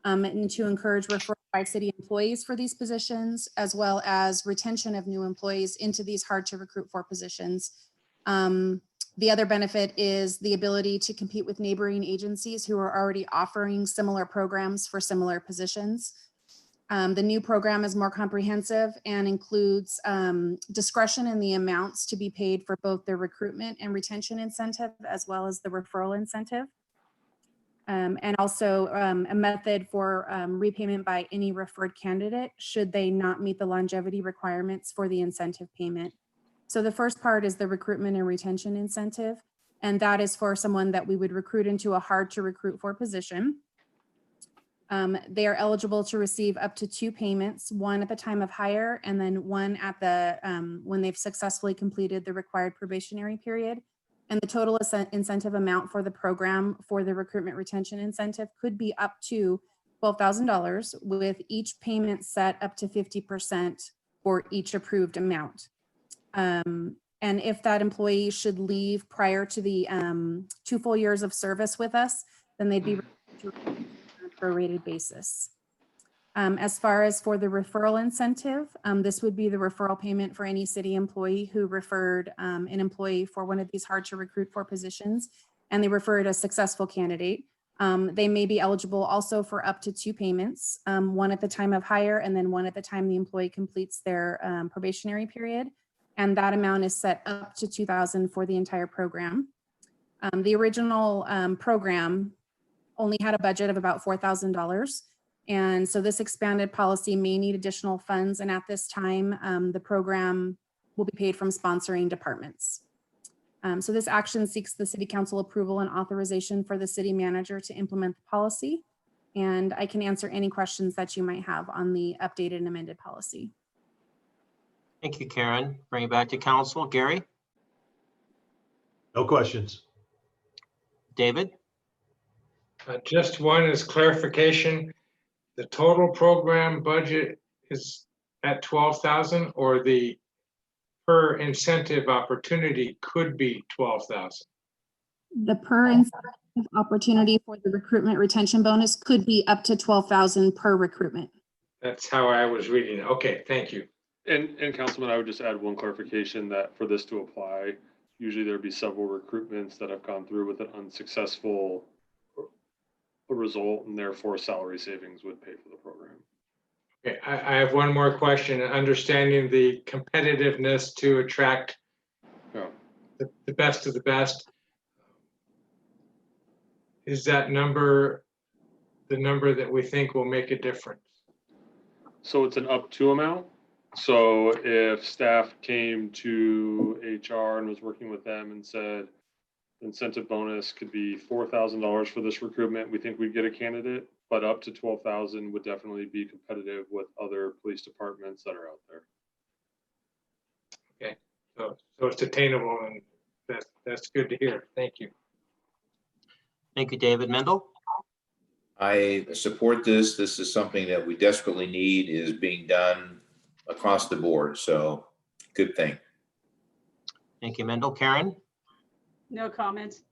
and to encourage referral by city employees for these positions, as well as retention of new employees into these hard to recruit for positions. The other benefit is the ability to compete with neighboring agencies who are already offering similar programs for similar positions. The new program is more comprehensive and includes discretion in the amounts to be paid for both the recruitment and retention incentive, as well as the referral incentive. And also a method for repayment by any referred candidate should they not meet the longevity requirements for the incentive payment. So the first part is the recruitment and retention incentive, and that is for someone that we would recruit into a hard to recruit for position. They are eligible to receive up to 2 payments, one at the time of hire and then one at the when they've successfully completed the required probationary period. And the total incentive amount for the program for the recruitment retention incentive could be up to $12,000, with each payment set up to 50% for each approved amount. And if that employee should leave prior to the 2 full years of service with us, then they'd be on a prorated basis. As far as for the referral incentive, this would be the referral payment for any city employee who referred an employee for one of these hard to recruit for positions, and they referred a successful candidate. They may be eligible also for up to 2 payments, one at the time of hire and then one at the time the employee completes their probationary period. And that amount is set up to $2,000 for the entire program. The original program only had a budget of about $4,000. And so this expanded policy may need additional funds. And at this time, the program will be paid from sponsoring departments. So this action seeks the City Council approval and authorization for the city manager to implement the policy. And I can answer any questions that you might have on the updated and amended policy. Thank you, Karen. Bring it back to council. Gary? No questions. David? Just one is clarification. The total program budget is at 12,000, or the per incentive opportunity could be 12,000? The per incentive opportunity for the recruitment retention bonus could be up to 12,000 per recruitment. That's how I was reading it. Okay, thank you. And Councilman, I would just add one clarification that for this to apply, usually there'd be several recruitments that have gone through with an unsuccessful result, and therefore salary savings would pay for the program. Okay, I have one more question. Understanding the competitiveness to attract the best of the best, is that number the number that we think will make a difference? So it's an up to amount. So if staff came to HR and was working with them and said, incentive bonus could be $4,000 for this recruitment, we think we'd get a candidate, but up to 12,000 would definitely be competitive with other police departments that are out there. Okay, so it's attainable, and that's good to hear. Thank you. Thank you, David. Mendel? I support this. This is something that we desperately need, is being done across the board. So good thing. Thank you, Mendel. Karen? No comments.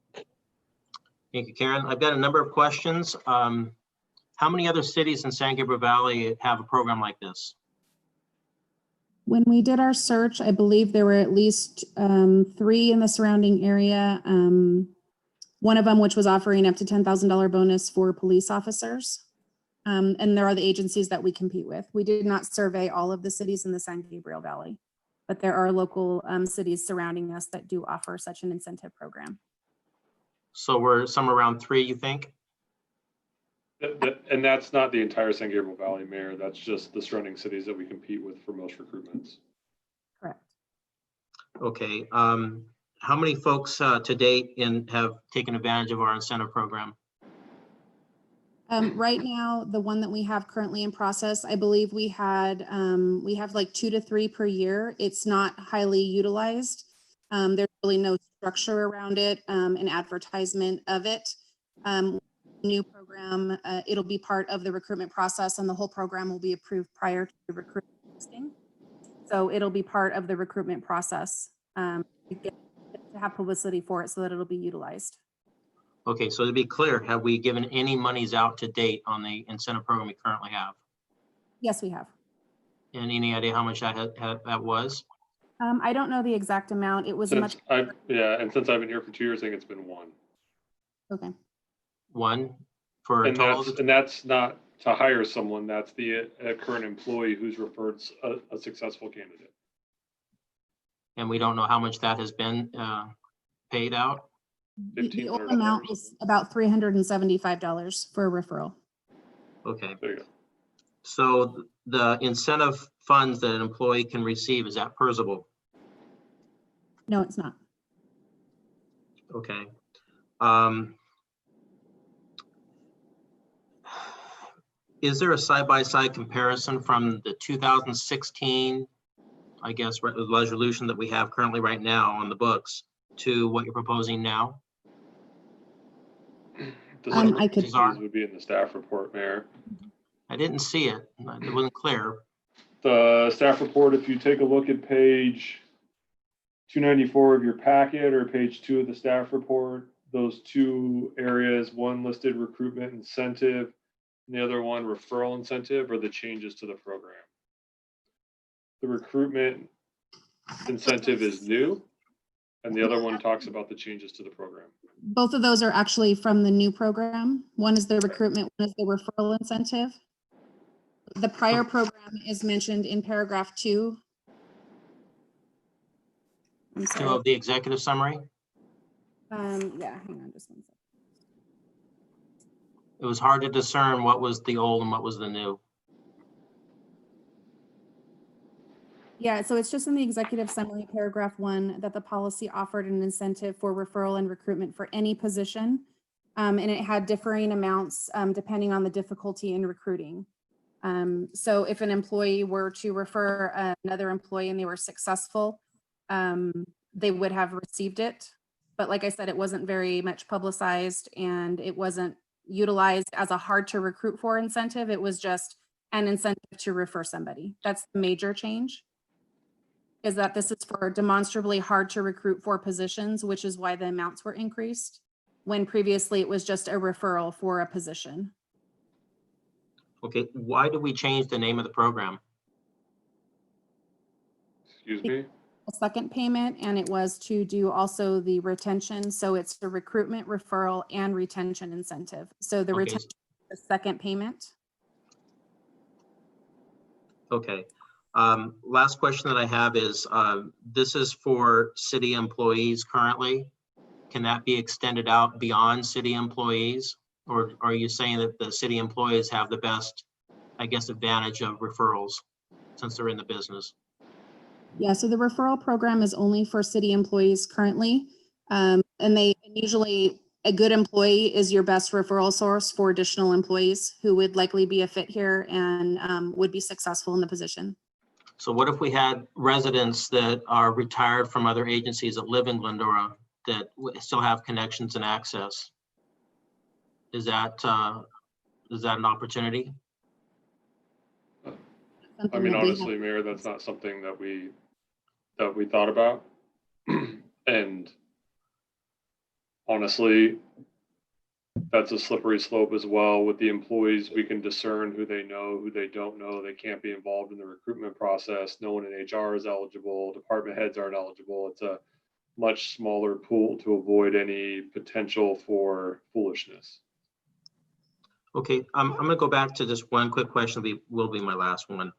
Thank you, Karen. I've got a number of questions. How many other cities in San Gabriel Valley have a program like this? When we did our search, I believe there were at least 3 in the surrounding area. One of them, which was offering up to $10,000 bonus for police officers. And there are the agencies that we compete with. We did not survey all of the cities in the San Gabriel Valley, but there are local cities surrounding us that do offer such an incentive program. So we're somewhere around 3, you think? And that's not the entire San Gabriel Valley, Mayor. That's just the surrounding cities that we compete with for most recruitments. Correct. Okay. How many folks to date have taken advantage of our incentive program? Right now, the one that we have currently in process, I believe we have like 2 to 3 per year. It's not highly utilized. There's really no structure around it, an advertisement of it. New program, it'll be part of the recruitment process, and the whole program will be approved prior to the recruitment posting. So it'll be part of the recruitment process to have publicity for it so that it'll be utilized. Okay, so to be clear, have we given any monies out to date on the incentive program we currently have? Yes, we have. And any idea how much that was? I don't know the exact amount. It was much. And since I've been here for 2 years, I think it's been 1. Okay. 1 for a And total? that's not to hire someone. That's the current employee who's referred a successful candidate. And we don't know how much that has been paid out? The old amount is about $375 for a referral. Okay. There you go. So the incentive funds that an employee can receive, is that perishable? No, it's not. Okay. Is there a side-by-side comparison from the 2016, I guess, resolution that we have currently right now on the books to what you're proposing now? These would be in the staff report, Mayor. I didn't see it. It wasn't clear. The staff report, if you take a look at page 294 of your packet or page 2 of the staff report, those 2 areas, one listed recruitment incentive and the other one referral incentive, are the changes to the program. The recruitment incentive is new, and the other one talks about the changes to the program. Both of those are actually from the new program. One is the recruitment, one is the referral incentive. The prior program is mentioned in paragraph 2. I'm 2 sorry. of the executive summary? Yeah, hang on just 1 second. It was hard to discern what was the old and what was the new. Yeah, so it's just in the executive summary, paragraph 1, that the policy offered an incentive for referral and recruitment for any position. And it had differing amounts depending on the difficulty in recruiting. So if an employee were to refer another employee and they were successful, they would have received it. But like I said, it wasn't very much publicized and it wasn't utilized as a hard to recruit for incentive. It was just an incentive to refer somebody. That's the major change, is that this is for demonstrably hard to recruit for positions, which is why the amounts were increased, when previously it was just a referral for a position. Okay, why did we change the name of the program? Excuse me? A second payment, and it was to do also the retention. So it's the recruitment, referral, and retention incentive. So the retention, the second payment. Okay. Last question that I have is, this is for city employees currently. Can that be extended out beyond city employees? Or are you saying that the city employees have the best, I guess, advantage of referrals since they're in the business? Yeah, so the referral program is only for city employees currently. And usually a good employee is your best referral source for additional employees who would likely be a fit here and would be successful in the position. So what if we had residents that are retired from other agencies that live in Glendora that still have connections and access? Is that an opportunity? I mean, honestly, Mayor, that's not something that we thought about. And honestly, that's a slippery slope as well. With the employees, we can discern who they know, who they don't know. They can't be involved in the recruitment process. No one in HR is eligible. Department heads aren't eligible. It's a much smaller pool to avoid any potential for foolishness. Okay, I'm gonna go back to just one quick question, will be my last one.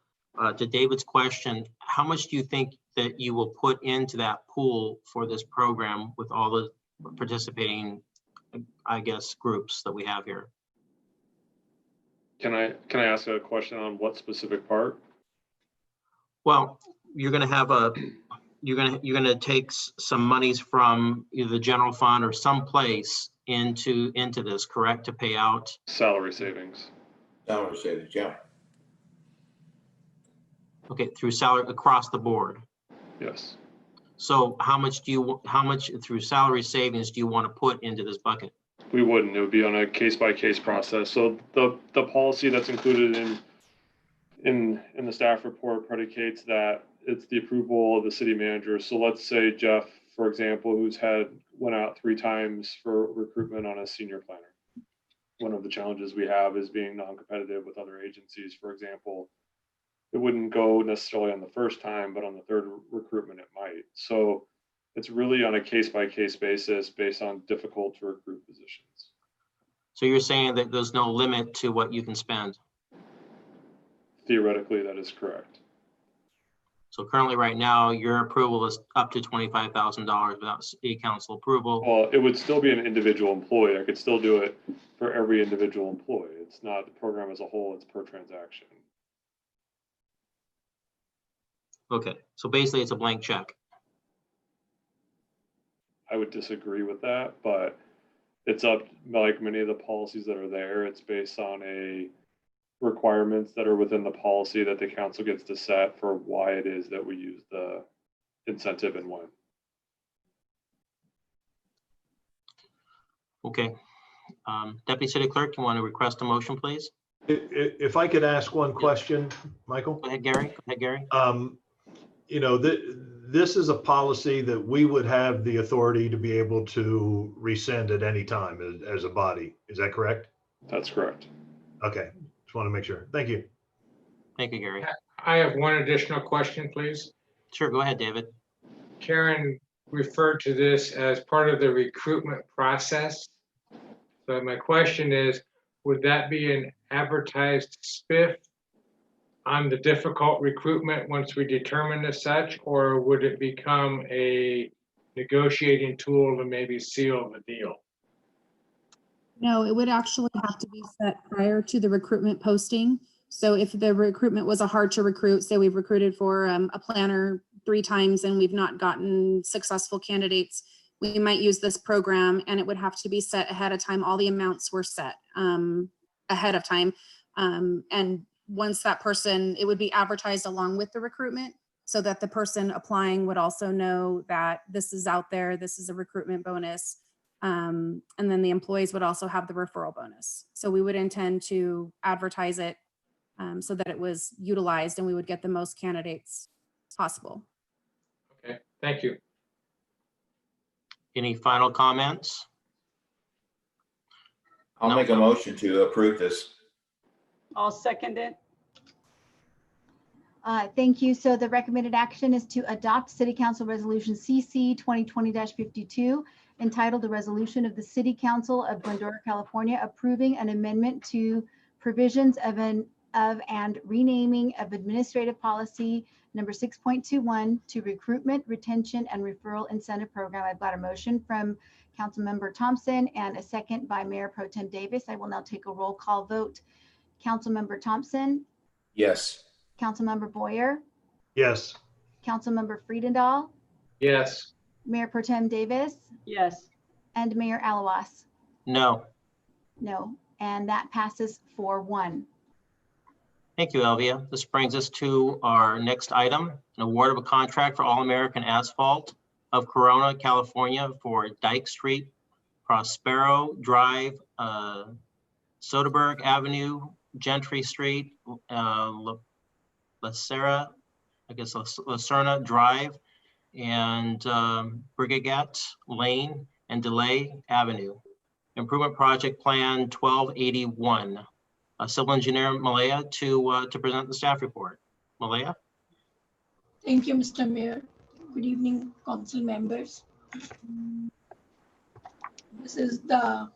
To David's question, how much do you think that you will put into that pool for this program with all the participating, I guess, groups that we have here? Can I ask a question on what specific part? Well, you're gonna have you're gonna take some monies from either the general fund or someplace into this, correct, to pay out Salary savings. Salary savings, yeah. Okay, through salary across the board. Yes. So how much through salary savings do you want to put into this bucket? We wouldn't. It would be on a case-by-case process. So the policy that's included in the staff report predicates that it's the approval of the city manager. So let's say Jeff, for example, went out 3 times for recruitment on a senior planner. One of the challenges we have is being non-competitive with other agencies. For example, it wouldn't go necessarily on the first time, but on the 3rd recruitment, it might. So it's really on a case-by-case basis based on difficult to recruit positions. So you're saying that there's no limit to what you can spend? Theoretically, that is correct. So currently, right now, your approval is up to $25,000 without city council approval. Well, it would still be an individual employee. I could still do it for every individual employee. It's not the program as a whole, it's per transaction. Okay, so basically it's a blank check. I would disagree with that, but it's up, like many of the policies that are there, it's based on requirements that are within the policy that the council gets to set for why it is that we use the incentive and when. Okay. Deputy City Clerk, you want to request a motion, please? If I could ask one question, Michael? Go ahead, Gary. Go ahead, Gary. You know, this is a policy that we would have the authority to be able to rescind at any time as a body. Is that correct? That's correct. Okay, just want to make sure. Thank you. Thank you, Gary. I have one additional question, please. Sure, go ahead, David. Karen referred to this as part of the recruitment process. So my question is, would that be an advertised spiff on the difficult recruitment once we determine as such, or would it become a negotiating tool to maybe seal the deal? No, it would actually have to be set prior to the recruitment posting. So if the recruitment was a hard to recruit, say we've recruited for a planner 3 times and we've not gotten successful candidates, we might use this program, and it would have to be set ahead of time. All the amounts were set ahead of time. And once that person, it would be advertised along with the recruitment so that the person applying would also know that this is out there, this is a recruitment bonus. And then the employees would also have the referral bonus. So we would intend to advertise it so that it was utilized and we would get the most candidates possible. Okay, thank you. Any final comments? I'll make a motion to approve this. I'll second it. Thank you. So the recommended action is to adopt City Council Resolution CC 2020-52, entitled "The Resolution of the City Council of Glendora, California, approving an amendment to provisions of and renaming of Administrative Policy Number 6.21 to Recruitment, Retention, and Referral Incentive Program." I've got a motion from Councilmember Thompson and a second by Mayor Pro Tem Davis. I will now take a roll call vote. Councilmember Thompson? Yes. Councilmember Boyer? Yes. Councilmember Friedendahl? Yes. Mayor Pro Tem Davis? Yes. And Mayor Alawas? No. No. And that passes 4-1. Thank you, Elvia. This brings us to our next item, an award of a contract for All-American Asphalt of Corona, California for Dyke Street, Prospero Drive, Soderberg Avenue, Gentry Street, La Serna Drive, and Brigade Lane and Delay Avenue. Improvement Project Plan 1281. Civil Engineer Malaya to present the staff report. Malaya? Thank you, Mr. Mayor. Good evening, council members. This is the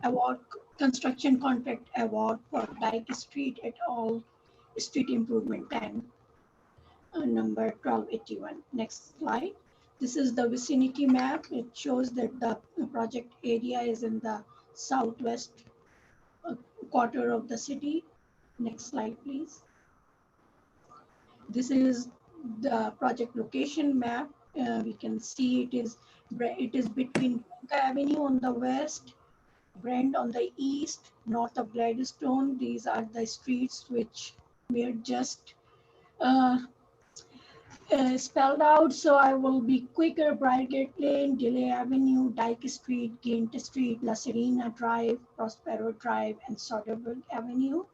award construction contract award for Dyke Street et al. Street Improvement Plan, number 1281. Next slide. This is the vicinity map. It shows that the project area is in the southwest quarter of the city. Next slide, please. This is the project location map. We can see it is between Avenue on the west, Brent on the east, north of Gladstone. These are the streets which were just spelled out, so I will be quicker. Briargate Lane, Delay Avenue, Dyke Street, Gint Street, La Serena Drive, Prospero Drive, and Soderbergh Avenue.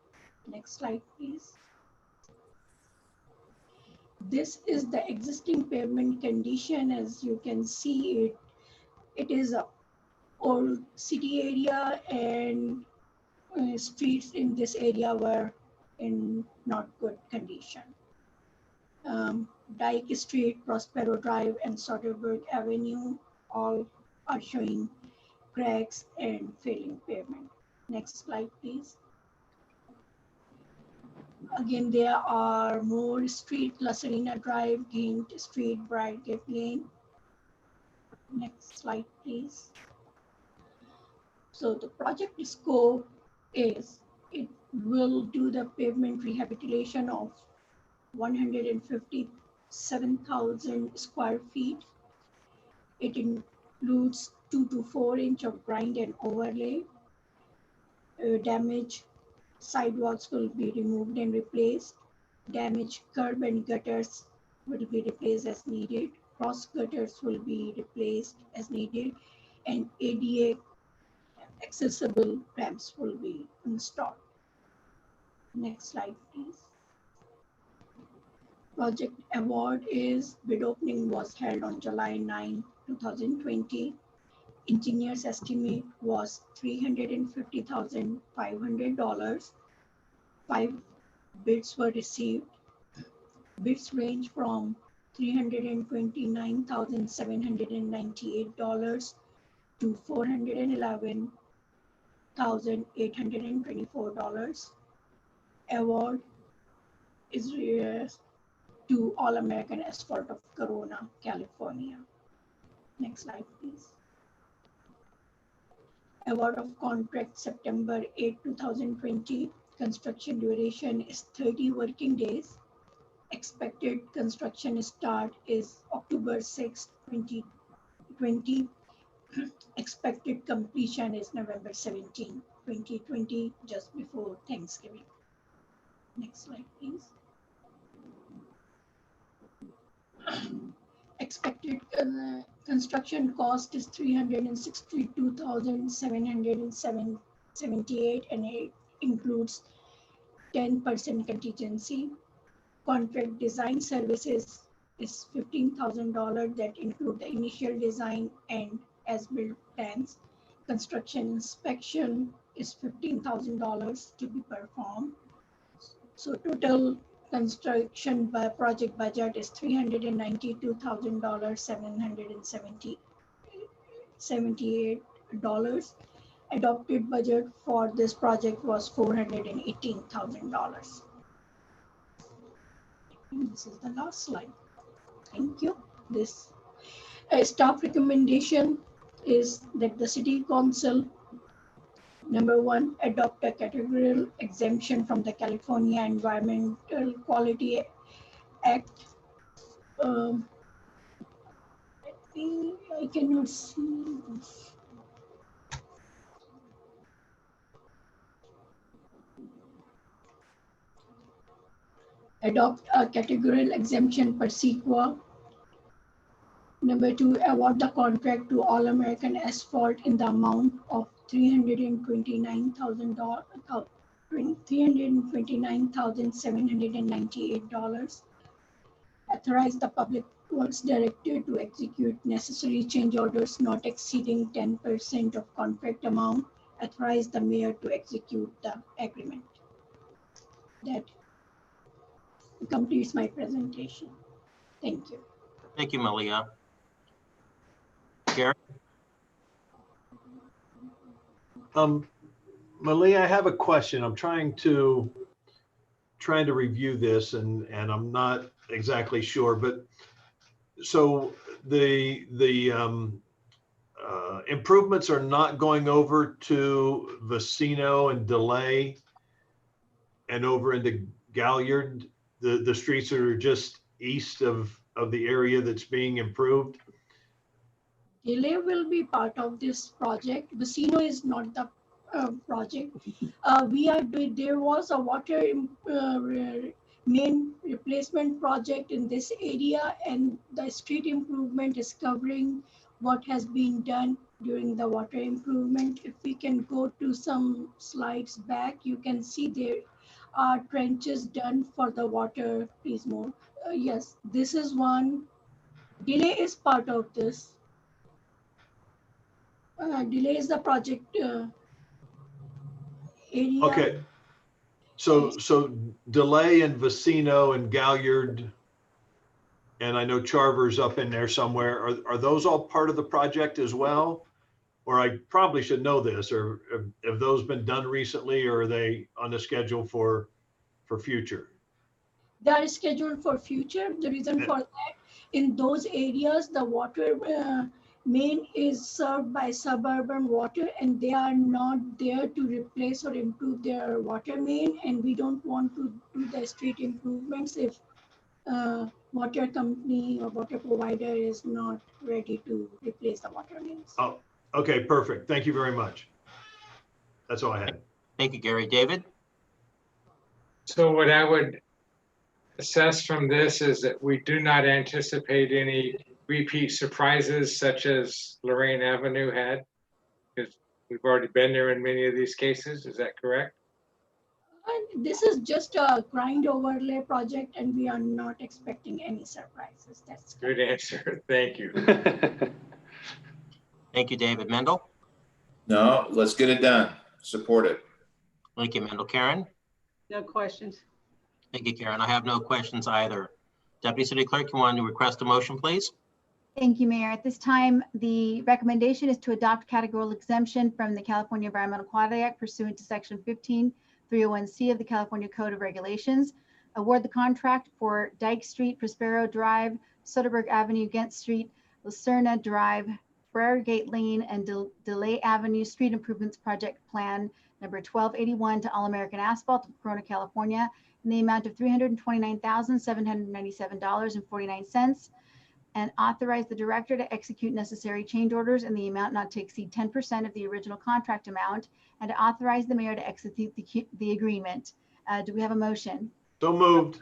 Next slide, please. This is the existing pavement condition. As you can see, it is a old city area, and streets in this area were in not good condition. Dyke Street, Prospero Drive, and Soderbergh Avenue all are showing cracks and failing pavement. Next slide, please. Again, there are more streets: La Serena Drive, Gint Street, Briargate Lane. Next slide, please. So the project scope is, it will do the pavement rehabilitation of 157,000 square feet. It includes 2 to 4 inch of grind and overlay. Damaged sidewalks will be removed and replaced. Damaged curb and gutters will be replaced as needed. Cross gutters will be replaced as needed. And ADA accessible ramps will be installed. Next slide, please. Project award is, bid opening was held on July 9, 2020. Engineer's estimate was $350,500. 5 bids were received. Bids range from $329,798 to $411,824. Award is to All American Asphalt of Corona, California. Next slide, please. Award of contract September 8, 2020. Construction duration is 30 working days. Expected construction start is October 6, 2020. Expected completion is November 17, 2020, just before Thanksgiving. Next slide, please. Expected construction cost is $362,778, and it includes 10% contingency. Contract design services is $15,000 that include the initial design and as-built plans. Construction inspection is $15,000 to be performed. So total construction project budget is $392,778. Adopted budget for this project was $418,000. This is the last slide. Thank you. This staff recommendation is that the City Council, number 1, adopt a categorical exemption from the California Environmental Quality Act. I think I cannot see this. Adopt a categorical exemption per CEQA. Number 2, award the contract to All American Asphalt in the amount of $329,798. Authorize the Public Works Director to execute necessary change orders not exceeding 10% of contract amount. Authorize the mayor to execute the agreement. That completes my presentation. Thank you. Thank you, Malia. Gary? Malia, I have a question. I'm trying to review this and I'm not exactly sure, but so the improvements are not going over to Vicino and Delay and over into Galliard. The streets are just east of the area that's being improved. Delay will be part of this project. Vicino is not the project. There was a water main replacement project in this area, and the street improvement is covering what has been done during the water improvement. If we can go to some slides back, you can see there are trenches done for the water. Please more. Yes, this is one. Delay is part of this. Delay is the project area. Okay. So Delay and Vicino and Galliard, and I know Charver's up in there somewhere. Are those all part of the project as well? Or I probably should know this, or have those been done recently, or are they on the schedule for future? They are scheduled for future. The reason for that, in those areas, the water main is served by suburban water, and they are not there to replace or improve their water main. And we don't want to do the street improvements if water company or water provider is not ready to replace the water mains. Oh, okay, perfect. Thank you very much. That's all I had. Thank you, Gary. David? So what I would assess from this is that we do not anticipate any repeat surprises such as Lorraine Avenue had, because we've already been there in many of these cases. Is that correct? And this is just a grind overlay project, and we are not expecting any surprises. That's good answer. Thank you. Thank you, David. Mendel? No, let's get it done. Support it. Thank you, Mendel. Karen? No questions. Thank you, Karen. I have no questions either. Deputy City Clerk, you want to request a motion, please? Thank you, Mayor. At this time, the recommendation is to adopt categorical exemption from the California Environmental Quality Act pursuant to Section 15301C of the California Code of Regulations. Award the contract for Dyke Street, Prospero Drive, Soderberg Avenue, Ghent Street, Lucerna Drive, Briar Gate Lane, and Delay Avenue Street Improvements Project Plan number 1281 to All American Asphalt of Corona, California, in the amount of $329,797.49, and authorize the director to execute necessary change orders in the amount not to exceed 10% of the original contract amount, and to authorize the mayor to execute the agreement. Do we have a motion? So moved.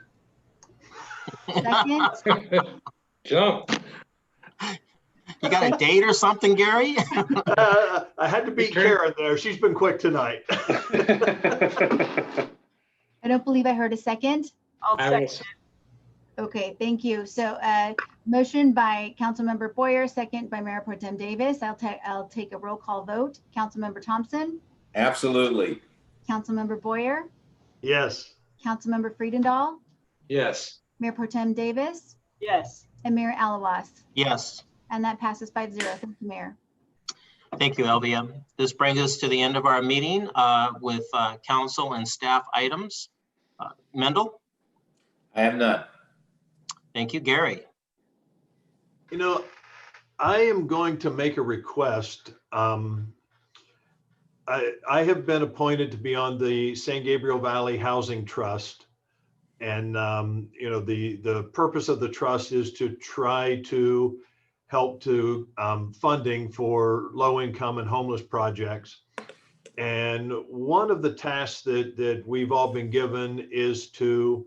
Second? Jump. You got a date or something, Gary? I had to beat Karen there. She's been quick tonight. I don't believe I heard a second. I'll second. Okay, thank you. So motion by Councilmember Boyer, second by Mayor Pro Tem Davis. I'll take a roll call vote. Councilmember Thompson? Absolutely. Councilmember Boyer? Yes. Councilmember Friedendahl? Yes. Mayor Pro Tem Davis? Yes. And Mayor Alawas? Yes. And that passes 5-0. Thank you, Mayor. Thank you, Elvia. This brings us to the end of our meeting with council and staff items. Mendel? I have none. Thank you, Gary. You know, I am going to make a request. I have been appointed to be on the San Gabriel Valley Housing Trust. And, you know, the purpose of the trust is to try to help to funding for low income and homeless projects. And one of the tasks that we've all been given is to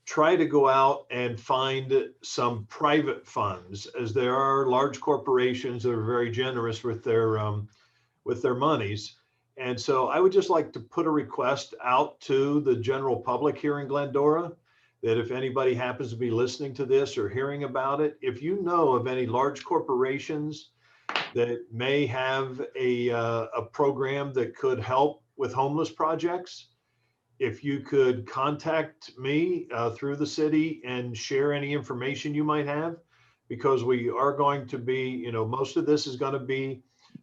try to go out and find some private funds, as there are large corporations that are very generous with their monies. And so I would just like to put a request out to the general public here in Glendora that if anybody happens to be listening to this or hearing about it, if you know of any large corporations that may have a program that could help with homeless projects, if you could contact me through the city and share any information you might have, because we are going to be, you know, most of this is going to be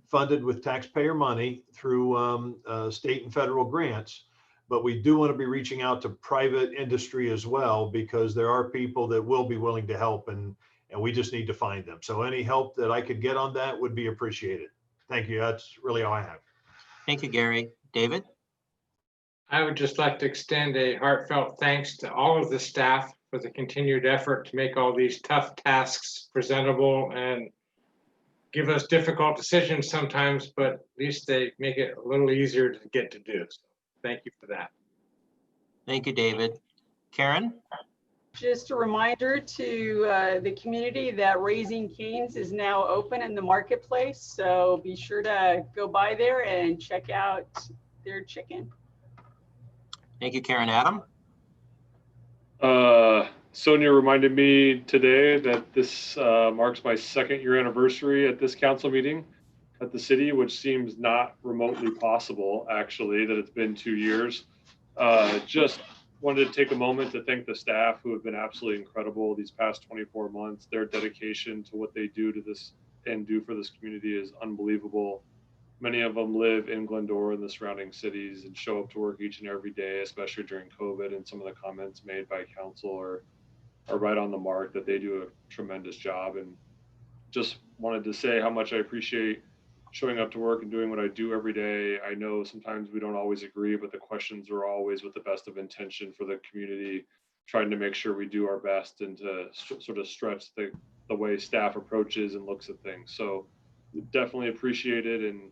funded with taxpayer money through state and federal grants. But we do want to be reaching out to private industry as well, because there are people that will be willing to help, and we just need to find them. So any help that I could get on that would be appreciated. Thank you. That's really all I have. Thank you, Gary. David? I would just like to extend a heartfelt thanks to all of the staff for the continued effort to make all these tough tasks presentable and give us difficult decisions sometimes, but at least they make it a little easier to get to do. So thank you for that. Thank you, David. Karen? Just a reminder to the community that Raising Cane's is now open in the marketplace. So be sure to go by there and check out their chicken. Thank you, Karen. Adam? Sonia reminded me today that this marks my 2nd year anniversary at this council meeting at the city, which seems not remotely possible, actually, that it's been 2 years. Just wanted to take a moment to thank the staff who have been absolutely incredible these past 24 months. Their dedication to what they do to this and do for this community is unbelievable. Many of them live in Glendora and the surrounding cities and show up to work each and every day, especially during COVID. And some of the comments made by council are right on the mark, that they do a tremendous job. And just wanted to say how much I appreciate showing up to work and doing what I do every day. I know sometimes we don't always agree, but the questions are always with the best of intention for the community, trying to make sure we do our best and to sort of stretch the way staff approaches and looks at things. So definitely appreciate it, and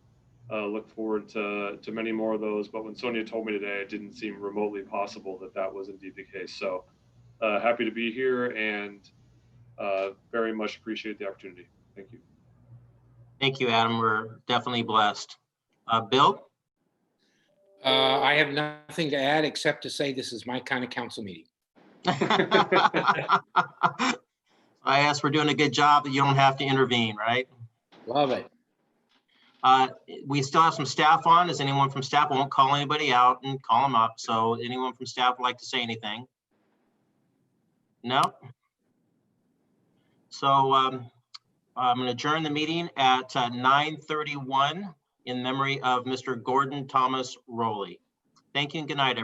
look forward to many more of those. But when Sonia told me today, it didn't seem remotely possible that was indeed the case. So happy to be here, and very much appreciate the opportunity. Thank you. Thank you, Adam. We're definitely blessed. Bill? I have nothing to add except to say this is my kind of council meeting. I asked, we're doing a good job that you don't have to intervene, right? Love it. We still have some staff on. Is anyone from staff? I won't call anybody out and call them up. So anyone from staff would like to say anything? No? So I'm going to adjourn the meeting at 9:31 in memory of Mr. Gordon Thomas Rowley. Thank you and good night, everyone.